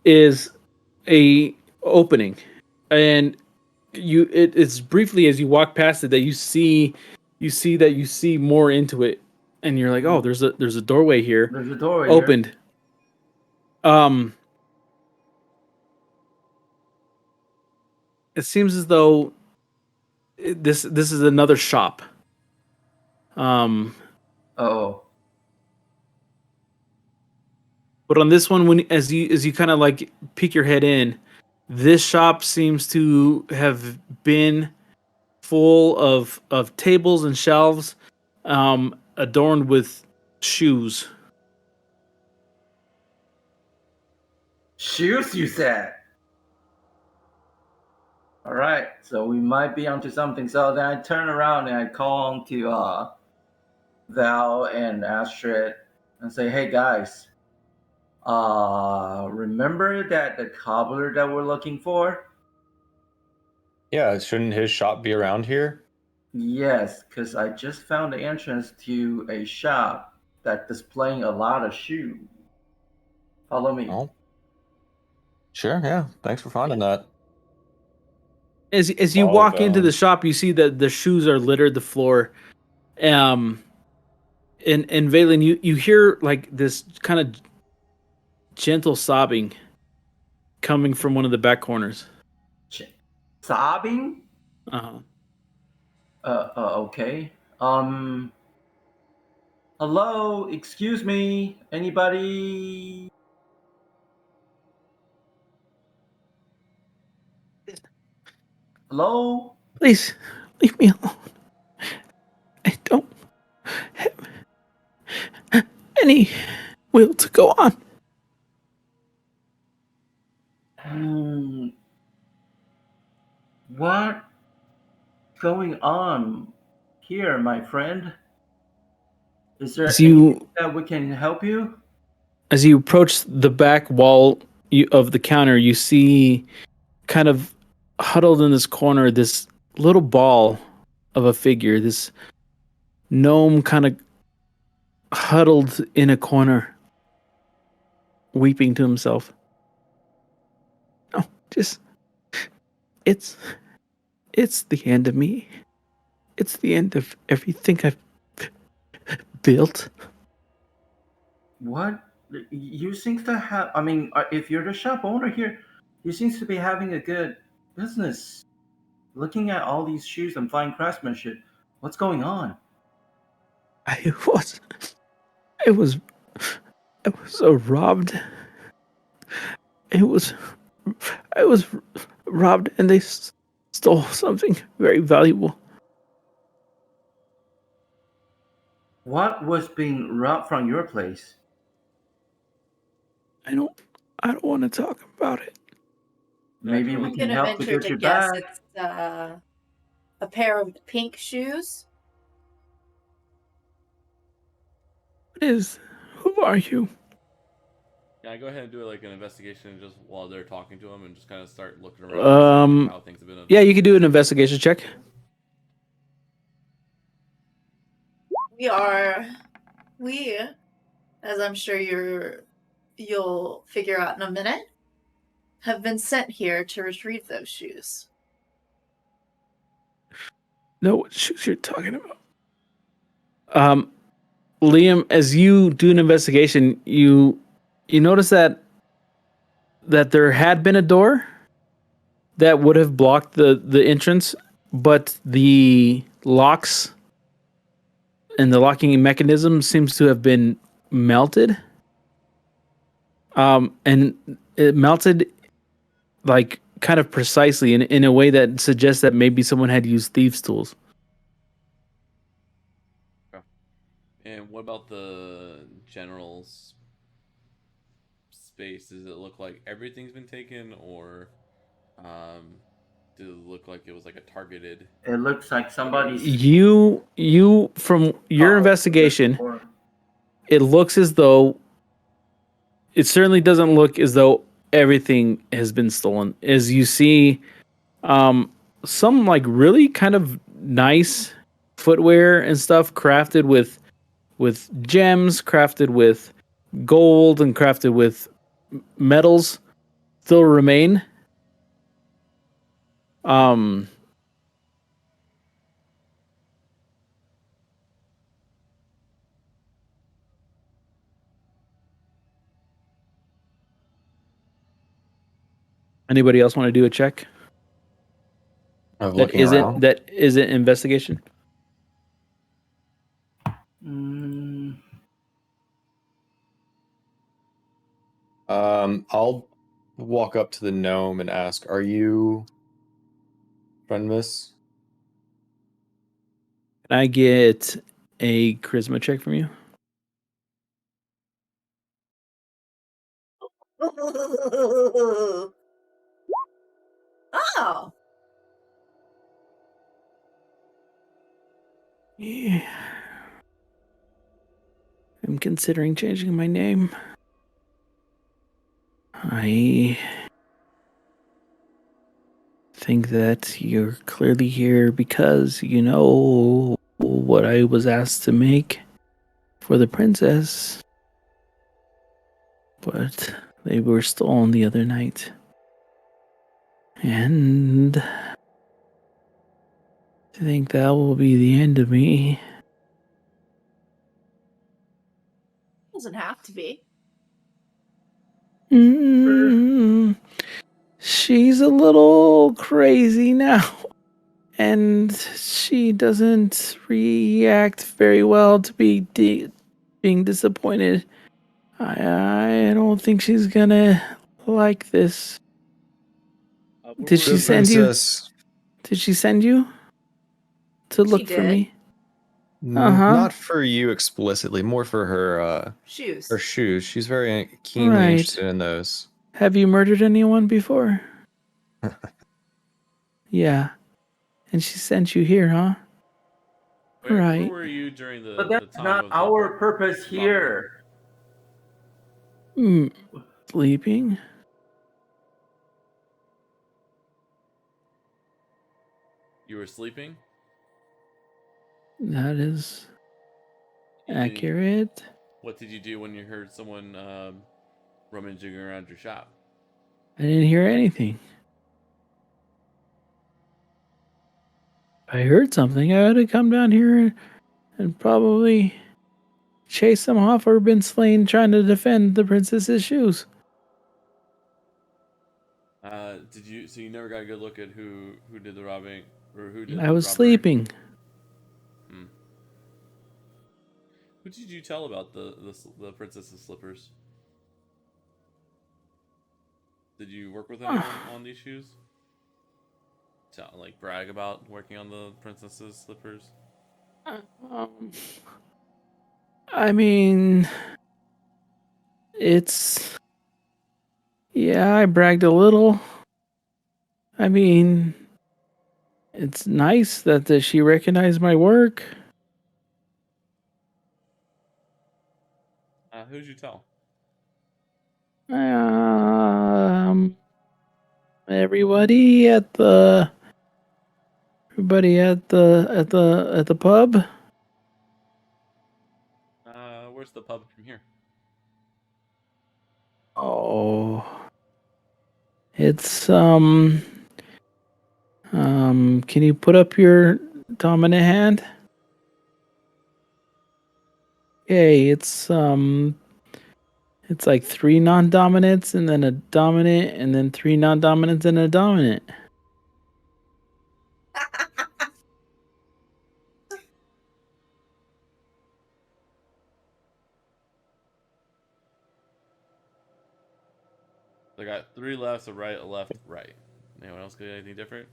is a opening, and it's briefly as you walk past it that you see more into it, and you're like, oh, there's a doorway here, There's a doorway here. opened. It seems as though this is another shop. Oh. But on this one, when as you kind of like peek your head in, this shop seems to have been full of tables and shelves, adorned with shoes. Shoes, you said. All right, so we might be onto something. So then I turn around and I call on to Val and Astrid and say, "Hey guys, remember that the cobbler that we're looking for? Yeah, shouldn't his shop be around here? Yes, because I just found the entrance to a shop that's displaying a lot of shoes. Follow me." Oh, sure. Yeah. Thanks for finding that. As you Follow walk into Val. the shop, you see that the shoes are littered the floor. And Valen, you hear like this kind of gentle sobbing coming from one of the back corners. Sobbing? Uh-huh. Okay. Hello, excuse me, anybody? Hello? Please leave me alone. I don't have any will to go on. What going on here, my friend? Is there As anything you that we can help you? approach the back wall of the counter, you see kind of huddled in this corner this little ball of a figure, this gnome kind of huddled in a corner, weeping to himself. Oh, just it's the end of me. It's the end of everything I've built. What? You seem to have, I mean, if you're the shop owner here, you seems to be having a good business. Looking at all these shoes and fine craftsmanship, what's going on? I was robbed. I was robbed, and they stole something very valuable. What was being robbed from your place? I don't want to talk about it. Maybe we I'm can gonna help to venture get to you guess back. it's a pair of pink shoes. Who are you? Can I go ahead and do like an investigation just while they're talking to him and just kind of start looking around and see like, how things have been? Yeah, you can do an investigation check. We, as I'm sure you'll figure out in a minute, have been sent here to retrieve those shoes. Know what shoes you're talking about. Liam, as you do an investigation, you notice that there had been a door that would have blocked the entrance, but the locks and the locking mechanism seems to have been melted. And it melted like kind of precisely in a way that suggests that maybe someone had used thieves' tools. And what about the general's space? Does it look like everything's been taken, or does it look like it was like a targeted? It looks like somebody's. You from your investigation, it looks as though it certainly doesn't look as though everything has been stolen. As you see, some like really kind of nice footwear and stuff crafted with gems, crafted with gold and crafted with metals still remain. Anybody else want to do a check? Of looking around. That isn't investigation. I'll walk up to the gnome and ask, "Are you friend miss?" Can I get a charisma check from you? Oh, Yeah. I'm considering changing my name. I think that you're clearly here because you know what I was asked to make for the princess. But they were stolen the other night. And I think that will be the end of me. doesn't have to be. She's a little crazy now. And she doesn't react very well to being disappointed. I don't think she's gonna like this. Did she The send you? princess, Did she send you to She look for did. me? Uh-huh. not for you explicitly, more for her Shoes. her shoes. She's very keenly Right. interested in those. Have you murdered anyone before? Yeah. And she sent you here, huh? Where Right. were you during But the that's time not of the our purpose robbery? here. Sleeping? You were sleeping? That is You didn't- accurate. What did you do when you heard someone rummaging around your shop? I didn't hear anything. If I heard something, I would have come down here and probably chased them off or been slain trying to defend the princess's shoes. Did you? So you never got a good look at who did the robbing or who did I the was robbery? sleeping. Who did you tell about the princess's slippers? Did you work with anyone on these shoes? To like brag about working on the princess's slippers? I mean, it's. Yeah, I bragged a little. I mean, it's nice that she recognized my work. Who'd you tell? Everybody at the pub. Where's the pub from here? Oh, it's can you put up your dominant hand? Okay, it's like 3 non-dominants and then a dominant and then 3 non-dominants and a dominant. I got 3 lefts, a right, a left, right. Anyone else got anything different?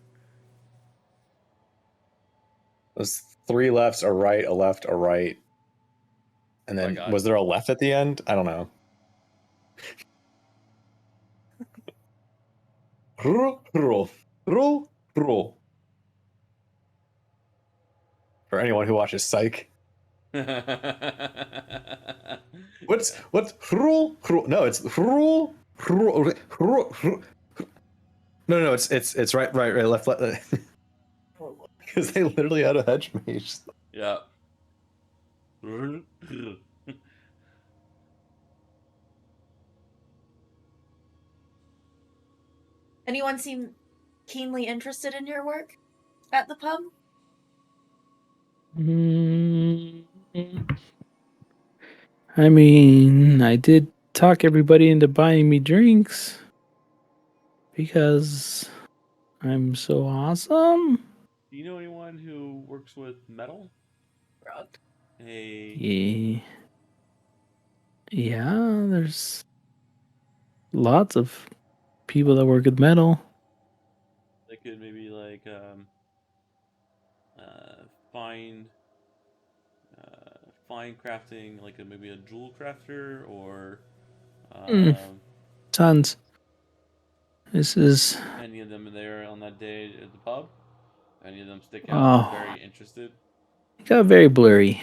There's 3 lefts, a right, a left, a right. And then was there a left at the end? I don't know. For anyone who watches Psych. What's no, it's no, it's right, left. Because they literally had a hedge mage. Yeah. Anyone seem keenly interested in your work at the pub? I mean, I did talk everybody into buying me drinks because I'm so awesome. Do you know anyone who works with metal? Rug. Yeah. Yeah, there's lots of people that work with metal. They could maybe like find fine crafting, like maybe a jewel crafter or Mm. Tons. This is any of them there on that day at the pub. Any of them stick out as oh, very interested. it got very blurry.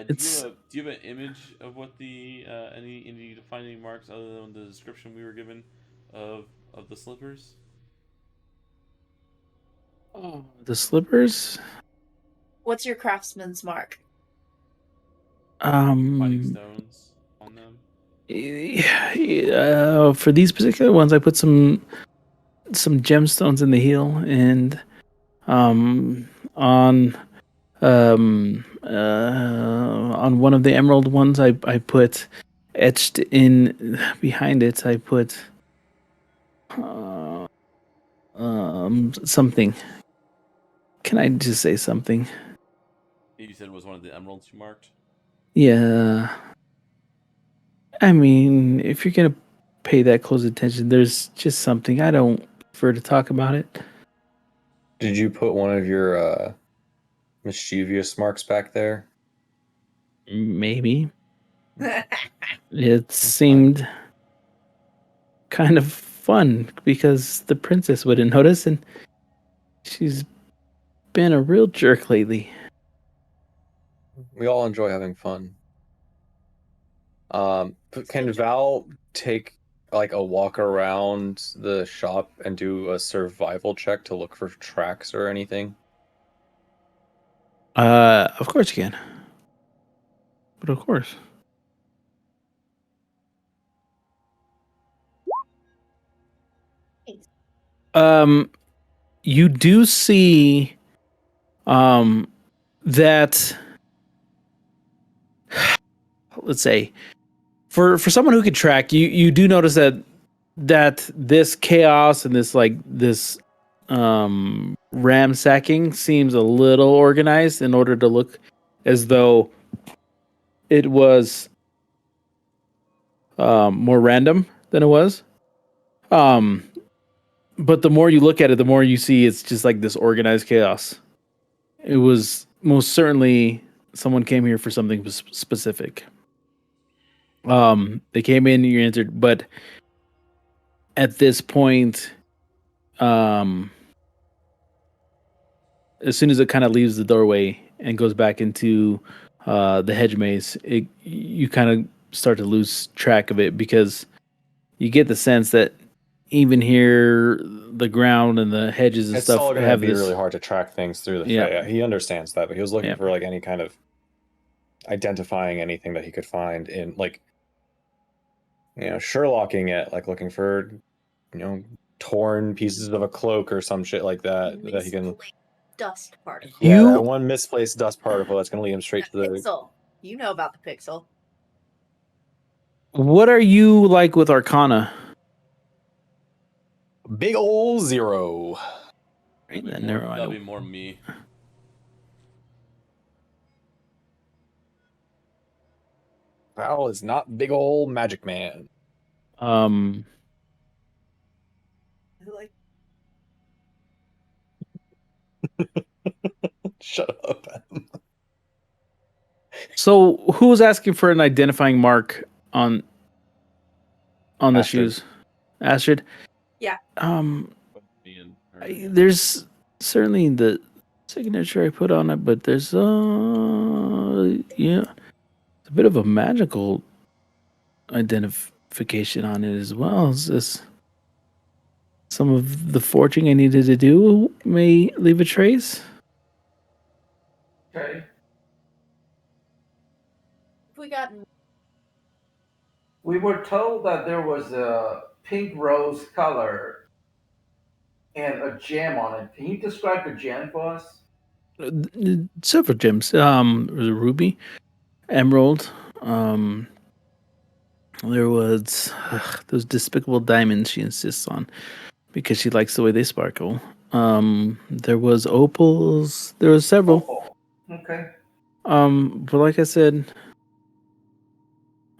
It's Do you have an image of what the any defining marks other than the description we were given of the slippers? the slippers. What's your craftsman's mark? Finding Um, stones on them. for these particular ones, I put some gemstones in the heel, and on on one of the emerald ones, I put etched in behind it. I put something. Can I just say something? You said it was one of the emeralds you marked. Yeah. I mean, if you're gonna pay that close attention, there's just something. I don't prefer to talk about it. Did you put one of your mischievous marks back there? Maybe. It That's seemed kind of fun because the princess wouldn't notice, and she's been a real jerk lately. We all enjoy having fun. But can Val take like a walk around the shop and do a survival check to look for tracks or anything? Of course you can. But of course. Um, you do see, that, let's say, for someone who can track, you do notice that this chaos and this ransacking seems a little organized in order to look as though it was more random than it was. Um, but the more you look at it, the more you see it's just like this organized chaos. It was most certainly someone came here for something specific. They came in, you entered, but at this point, um, as soon as it kind of leaves the doorway and goes back into the hedge maze, you kind of start to lose track of it because you get the sense that even here, the ground and the hedges and It's stuff all going to have be this. really hard to track things through the Yeah. Fae. He understands that, but he was looking Yeah. for like any kind of identifying anything that he could find in like Sherlocking it, like looking for torn pieces of a cloak or some shit like that he can. Misplaced dust particle. Yeah, that one misplaced dust particle that's going to lead him straight to the Pixel. You know about the pixel. What are you like with Arcana? big ol' 0. Right, then More, never mind. that'll be more me. Val is not big ol' magic man. Um, Like, Shut up. so who was asking for an identifying mark on the Astrid. shoes? Astrid? Yeah. Me and her, yeah. There's certainly the signature I put on it, but there's yeah, it's a bit of a magical identification on it as well. Is this some of the forging I needed to do may leave a trace? Okay. we got? We were told that there was a pink rose color and a gem on it. Can you describe the gem for us? Several gems. There was a ruby, emerald. There was those despicable diamonds she insists on because she likes the way they sparkle. There was opals. There was several. Oh, okay. But like I said,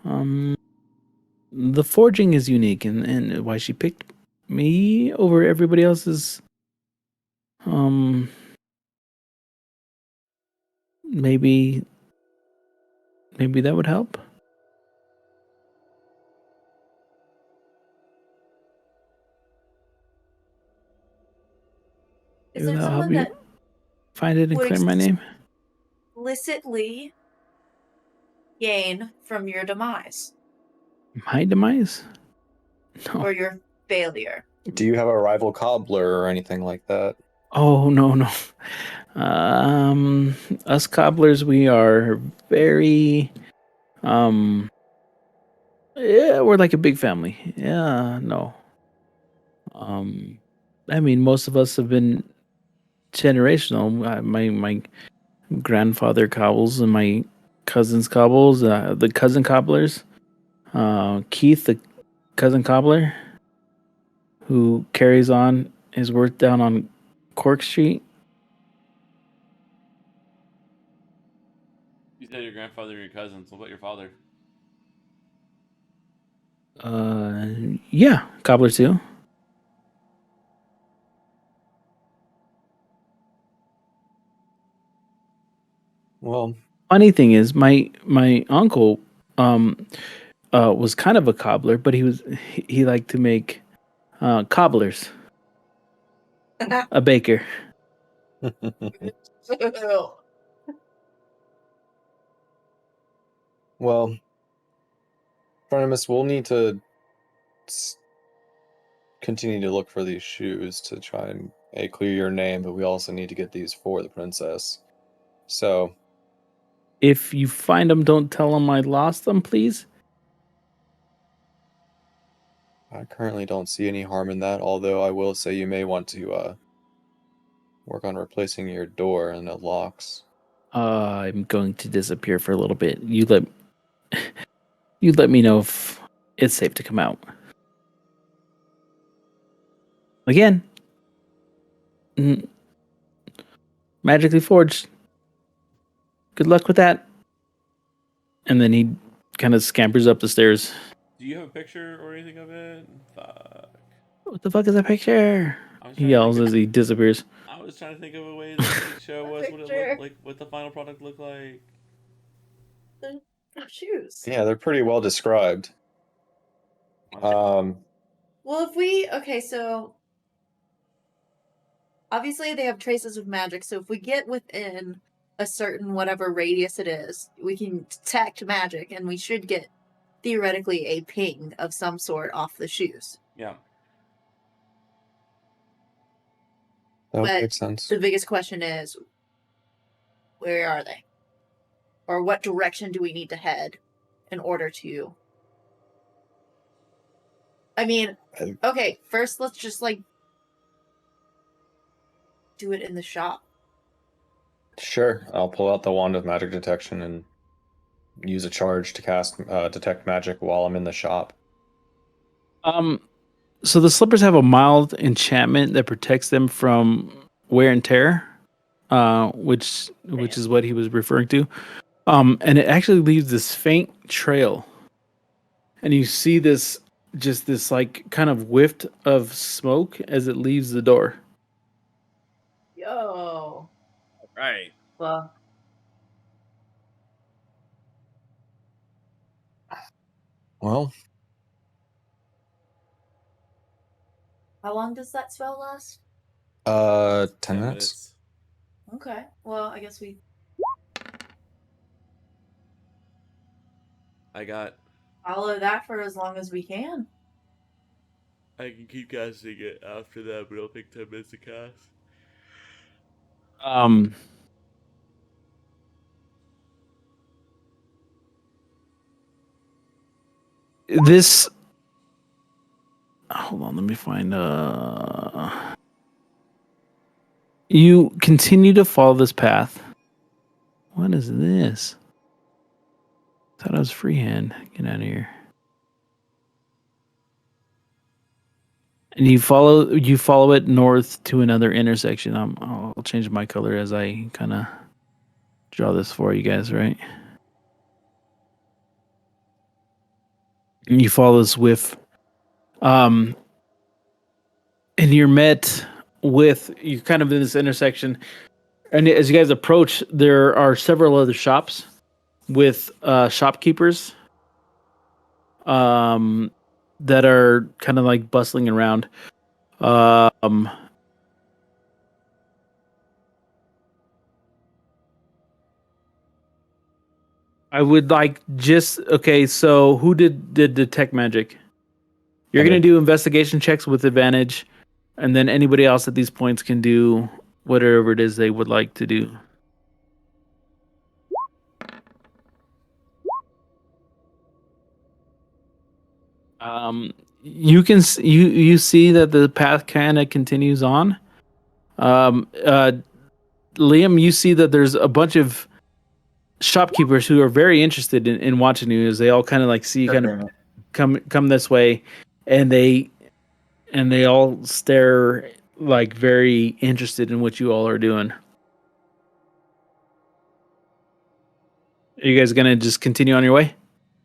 the forging is unique, and why she picked me over everybody else's. Maybe that would help. Is Maybe there that'll help someone you that find it and would clear my name. explicitly gain from your demise My demise? No. or your failure? Do you have a rival cobbler or anything like that? Oh no. Us cobblers, we are very yeah, we're like a big family. Yeah, no. I mean, most of us have been generational. My grandfather cobbles and my cousins cobbles. The cousin cobblers. Keith, the cousin cobbler, who carries on his work down on Cork Street. You said your grandfather and your cousins. What about your father? Yeah, cobbler too. Well, Funny thing is, my uncle was kind of a cobbler, but he liked to make cobblers, a baker. well, Friendemus, we'll need to s- continue to look for these shoes to try and clear your name, but we also need to get these for the princess. So, If you find them, don't tell them I lost them, please. I currently don't see any harm in that, although I will say you may want to work on replacing your door and the locks. I'm going to disappear for a little bit. You let me know if it's safe to come out. Again, mm, magically forged. Good luck with that. And then he kind of scampers up the stairs. Do you have a picture or anything of it? Fuck. What the fuck is that picture? I was He trying to yells think as he disappears. I was trying to think of a way that you could show us what it Picture. looked like, what the final product looked like. The shoes. Yeah, they're pretty well described. Well, so obviously they have traces of magic, so if we get within a certain whatever radius it is, we can detect magic, and we should get theoretically a ping of some sort off the shoes. Yeah. That would But make sense. the biggest question is, where are they? Or what direction do we need to head in order to... I mean, okay, first let's just, do it in the shop. Sure, I'll pull out the wand of magic detection and use a charge to cast detect magic while I'm in the shop. So the slippers have a mild enchantment that protects them from wear and tear, which is what he was referring to. And it actually leaves this faint trail, and you see this like kind of whiff of smoke as it leaves the door. Yo. Right. Well, Well, how long does that spell last? 10 minutes. Okay. Well, I guess we I got. follow that for as long as we can. I can keep casting it after that, but it'll take 10 minutes to cast. Um, this. Hold on, let me find. You continue to follow this path. What is this? Thought I was freehand. Get out of here. And you follow it north to another intersection. I'll change my color as I kind of draw this for you guys, right? And you follow this with, and you're met with, you're kind of in this intersection, and as you guys approach, there are several other shops with shopkeepers, that are kind of like bustling around. I would like just okay. So who did detect magic? You're I gonna did. do investigation checks with advantage, and then anybody else at these points can do whatever it is they would like to do. You can you see that the path kind of continues on. Liam, you see that there's a bunch of shopkeepers who are very interested in watching you as they all kind of like see you God kind damn of it. come this way, and they all stare like very interested in what you all are doing. Are you guys gonna just continue on your way?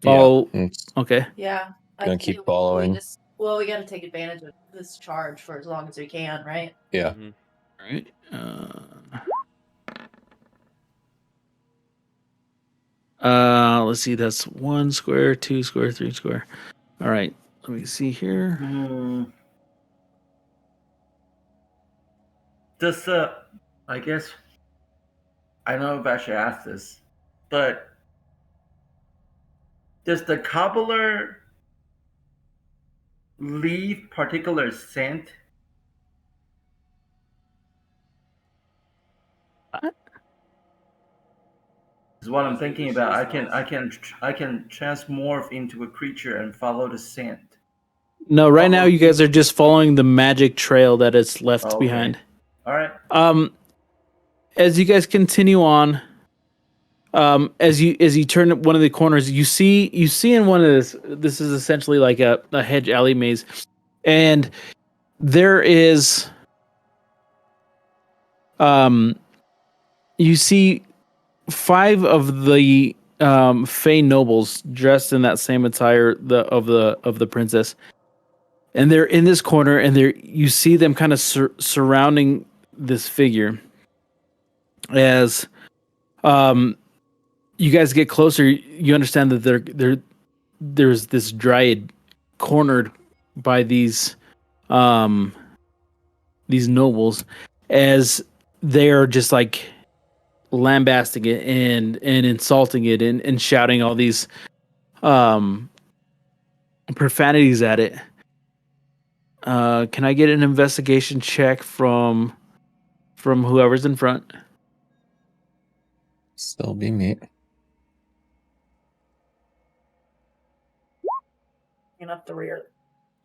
Follow. Yeah. Okay. Yeah. Gonna I'd keep say following. we got to take advantage of this charge for as long as we can, right? Yeah. Mhm. All right. Let's see. That's 1 square, 2 square, 3 square. All right. Let me see here. Does I guess I don't know if I should ask this, but does the cobbler leave particular scent? Is what I'm Honestly, thinking the about. shoe I can transmorph into a creature and follow the scent. No, right now Follow you guys are just following the magic trail that it's left Okay. behind. All right. As you guys continue on, as you turn one of the corners, you see in one of this is essentially like a hedge alley maze, and there is you see 5 of the Fey nobles dressed in that same attire of the princess, and they're in this corner, and you see them kind of surrounding this figure. As you guys get closer, you understand that there's this dryad cornered by these nobles, as they are just like lambasting it and insulting it and shouting all these profanities at it. Can I get an investigation check from whoever's in front? Still be me. And up the rear.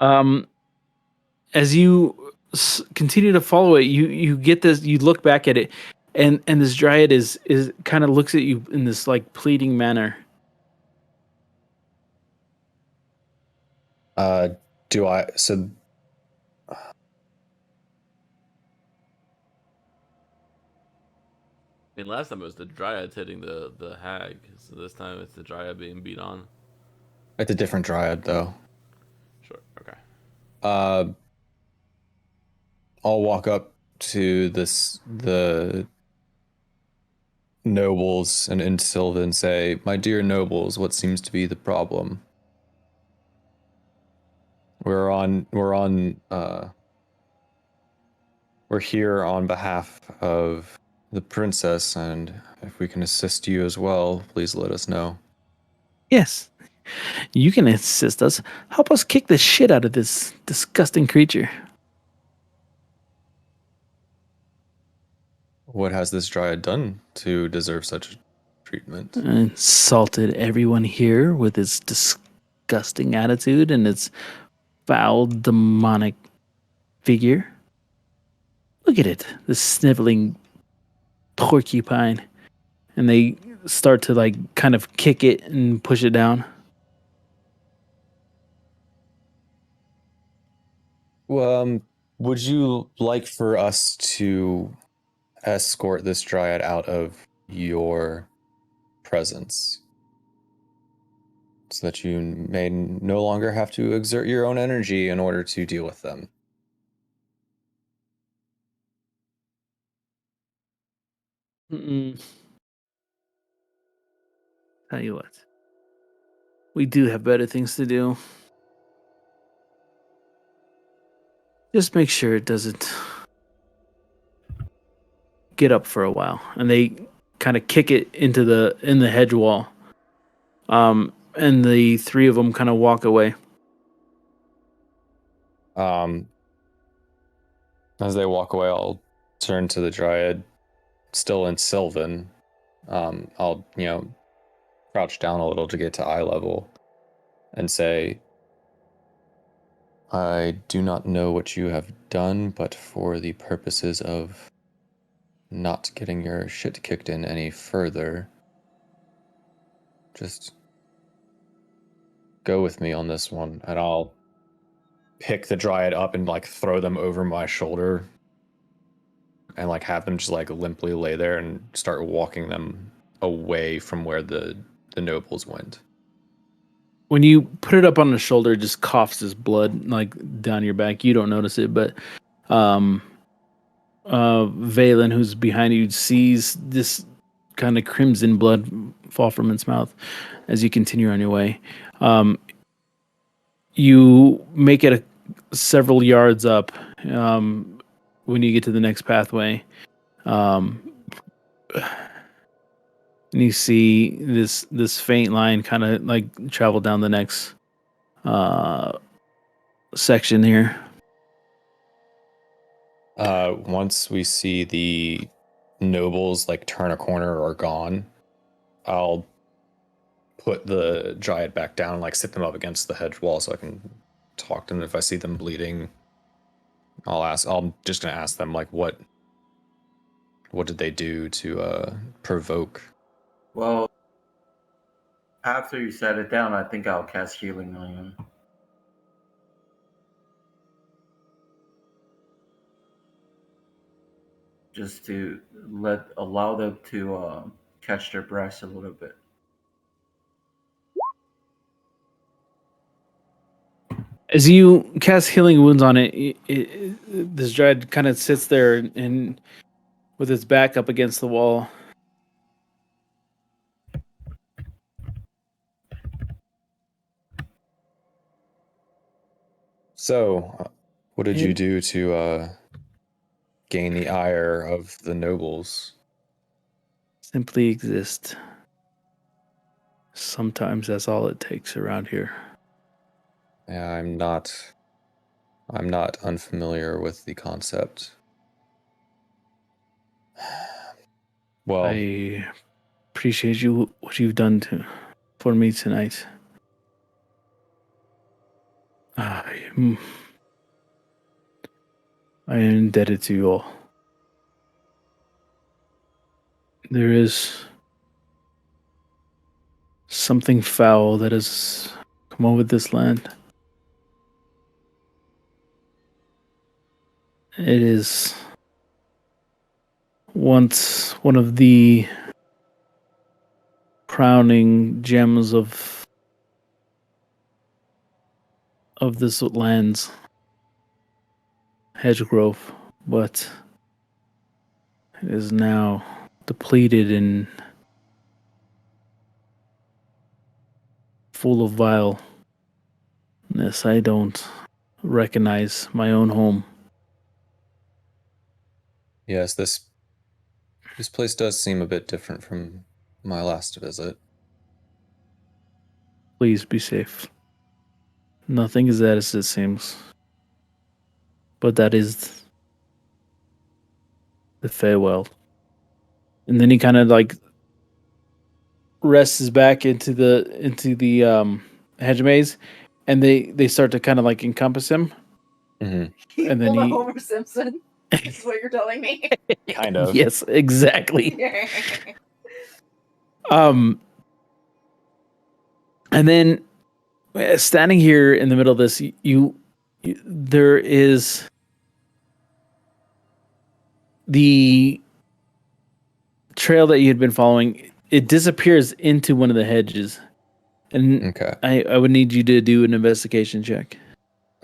As you continue to follow it, you get this. You look back at it, and this dryad is kind of looks at you in this like pleading manner. Do I? So I mean, last time it was the dryads hitting the hag, so this time it's the dryad being beat on. it's a different dryad though. Sure. Okay. I'll walk up to the nobles and Insilva and say, "My dear nobles, what seems to be the problem? We're here on behalf of the princess, and if we can assist you as well, please let us know." Yes, you can assist us. Help us kick the shit out of this disgusting creature. What has this dryad done to deserve such treatment? Insulted everyone here with its disgusting disgusting attitude and its foul, demonic figure. Look at it, this sniveling porcupine. And they start to like kind of kick it and push it down. Well, would you like for us to escort this dryad out of your presence so that you may no longer have to exert your own energy in order to deal with them? Mm-mm. Tell you what, we do have better things to do. Just make sure it doesn't get up for a while. And they kind of kick it in the hedge wall. And the three of them kind of walk away. As they walk away, I'll turn to the dryad, still in Sylvan. I'll, crouch down a little to get to eye level and say, I do not know what you have done, but for the purposes of not getting your shit kicked in any further, just go with me on this one, and I'll pick the dryad up and like throw them over my shoulder and like have them just like limply lay there and start walking them away from where the nobles went. When you put it up on the shoulder, it just coughs his blood like down your back. You don't notice it, but Valen, who's behind you, sees this kind of crimson blood fall from its mouth as you continue on your way. You make it several yards up when you get to the next pathway. And you see this faint line kind of like travel down the next section here. Once we see the nobles like turn a corner or gone, I'll put the dryad back down and like sit them up against the hedge wall so I can talk to them. If I see them bleeding, I'm just gonna ask them like what did they do to provoke? Well, after you set it down, I think I'll cast healing on him. Just to allow them to catch their breaths a little bit. As you cast healing wounds on it, this dread kind of sits there and with its back up against the wall. So, what did you do to gain the ire of the nobles? Simply exist. Sometimes that's all it takes around here. Yeah, I'm not unfamiliar with the concept. Well, I appreciate what you've done for me tonight. I am indebted to you all. There is something foul that has come over this land. It is once one of the crowning gems of this land's hedge growth, but it is now depleted and full of vileness. I don't recognize my own home. yes, this place does seem a bit different from my last visit. Please be safe. Nothing is as it seems. But that is the farewell. And then he kind of like rests his back into the hedge maze, and they start to kind of like encompass him. Hmm. And then pulled a he- Homer Simpson. Is what you're telling me. Kind of. Yes, exactly. And then standing here in the middle of this, there is the trail that you had been following. It disappears into one of the hedges, and Okay. I would need you to do an investigation check.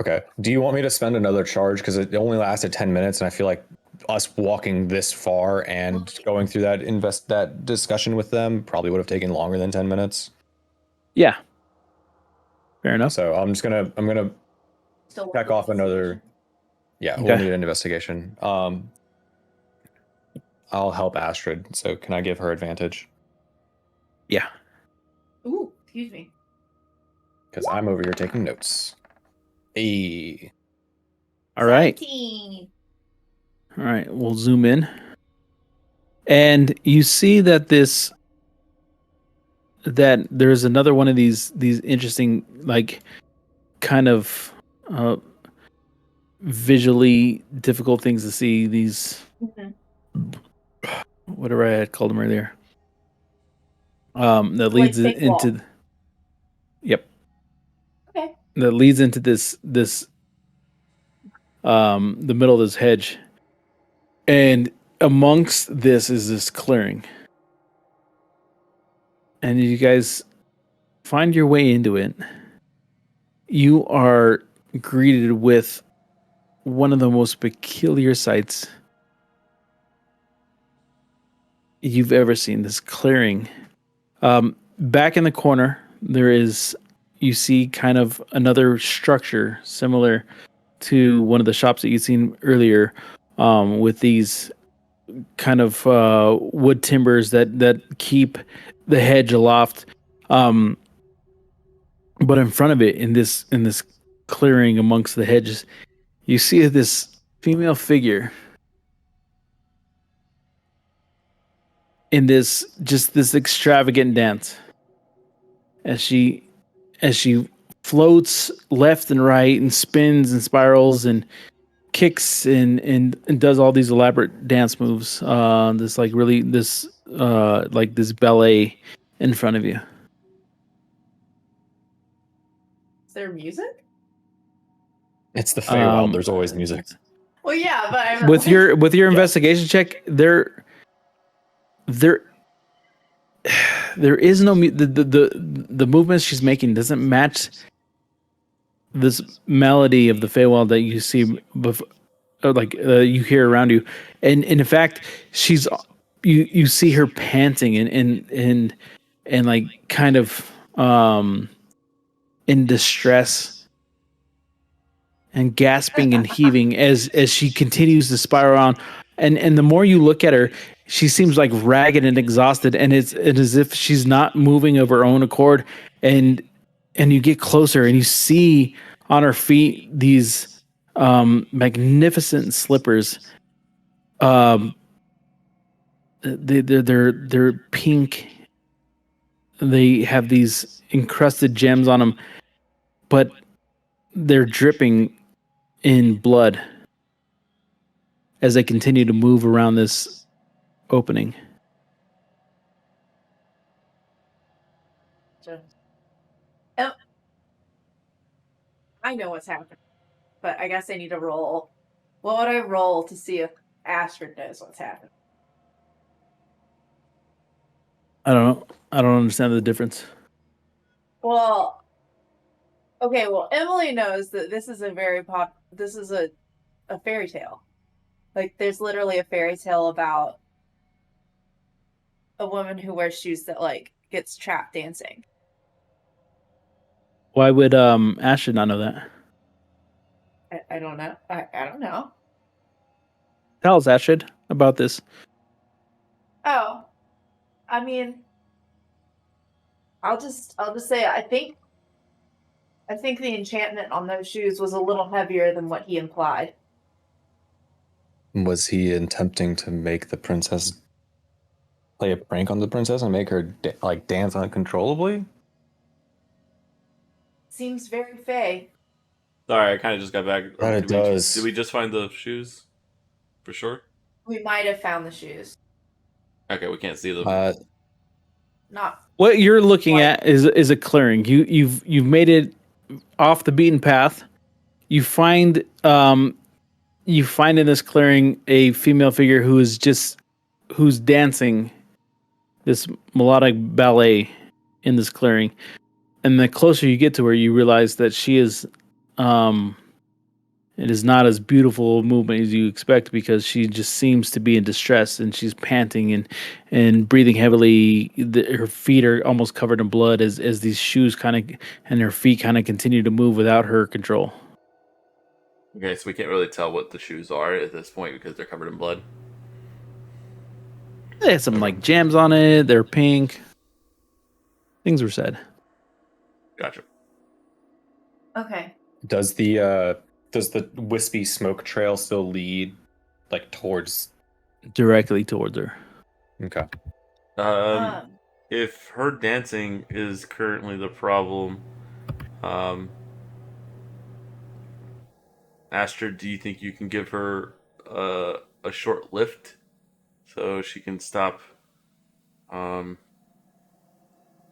Okay. Do you want me to spend another charge? Because it only lasted 10 minutes, and I feel like us walking this far and going through that discussion with them probably would have taken longer than 10 minutes. Yeah, fair enough. So I'm gonna Still check off another. Yeah, Okay. we'll need an investigation. I'll help Astrid. So can I give her advantage? Yeah. Ooh, excuse me. Because I'm over here taking notes. Hey. All right. 17. All right. We'll zoom in, and you see that there's another one of these interesting, like, kind of visually difficult things to see. These, whatever I had called them earlier. That leads fake into. wall. Yep. Okay. That leads into this the middle of this hedge, and amongst this is this clearing, and you guys find your way into it. You are greeted with one of the most peculiar sights you've ever seen. This clearing. Back in the corner, you see kind of another structure similar to one of the shops that you'd seen earlier, with these kind of wood timbers that keep the hedge aloft. But in front of it, in this clearing amongst the hedges, you see this female figure in this extravagant dance as she floats left and right and spins and spirals and kicks and does all these elaborate dance moves. This ballet in front of you. Is there music? It's the Feywild. Um, There's always music. Well, yeah, but I'm With your investigation check, there is no the movements she's making doesn't match this melody of the Feywild that you see you hear around you, and in fact you see her panting and like kind of in distress and gasping and heaving as she continues to spiral on, and the more you look at her, she seems like ragged and exhausted, and it's as if she's not moving of her own accord, and you get closer and you see on her feet these magnificent slippers. They're pink. They have these encrusted gems on them, but they're dripping in blood as they continue to move around this opening. I know what's happening, but I guess I need to roll. What would I roll to see if Astrid knows what's happening? I don't know. I don't understand the difference. Well, okay. Well, Emily knows that this is this is a fairy tale. Like, there's literally a fairy tale about a woman who wears shoes that like gets trapped dancing. Why would Ashton not know that? I don't know. I don't know. Tell us, Ashton, about this. Oh, I mean, I'll just say I think the enchantment on those shoes was a little heavier than what he implied. Was he attempting to make the princess play a prank on the princess and make her dance uncontrollably? seems very fey. Sorry, I kind of just got back. That it does. Did we just find the shoes? For sure. We might have found the shoes. Okay, we can't see them. Not What you're looking What? at is a clearing. You've made it off the beaten path. You find in this clearing a female figure who's dancing this melodic ballet in this clearing. And the closer you get to her, you realize that she is it is not as beautiful a movement as you expect, because she just seems to be in distress, and she's panting and breathing heavily. Her feet are almost covered in blood as these shoes and her feet kind of continue to move without her control. Okay, so we can't really tell what the shoes are at this point because they're covered in blood. They had some like jams on it. They're pink. Things were said. Gotcha. okay. Does the wispy smoke trail still lead like towards? Directly towards her. Okay. If her dancing is currently the problem, Astrid, do you think you can give her a short lift so she can stop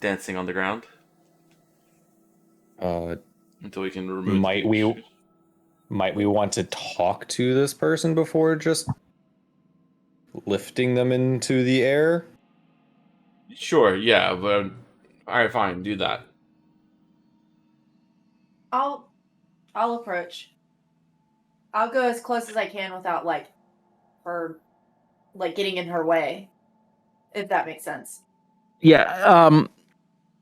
dancing on the ground until we can remove? Might we want to talk to this person before just lifting them into the air? Sure, yeah, but all right, fine, do that. I'll approach. I'll go as close as I can without like her like getting in her way, if that makes sense. Yeah.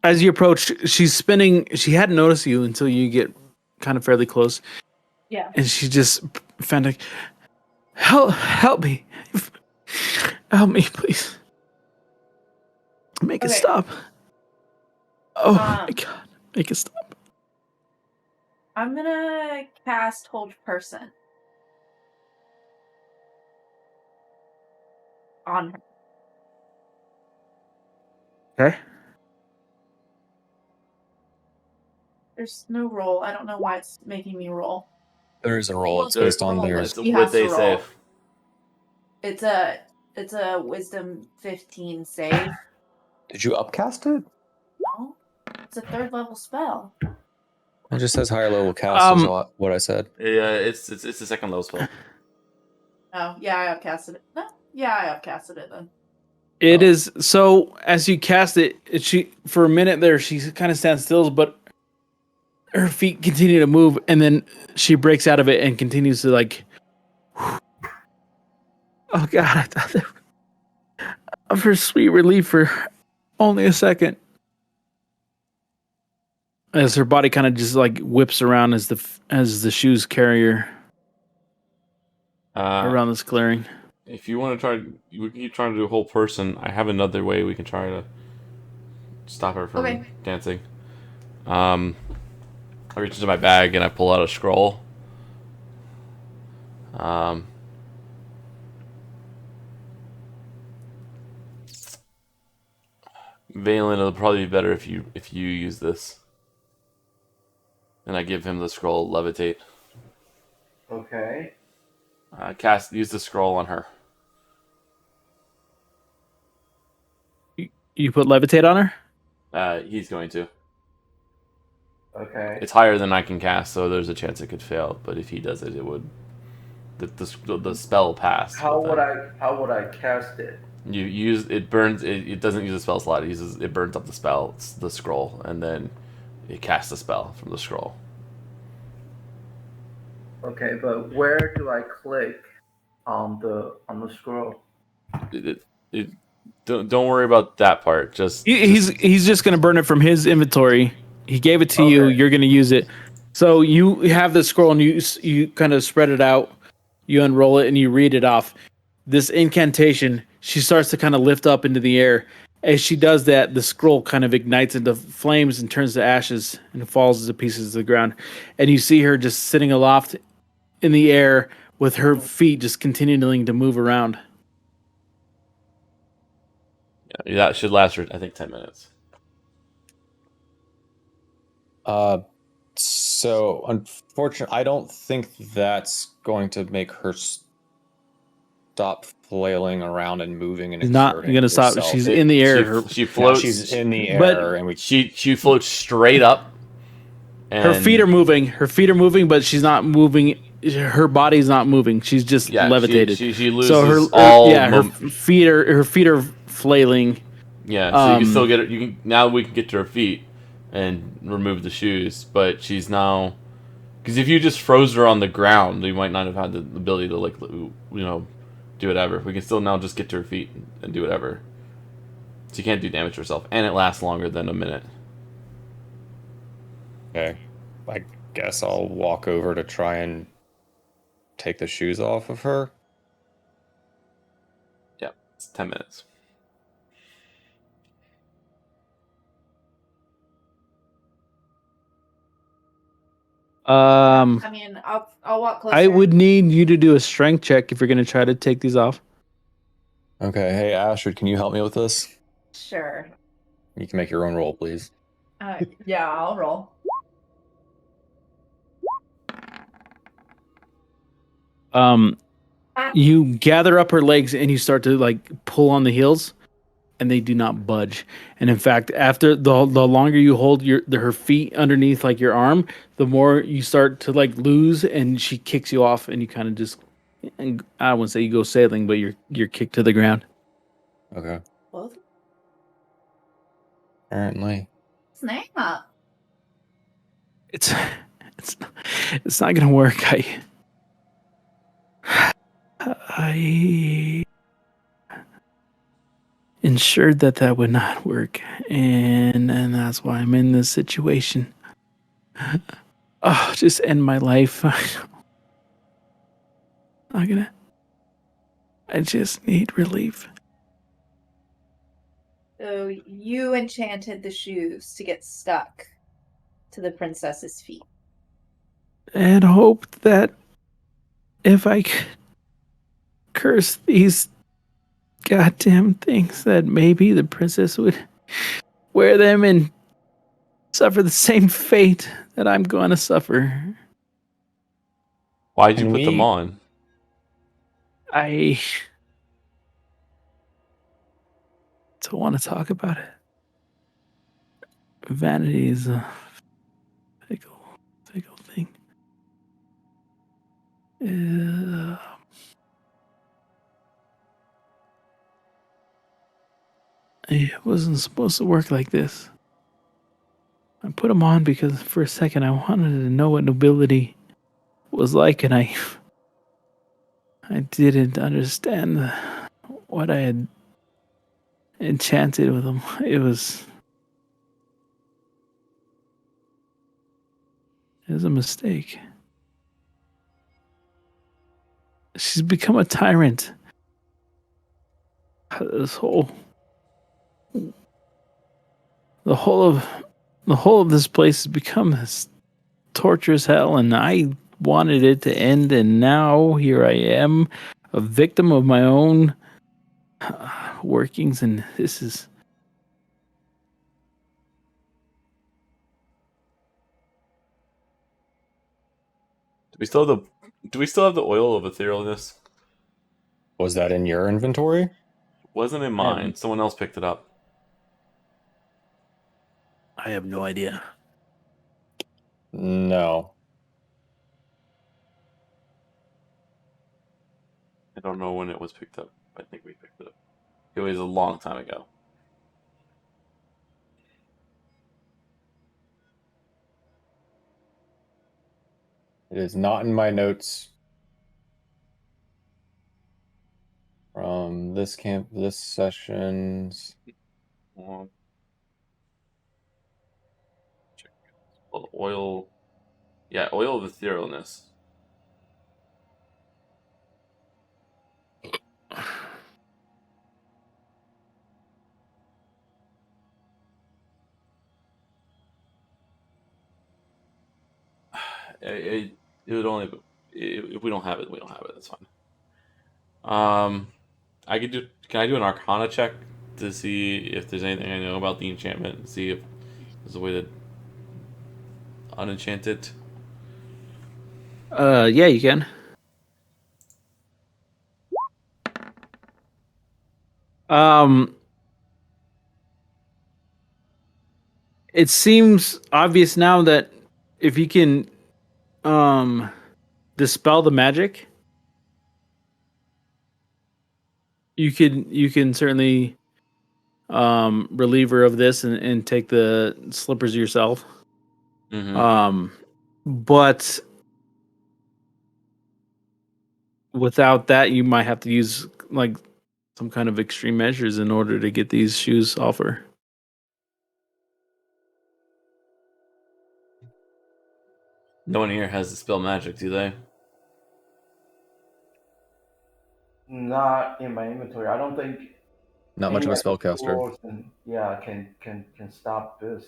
As you approach, she's spinning. She hadn't noticed you until you get kind of fairly close. Yeah. And she just frantic, help me, please, make it Okay. stop. Oh my god, make it stop. I'm gonna cast Hold Person on her. Okay. There's no roll. I don't know why it's making me roll. There is a roll. It's There- based on Roll. theirs. It's a He what has they to roll. save. It's a Wisdom 15 save. Did you upcast it? No, it's a 3rd level spell. It just says higher level cast is what I said. Yeah, it's a second level spell. Oh yeah, I upcasted it. No, yeah, I upcasted it then. It is so as you cast it, she for a minute there she kind of stands still, but her feet continue to move, and then she breaks out of it and continues to like. Oh god, I thought that of her sweet relief for only a second. As her body kind of just like whips around as the shoes carry her around this clearing. If you want to try, we can keep trying to do a whole person. I have another way we can try to stop her from dancing. I reach into my bag and I pull out a scroll. Valen, it'll probably be better if you use this. And I give him the scroll, levitate. Okay. Use the scroll on her. You put levitate on her? He's going to. Okay. It's higher than I can cast, so there's a chance it could fail. But if he does it, it would. The spell passed. How would I cast it? You use it burns. It doesn't use a spell slot. It burns up the spell, the scroll, and then it casts a spell from the scroll. Okay, but where do I click on the scroll? Don't worry about that part. He's just gonna burn it from his inventory. He gave it to you. You're gonna use it. So you have the scroll and you kind of spread it out. You unroll it and you read it off. This incantation, she starts to kind of lift up into the air. As she does that, the scroll kind of ignites into flames and turns to ashes and falls to pieces to the ground. And you see her just sitting aloft in the air with her feet just continuing to move around. Yeah, that should last for I think 10 minutes. So, unfortunately, I don't think that's going to make her stop flailing around and moving and She's not exerting gonna stop. herself. She's in the air. She Now floats. she's in the But- air, and She floats straight up. And Her feet are moving. Her feet are moving, but she's not moving. Her body's not moving. She's just levitated. She loses So her all. her feet are flailing. Yeah, so you can still get her. You can now. We can get to her feet and remove the shoes, but she's now. Because if you just froze her on the ground, you might not have had the ability to do whatever. We can still now just get to her feet and do whatever. So you can't do damage to herself, and it lasts longer than a minute. okay, I guess I'll walk over to try and take the shoes off of her. Yeah, it's 10 minutes. I mean, I'll walk closer. I would need you to do a strength check if you're gonna try to take these off. Okay, hey Astrid, can you help me with this? Sure. You can make your own roll, please. Yeah, I'll roll. You gather up her legs and you start to like pull on the heels, and they do not budge. And in fact, after the longer you hold her feet underneath like your arm, the more you start to like lose, and she kicks you off, and you kind of just, and I wouldn't say you go sailing, but you're kicked to the ground. Okay. Both. Apparently. Snap. It's not gonna work. I ensured that would not work, and that's why I'm in this situation. Oh, just end my life. I just need relief. So you enchanted the shoes to get stuck to the princess's feet. And hoped that if I could curse these goddamn things, that maybe the princess would wear them and suffer the same fate that I'm going to suffer. Why'd you Can put them we- on? I don't want to talk about it. Vanity is a fickle thing. It wasn't supposed to work like this. I put them on because for a second I wanted to know what nobility was like, and I didn't understand what I had enchanted with them. It was a mistake. She's become a tyrant. The whole of this place has become this torturous hell, and I wanted it to end, and now here I am, a victim of my own workings, and this is. Do we still have the oil of etherealness? Was that in your inventory? Wasn't in mine. Someone else picked it up. I have no idea. No. I don't know when it was picked up. I think we picked it up. It was a long time ago. It is not in my notes from this session's. Check. Well, oil. Yeah, oil of etherealness. It would only if we don't have it, we don't have it. That's fine. Can I do an Arcana check to see if there's anything I know about the enchantment and see if there's a way to unenchant it? Yeah, you can. Um, it seems obvious now that if you can um dispel the magic, you can certainly relieve her of this and take the slippers yourself. Mm-hmm. But without that, you might have to use like some kind of extreme measures in order to get these shoes off her. No one here has dispel magic, do they? Not in my inventory. I don't think Not much any of a of the spellcaster. tools and yeah can stop this.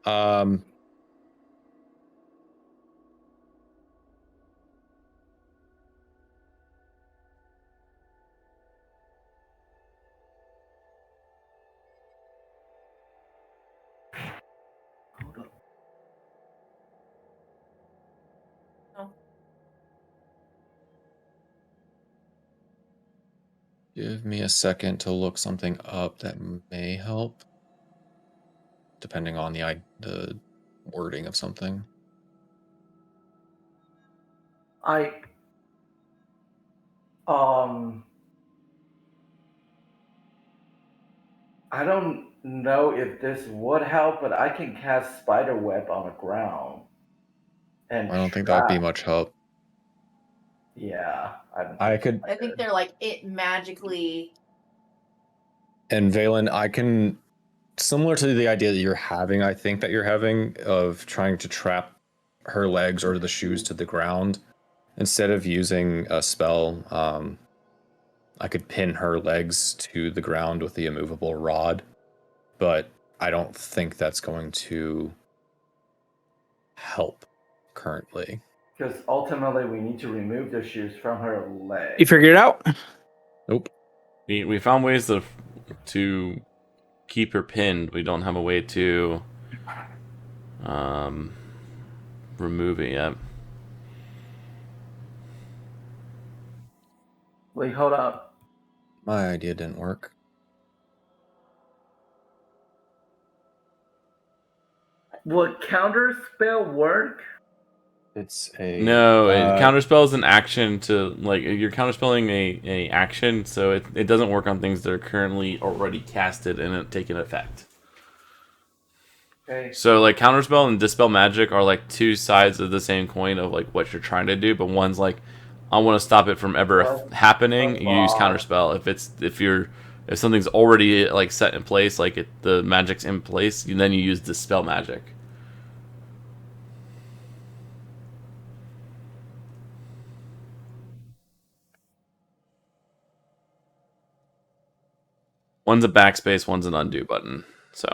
Um, Hold up. No. give me a second to look something up that may help, depending on the wording of something. I um I don't know if this would help, but I can cast spider web on the ground and I don't think that would be trap. much help. Yeah, I don't I think could, I think they're like it magically. and Valen, I can, similar to the idea that you're having, I think that you're having of trying to trap her legs or the shoes to the ground. Instead of using a spell, I could pin her legs to the ground with the immovable rod, but I don't think that's going to help currently. because ultimately we need to remove the shoes from her leg. You figured it out? Nope. We found ways to keep her pinned. We don't have a way to remove it yet. Wait, hold up. My idea didn't work. Would counter spell work? It's a No, counterspell is an action to like you're counterspelling a action, so it doesn't work on things that are currently already casted and taking effect. Okay. So like counterspell and dispel magic are like two sides of the same coin of like what you're trying to do, but one's like I want to stop it from ever happening. You use counterspell. If something's already like set in place, like the magic's in place, then you use dispel magic. One's a backspace, one's an undo button. So.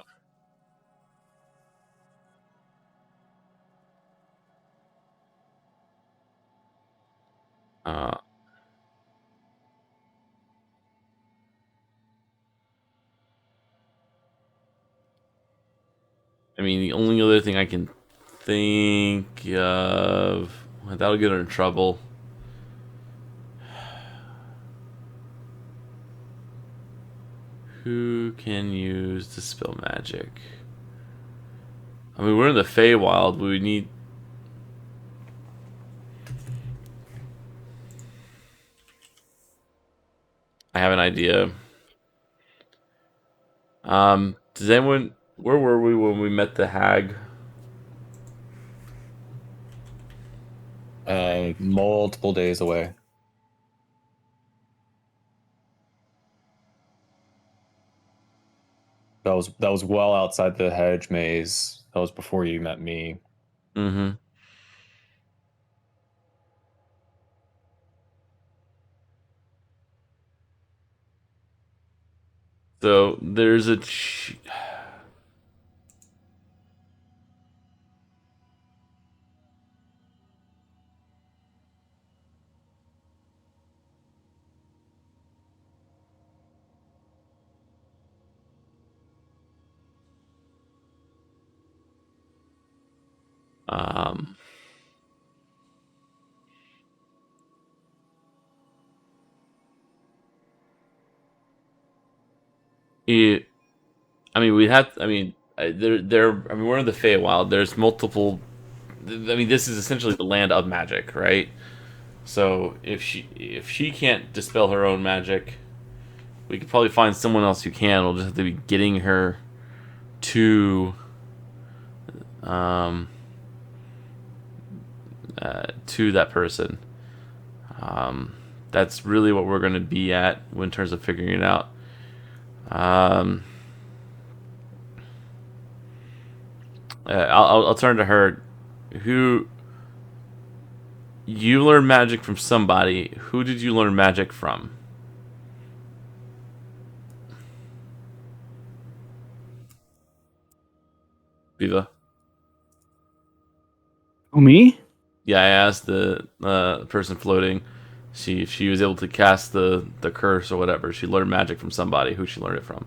I mean, the only other thing I can think of that'll get her in trouble. Who can use dispel magic? I mean, we're in the Feywild. We need. I have an idea. Does anyone? Where were we when we met the hag? Multiple days away. That was well outside the hedge maze. That was before you met me. Mm-hmm. So there's a. Um. I mean, we have. I mean, there. I mean, we're in the Feywild. There's multiple. I mean, this is essentially the land of magic, right? So if she can't dispel her own magic, we could probably find someone else who can. We'll just have to be getting her to to that person. That's really what we're going to be at in terms of figuring it out. I'll turn to her. Who you learn magic from somebody? Who did you learn magic from? Viva. Oh, me? Yeah, I asked the person floating. If she was able to cast the curse or whatever. She learned magic from somebody. Who she learned it from?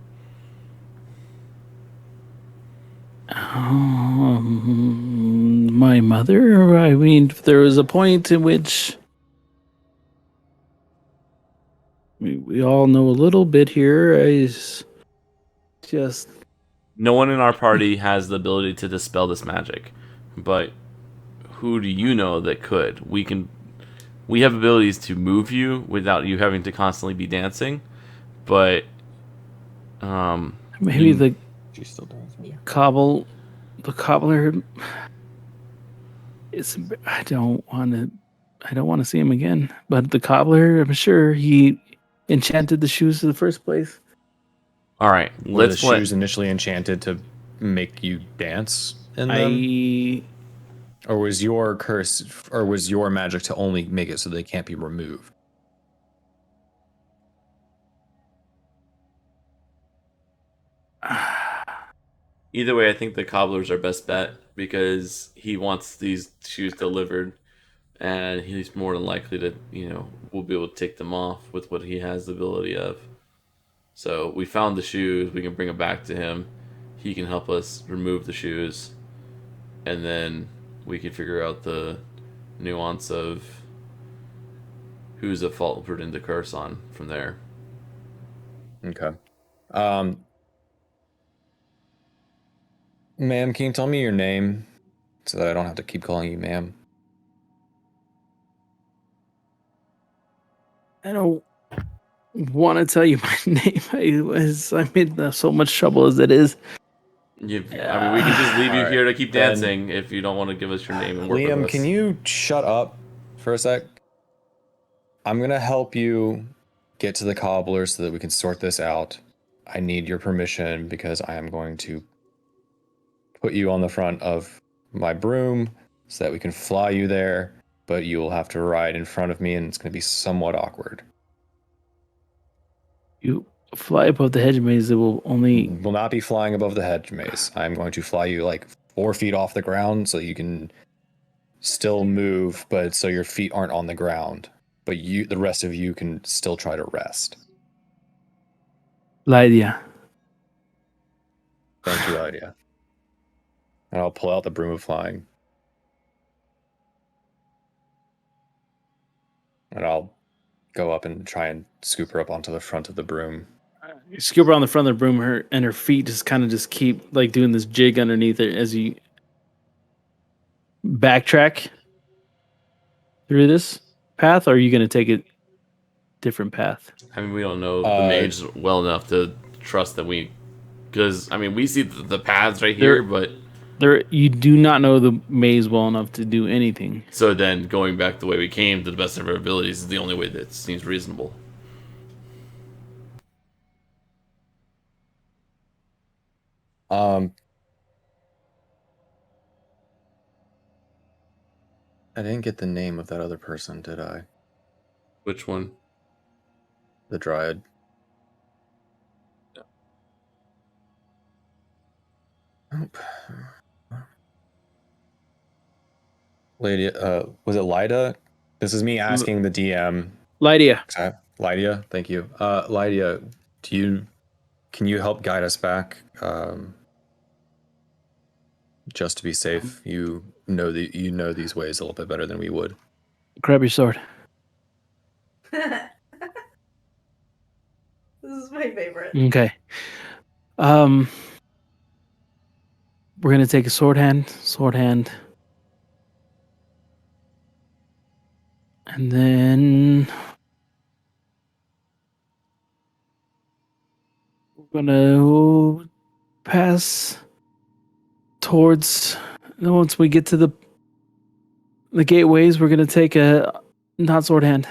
My mother? I mean, there was a point in which we all know a little bit here. Just No one in our party has the ability to dispel this magic, but who do you know that could? We have abilities to move you without you having to constantly be dancing, but maybe the She's still dancing. the cobbler. I don't want to see him again. But the cobbler, I'm sure he enchanted the shoes in the first place. all right, Were the let's play. shoes initially enchanted to make you dance in them? Or was your curse, or was your magic to only make it so they can't be removed? Either way, I think the cobbler's our best bet because he wants these shoes delivered, and he's more than likely to, we'll be able to take them off with what he has the ability of. So we found the shoes. We can bring them back to him. He can help us remove the shoes, and then we can figure out the nuance of who's at fault putting the curse on from there. Okay. Ma'am, can you tell me your name so that I don't have to keep calling you ma'am? I don't want to tell you my name. I'm in so much trouble as it is. I mean, we can just leave you Alright, here to keep then- dancing if you don't want to give us your name and work with Liam, us. can you shut up for a sec? I'm gonna help you get to the cobbler so that we can sort this out. I need your permission because I am going to put you on the front of my broom so that we can fly you there, but you will have to ride in front of me and it's going to be somewhat awkward. You fly above the hedge maze. It will only. Will not be flying above the hedge maze. I'm going to fly you like 4 feet off the ground so you can still move, but so your feet aren't on the ground. But the rest of you can still try to rest. Lydia. Thank you, Lydia. And I'll pull out the broom of flying. And I'll go up and try and scoop her up onto the front of the broom. You scoop her on the front of the broom, her feet just kind of just keep like doing this jig underneath it as you backtrack through this path, or are you going to take a different path? I mean, we don't know the mage well enough to trust that because I mean, we see the paths right here, but you do not know the maze well enough to do anything. So then, going back the way we came to the best of our abilities is the only way that seems reasonable. I didn't get the name of that other person, did I? Which one? The Dryad. Nope. Lady, was it Lydia? This is me asking the DM. Lydia. Lydia, thank you. Lydia, can you help guide us back? Just to be safe, you know these ways a little bit better than we would. Grab your sword. This is my favorite. Okay. We're gonna take a sword hand, and then we're gonna pass towards. Once we get to the gateways, we're gonna take a not sword hand.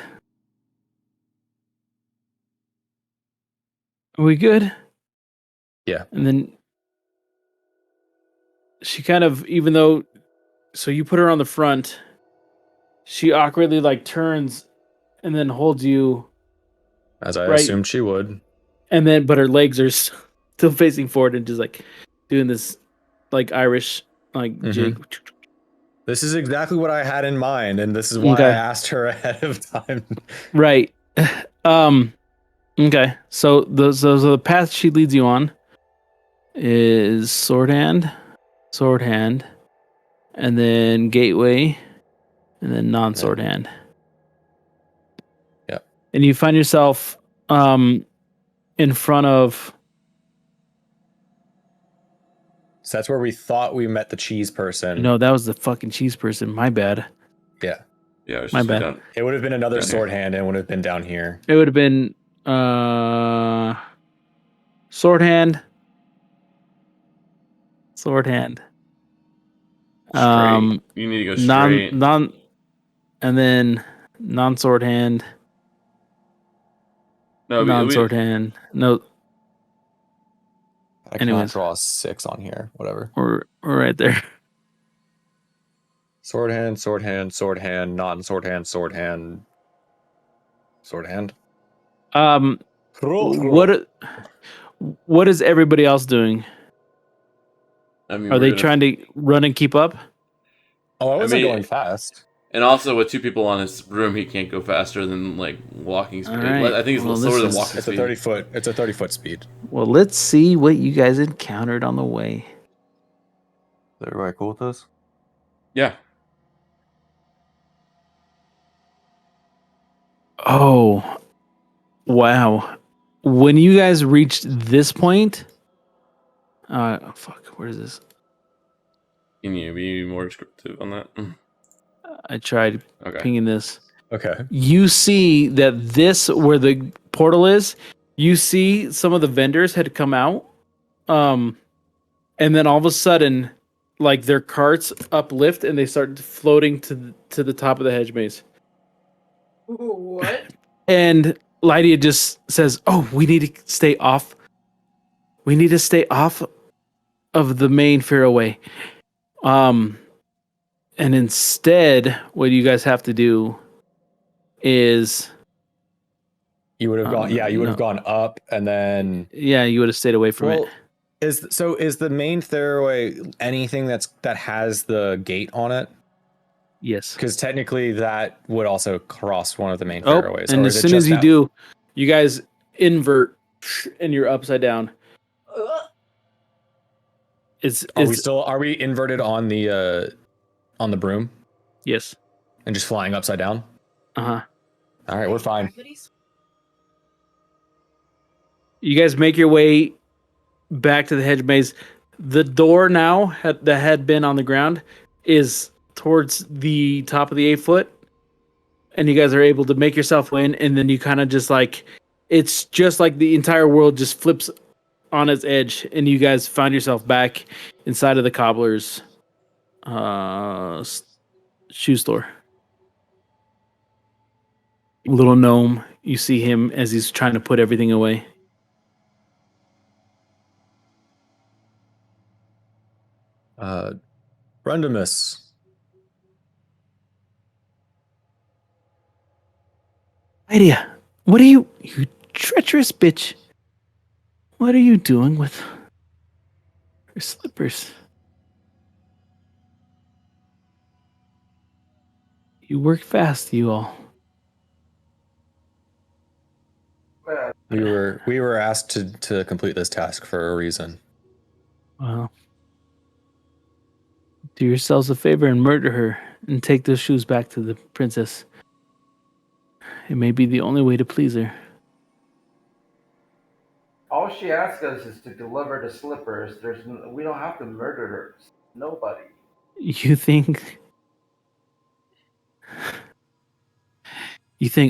Are we good? Yeah. And then she kind of, even though, so you put her on the front, she awkwardly like turns and then holds you As I right, assumed she would. and then but her legs are still facing forward and just like doing this like Irish like jig. This is exactly what I had in mind, and this is why I asked her ahead of time. Right. Okay. So those are the paths she leads you on is sword hand, and then gateway, and then non-sword hand. Yeah. And you find yourself in front of. So that's where we thought we met the cheese person. No, that was the fucking cheese person. My bad. Yeah. Yeah, it's My just bad. down. It would have been another Down sword here. hand and would have been down here. It would have been sword hand. Straight. You need to go straight. Non and then non-sword hand. No, Non-sword hand. No, I Anyways. cannot draw a 6 on here. Whatever. we're right there. Sword hand, sword hand, sword hand, non-sword hand, sword hand. Sword hand. What is everybody else doing? I mean, Are they trying to run and keep up? Oh, I wasn't going fast. And also, with 2 people on his room, he can't go faster than like walking speed. Right. I think it's Well, slower than this is- walking It's a speed. 30-foot. It's a 30-foot speed. Well, let's see what you guys encountered on the way. Is everybody cool with this? Yeah. Oh, wow. When you guys reached this point, fuck, where is this? Can you be more descriptive on that? I tried Okay. pinging this. Okay. You see that this, where the portal is, you see some of the vendors had come out. And then all of a sudden, like their carts uplift and they start floating to the top of the hedge maze. What? And Lydia just says, "Oh, we need to stay off. We need to stay off of the main fairway." And instead, what you guys have to do is You would have gone. Yeah, you would no. have gone up and then. Yeah, you would have stayed away from it. Is the main fairway anything that has the gate on it? Yes. Because technically that would also cross one of the main Oh, fairways. and or as is it soon just as you that? do, you guys invert and you're upside down. Are we inverted on the broom Yes. and just flying upside down? Uh-huh. All right, we're fine. You guys make your way back to the hedge maze. The door now that had been on the ground is towards the top of the 8-foot, and you guys are able to make yourself in, and then you kind of just like, it's just like the entire world just flips on its edge, and you guys find yourself back inside of the cobbler's shoe store. Little gnome, you see him as he's trying to put everything away. Brendamus. Lydia, what are you treacherous bitch? What are you doing with her slippers? You work fast, you all. We were asked to complete this task for a reason. Well, do yourselves a favor and murder her and take those shoes back to the princess. It may be the only way to please her. all she asks us is to deliver the slippers. We don't have to murder her. Nobody. You think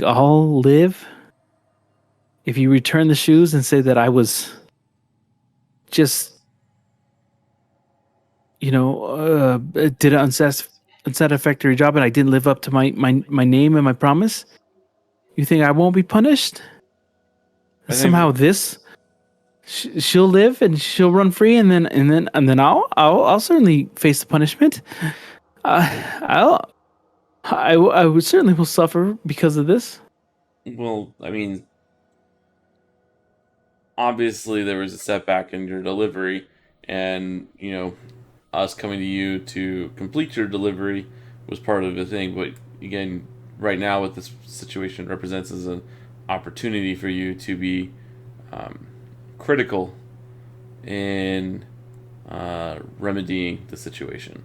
I'll live if you return the shoes and say that I was just, did an unsatisfactory job and I didn't live up to my name and my promise? You think I won't be punished? I think- Somehow this she'll live and she'll run free, and then I'll certainly face the punishment. I would certainly will suffer because of this. Well, I mean, obviously there was a setback in your delivery, and us coming to you to complete your delivery was part of the thing. But again, right now, what this situation represents is an opportunity for you to be critical in remedying the situation.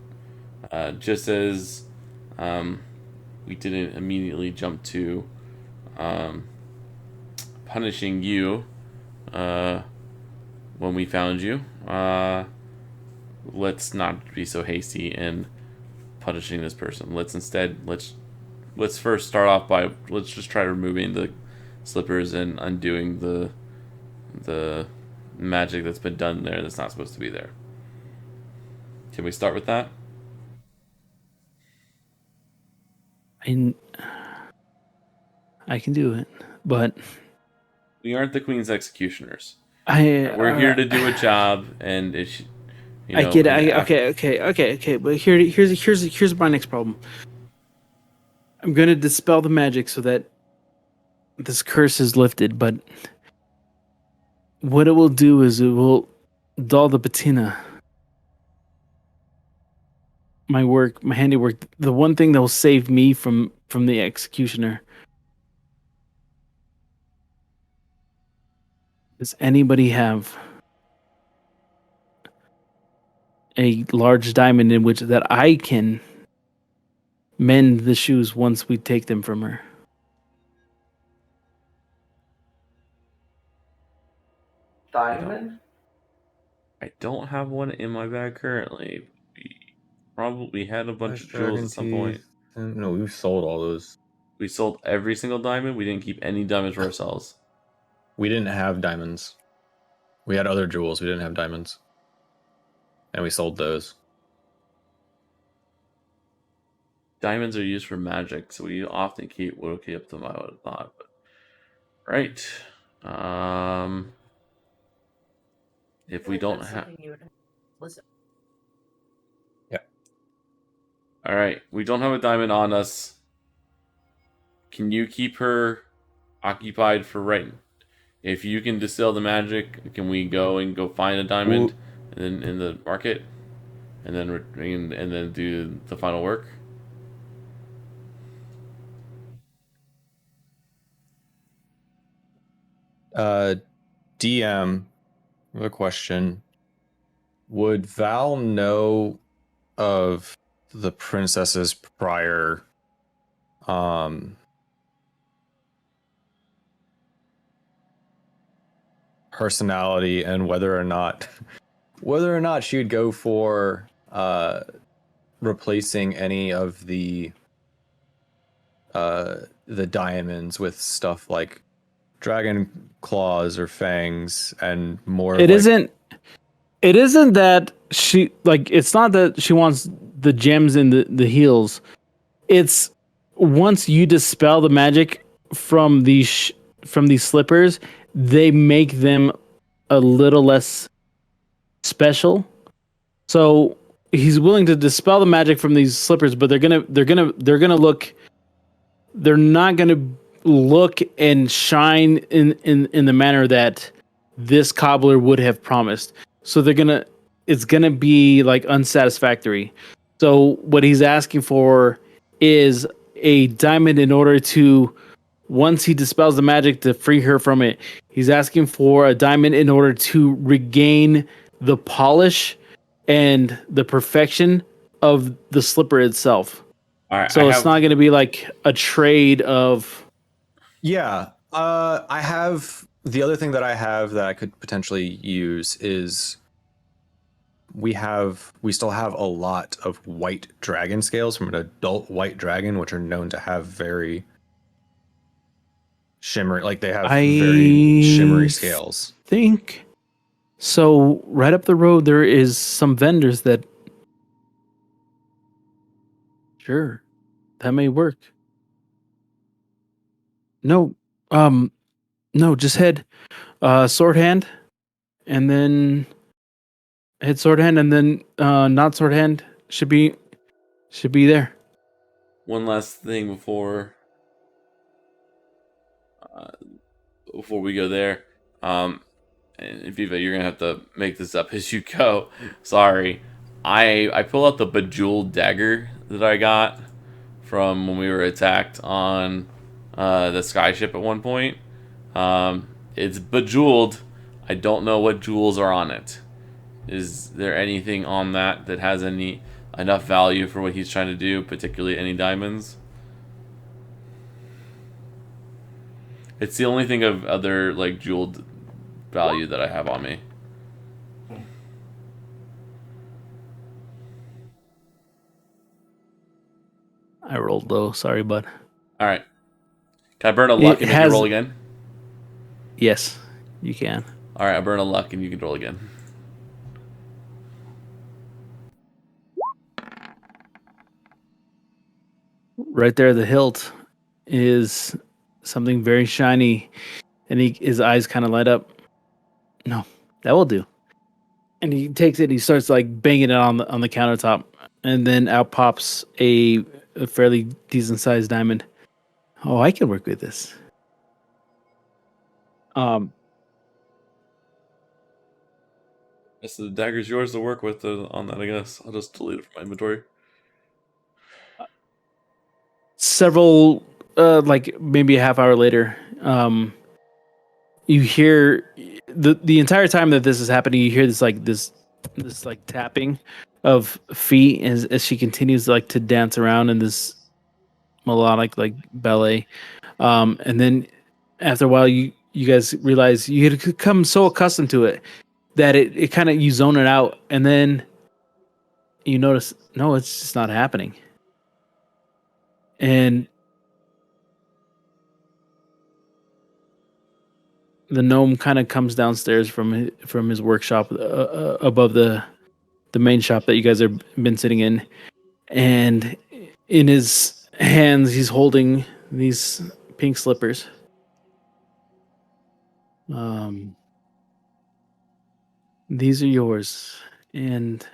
Just as we didn't immediately jump to punishing you when we found you, let's not be so hasty in punishing this person. Let's first start off by let's just try removing the slippers and undoing the magic that's been done there that's not supposed to be there. Can we start with that? I can do it, but We aren't the Queen's executioners. we're We're here to do a job, and it's I get it. Okay. But here's my next problem. I'm gonna dispel the magic so that this curse is lifted, but what it will do is it will dull the patina. My work, my handiwork, the one thing that will save me from the executioner. Does anybody have a large diamond in which that I can mend the shoes once we take them from her? Diamond? I don't have one in my bag currently. We probably had a bunch of jewels at some point. No, we've sold all those. We sold every single diamond. We didn't keep any diamonds for ourselves. We didn't have diamonds. We had other jewels. We didn't have diamonds. And we sold those. Diamonds are used for magic, so we often would keep them. I would have thought, but right. If we don't have, yeah. All right, we don't have a diamond on us. Can you keep her occupied for right? If you can distill the magic, can we go find a diamond and then in the market, and then do the final work? DM, I have a question. Would Val know of the princess's prior personality and whether or not she would go for replacing any of the diamonds with stuff like dragon claws or fangs and more? It isn't that she it's not that she wants the gems in the heels. It's once you dispel the magic from these slippers, they make them a little less special. So he's willing to dispel the magic from these slippers, but they're not gonna look and shine in the manner that this cobbler would have promised. So it's gonna be like unsatisfactory. So what he's asking for is a diamond in order to, once he dispels the magic, to free her from it. He's asking for a diamond in order to regain the polish and the perfection of the slipper itself. All right, So it's not going to be like a trade of. Yeah, I have the other thing that I have that I could potentially use is we still have a lot of white dragon scales from an adult white dragon, which are known to have very shimmery, like they have very shimmery scales. Think so. Right up the road, there is some vendors that. Sure, that may work. No, no, just head, sword hand, and then head sword hand, and then not sword hand should be there. One last thing before we go there. And Viva, you're gonna have to make this up as you go. Sorry. I pull out the bejeweled dagger that I got from when we were attacked on the skyship at one point. It's bejeweled. I don't know what jewels are on it. Is there anything on that that has enough value for what he's trying to do, particularly any diamonds? It's the only thing of other like jeweled value that I have on me. I rolled low. Sorry, bud. All right. Can I burn a luck It and make you has- roll again? Yes, you can. All right, I burn a luck and you can roll again. Right there, the hilt is something very shiny, and his eyes kind of light up. No, that will do. And he takes it. And he starts like banging it on the countertop, and then out pops a fairly decent sized diamond. Oh, I can work with this. So the dagger's yours to work with on that, I guess. I'll just delete it from my inventory. Several, like maybe a half hour later, you hear the entire time that this is happening. You hear this like tapping of feet as she continues like to dance around in this melodic like ballet, and then after a while you guys realize you had become so accustomed to it that it kind of you zone it out, and then you notice no, it's just not happening. And the gnome kind of comes downstairs from his workshop above the main shop that you guys have been sitting in, and in his hands he's holding these pink slippers. These are yours, and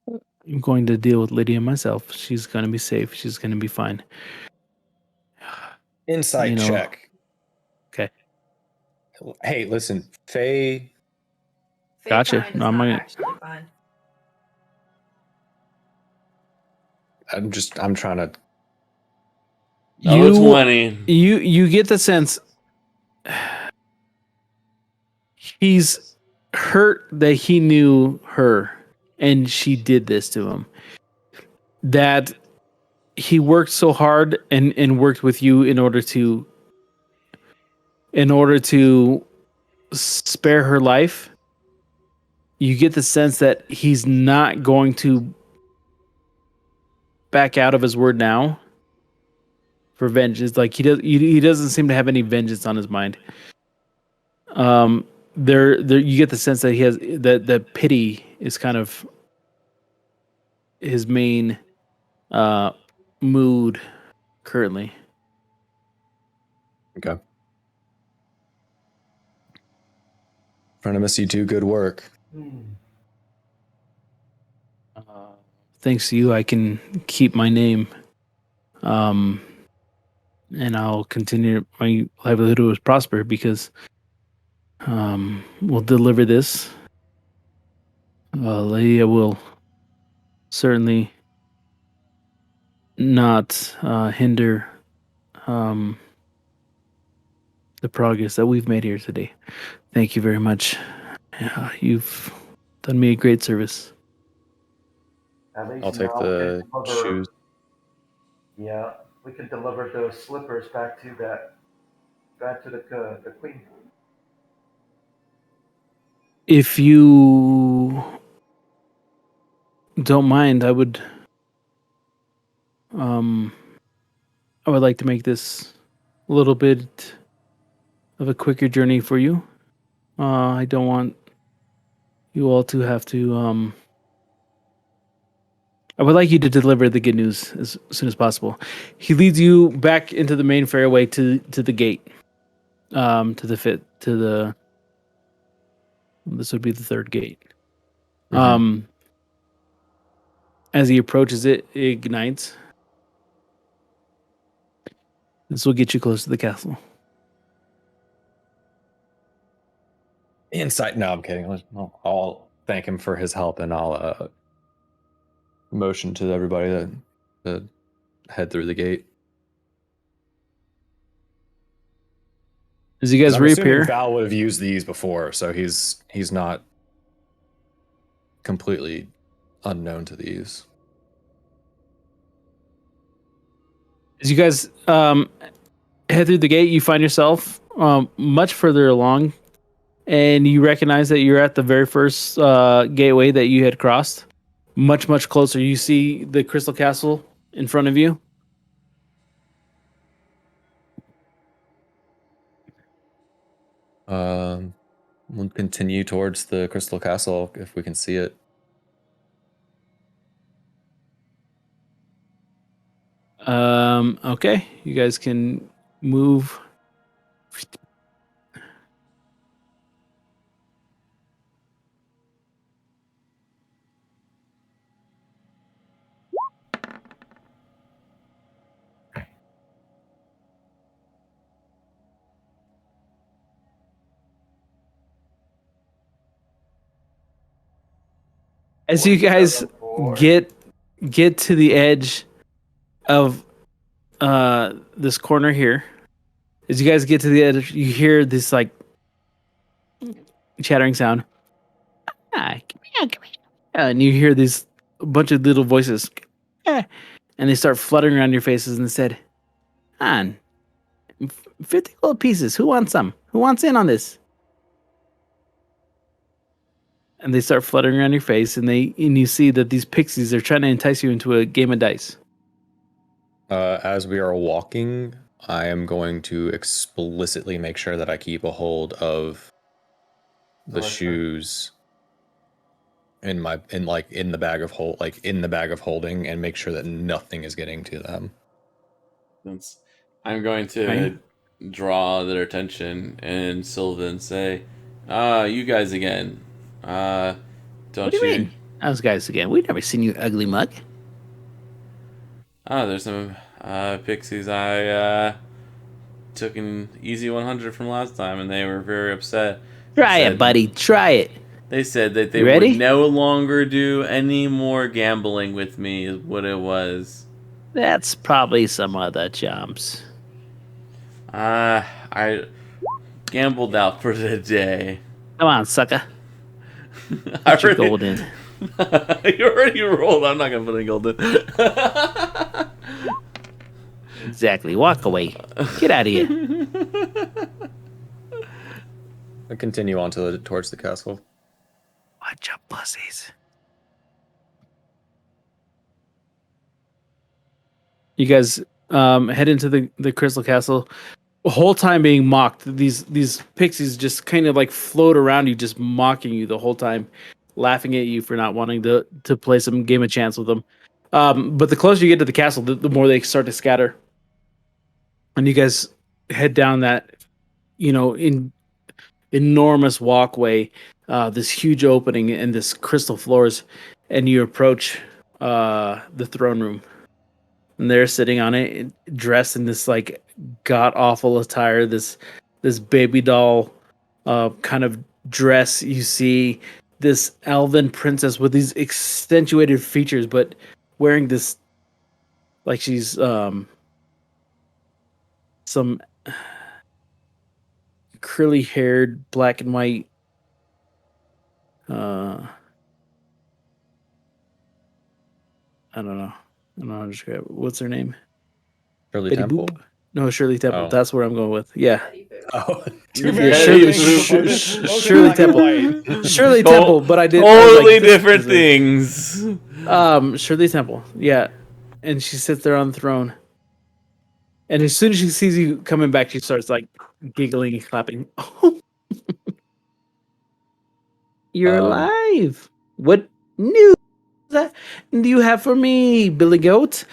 I'm going to deal with Lydia myself. She's going to be safe. She's going to be fine. Insight check. Okay. Hey, listen, Faye. Gotcha. Fine is No, I'm not gonna- actually fine. I'm trying to. Another 20. You get the sense he's hurt that he knew her and she did this to him. That he worked so hard and worked with you in order to spare her life. You get the sense that he's not going to back out of his word now for vengeance. Like he doesn't seem to have any vengeance on his mind. There you get the sense that he has that pity is kind of his main mood currently. Okay. Friendimus, you do good work. Thanks to you, I can keep my name. And I'll continue my livelihood was prosper because we'll deliver this. Lydia will certainly not hinder the progress that we've made here today. Thank you very much. You've done me a great service. At least I'll take now we the can deliver- shoes. Yeah, we can deliver those slippers back to that That to the queen. If you don't mind, I would like to make this a little bit of a quicker journey for you. I don't want you all to have to. I would like you to deliver the good news as soon as possible. He leads you back into the main fairway to the gate. This would be the third gate. As he approaches it, it ignites. This will get you close to the castle. Insight. No, I'm kidding. I'll thank him for his help, and I'll motion to everybody to head through the gate. As you guys I'm assuming reappear, Val would have used these before, so he's not completely unknown to these. as you guys head through the gate, you find yourself much further along, and you recognize that you're at the very first gateway that you had crossed. Much, much closer. You see the Crystal Castle in front of you. We'll continue towards the Crystal Castle if we can see it. Okay, you guys can move. As you guys get to the edge of this corner here, as you guys get to the edge, you hear this like chattering sound. Ah, come here, come here. And you hear these a bunch of little voices, and they start fluttering around your faces, and they said, "On 50 gold pieces. Who wants some? Who wants in on this?" And they start fluttering around your face, and you see that these pixies are trying to entice you into a game of dice. As we are walking, I am going to explicitly make sure that I keep a hold of the shoes in the bag of holding, and make sure that nothing is getting to them. I'm going to draw their attention and Sylvan say, you guys again. Don't What do you mean? Those guys again. We've never seen you, ugly mug. There's some pixies I took an easy 100 from last time, and they were very upset. Try it, buddy. Try it. They said that they would no longer do any more gambling with me, is what it was. That's probably some other chumps. I gambled out for the day. Come on, sucker. I Put your gold in. You already rolled. I'm not going to put any gold in. Exactly. Walk away. Get out of here. I continue on towards the castle. Watch your pussies. You guys head into the Crystal Castle. The whole time being mocked. These pixies just kind of like float around you, just mocking you the whole time, laughing at you for not wanting to play some game of chance with them. But the closer you get to the castle, the more they start to scatter. And you guys head down that, enormous walkway, this huge opening and this crystal floors, and you approach the throne room. And they're sitting on it, dressed in this like god awful attire, this baby doll kind of dress. You see this elven princess with these accentuated features, but wearing this like she's some curly haired black and white I don't know how to describe it. What's her name? Shirley Betty Temple? Boop? No, Shirley Temple. Oh. That's where I'm going with. Yeah. Oh, Yeah, very Shirley, different Sh- things. Those are Shirley black and Temple. white. Shirley To- Temple, but I was like, Totally this different is a- things. Shirley Temple, yeah. And she sits there on the throne. And as soon as she sees you coming back, she starts like giggling and clapping. Oh, you're alive. What news do you have for me, Billy Goat?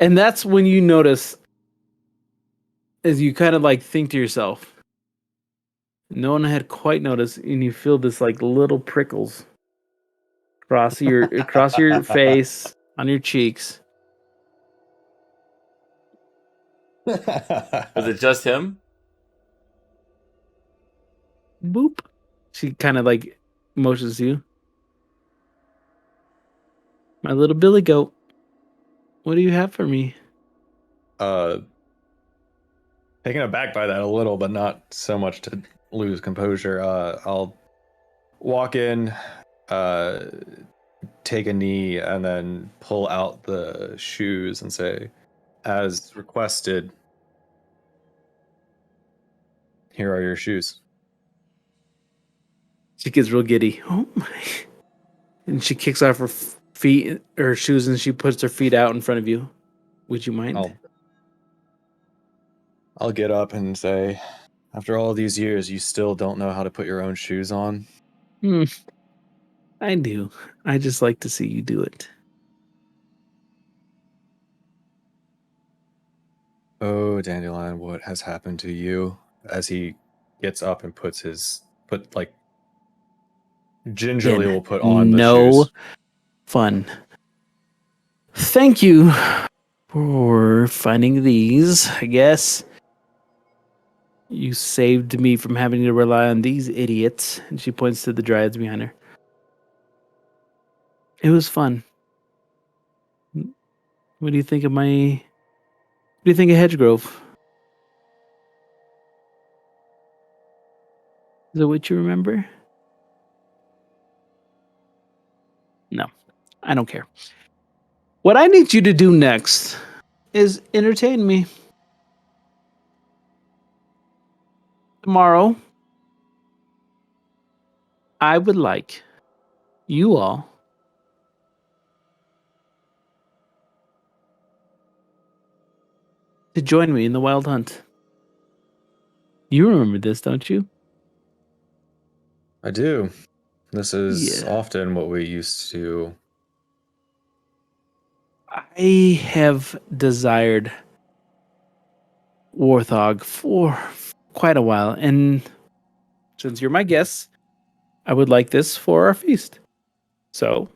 And that's when you notice, as you kind of like think to yourself, no one had quite noticed, and you feel this like little prickles across your face, on your cheeks. Was it just him? Boop. She kind of like motions you. My little Billy Goat. What do you have for me? Taken aback by that a little, but not so much to lose composure. I'll walk in, take a knee, and then pull out the shoes and say, as requested, here are your shoes. She gets real giddy. Oh my. And she kicks off her feet, her shoes, and she puts her feet out in front of you. Would you mind? I'll get up and say, after all these years, you still don't know how to put your own shoes on? I do. I just like to see you do it. Oh, Dandelion, what has happened to you? As he gets up and gingerly will put on the no shoes. fun. Thank you for finding these, I guess. You saved me from having to rely on these idiots. And she points to the dryads behind her. It was fun. What do you think of Hedgegrove? Is that what you remember? No, I don't care. What I need you to do next is entertain me. Tomorrow, I would like you all to join me in the wild hunt. You remember this, don't you? I do. This is Yeah. often what we used to. I have desired Warthog for quite a while, and since you're my guest, I would like this for our feast. So,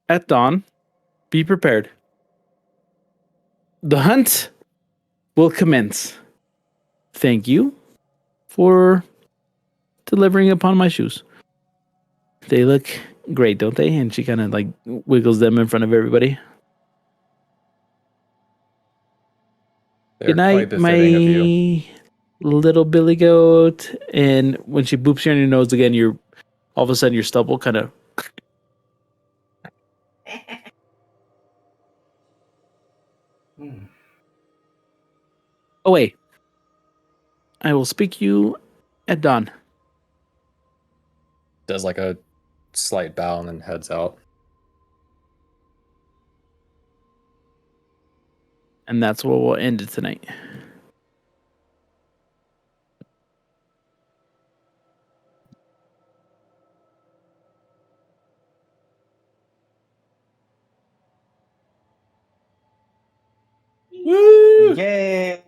at dawn, be prepared. The hunt will commence. Thank you for delivering upon my shoes. They look great, don't they? And she kind of like wiggles them in front of everybody. They're Good quite night, befitting of you. my little Billy Goat. And when she boops you on your nose again, you're all of a sudden your stubble kind of. Oh wait, I will speak you at dawn. Does like a slight bow and then heads out. And that's where we'll end it tonight. Woo! Yay!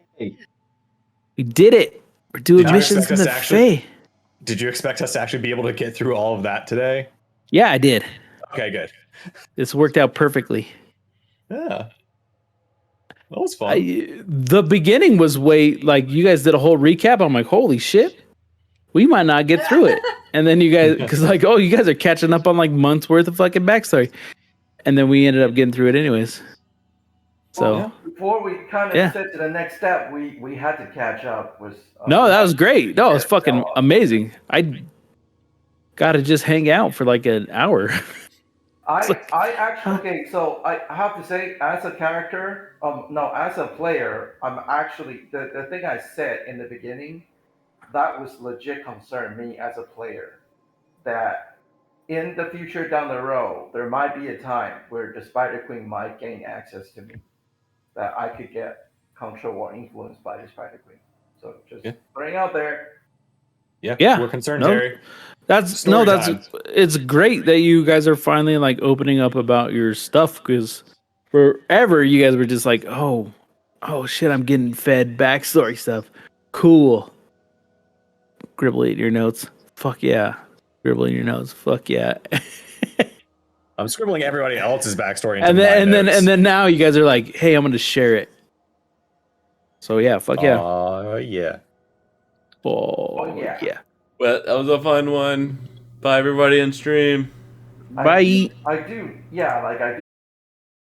We did it. We're doing Did you missions expect in us the to actually- Fae. Did you expect us to actually be able to get through all of that today? Yeah, I did. Okay, good. This worked out perfectly. Yeah. That was fun. The beginning was way like you guys did a whole recap. I'm like, holy shit, we might not get through it. And then you guys, because like, oh, you guys are catching up on like months worth of fucking backstory. And then we ended up getting through it anyways. So Well, before we kind of sit to the next step, we had to catch up. No, that was great. No, it was fucking amazing. I gotta just hang out for like an hour. I actually okay. So I have to say, as a character, no, as a player, I'm actually the thing I said in the beginning that was legit concern me as a player that in the future down the road there might be a time where the Spider Queen might gain access to me that I could get control or influenced by the Spider Queen. So just putting out there. Yeah, we're concerned, Terry. That's time. it's great that you guys are finally like opening up about your stuff because forever you guys were just like, oh shit, I'm getting fed backstory stuff. Cool. Scribble it in your notes. Fuck yeah. Scribble in your notes. Fuck yeah. I'm scribbling everybody else's backstory and then now you guys are like, hey, I'm gonna share it. So yeah, fuck yeah. Oh yeah. Oh yeah. yeah. Well, that was a fun one. Bye, everybody in stream. Bye. I do, yeah, like I do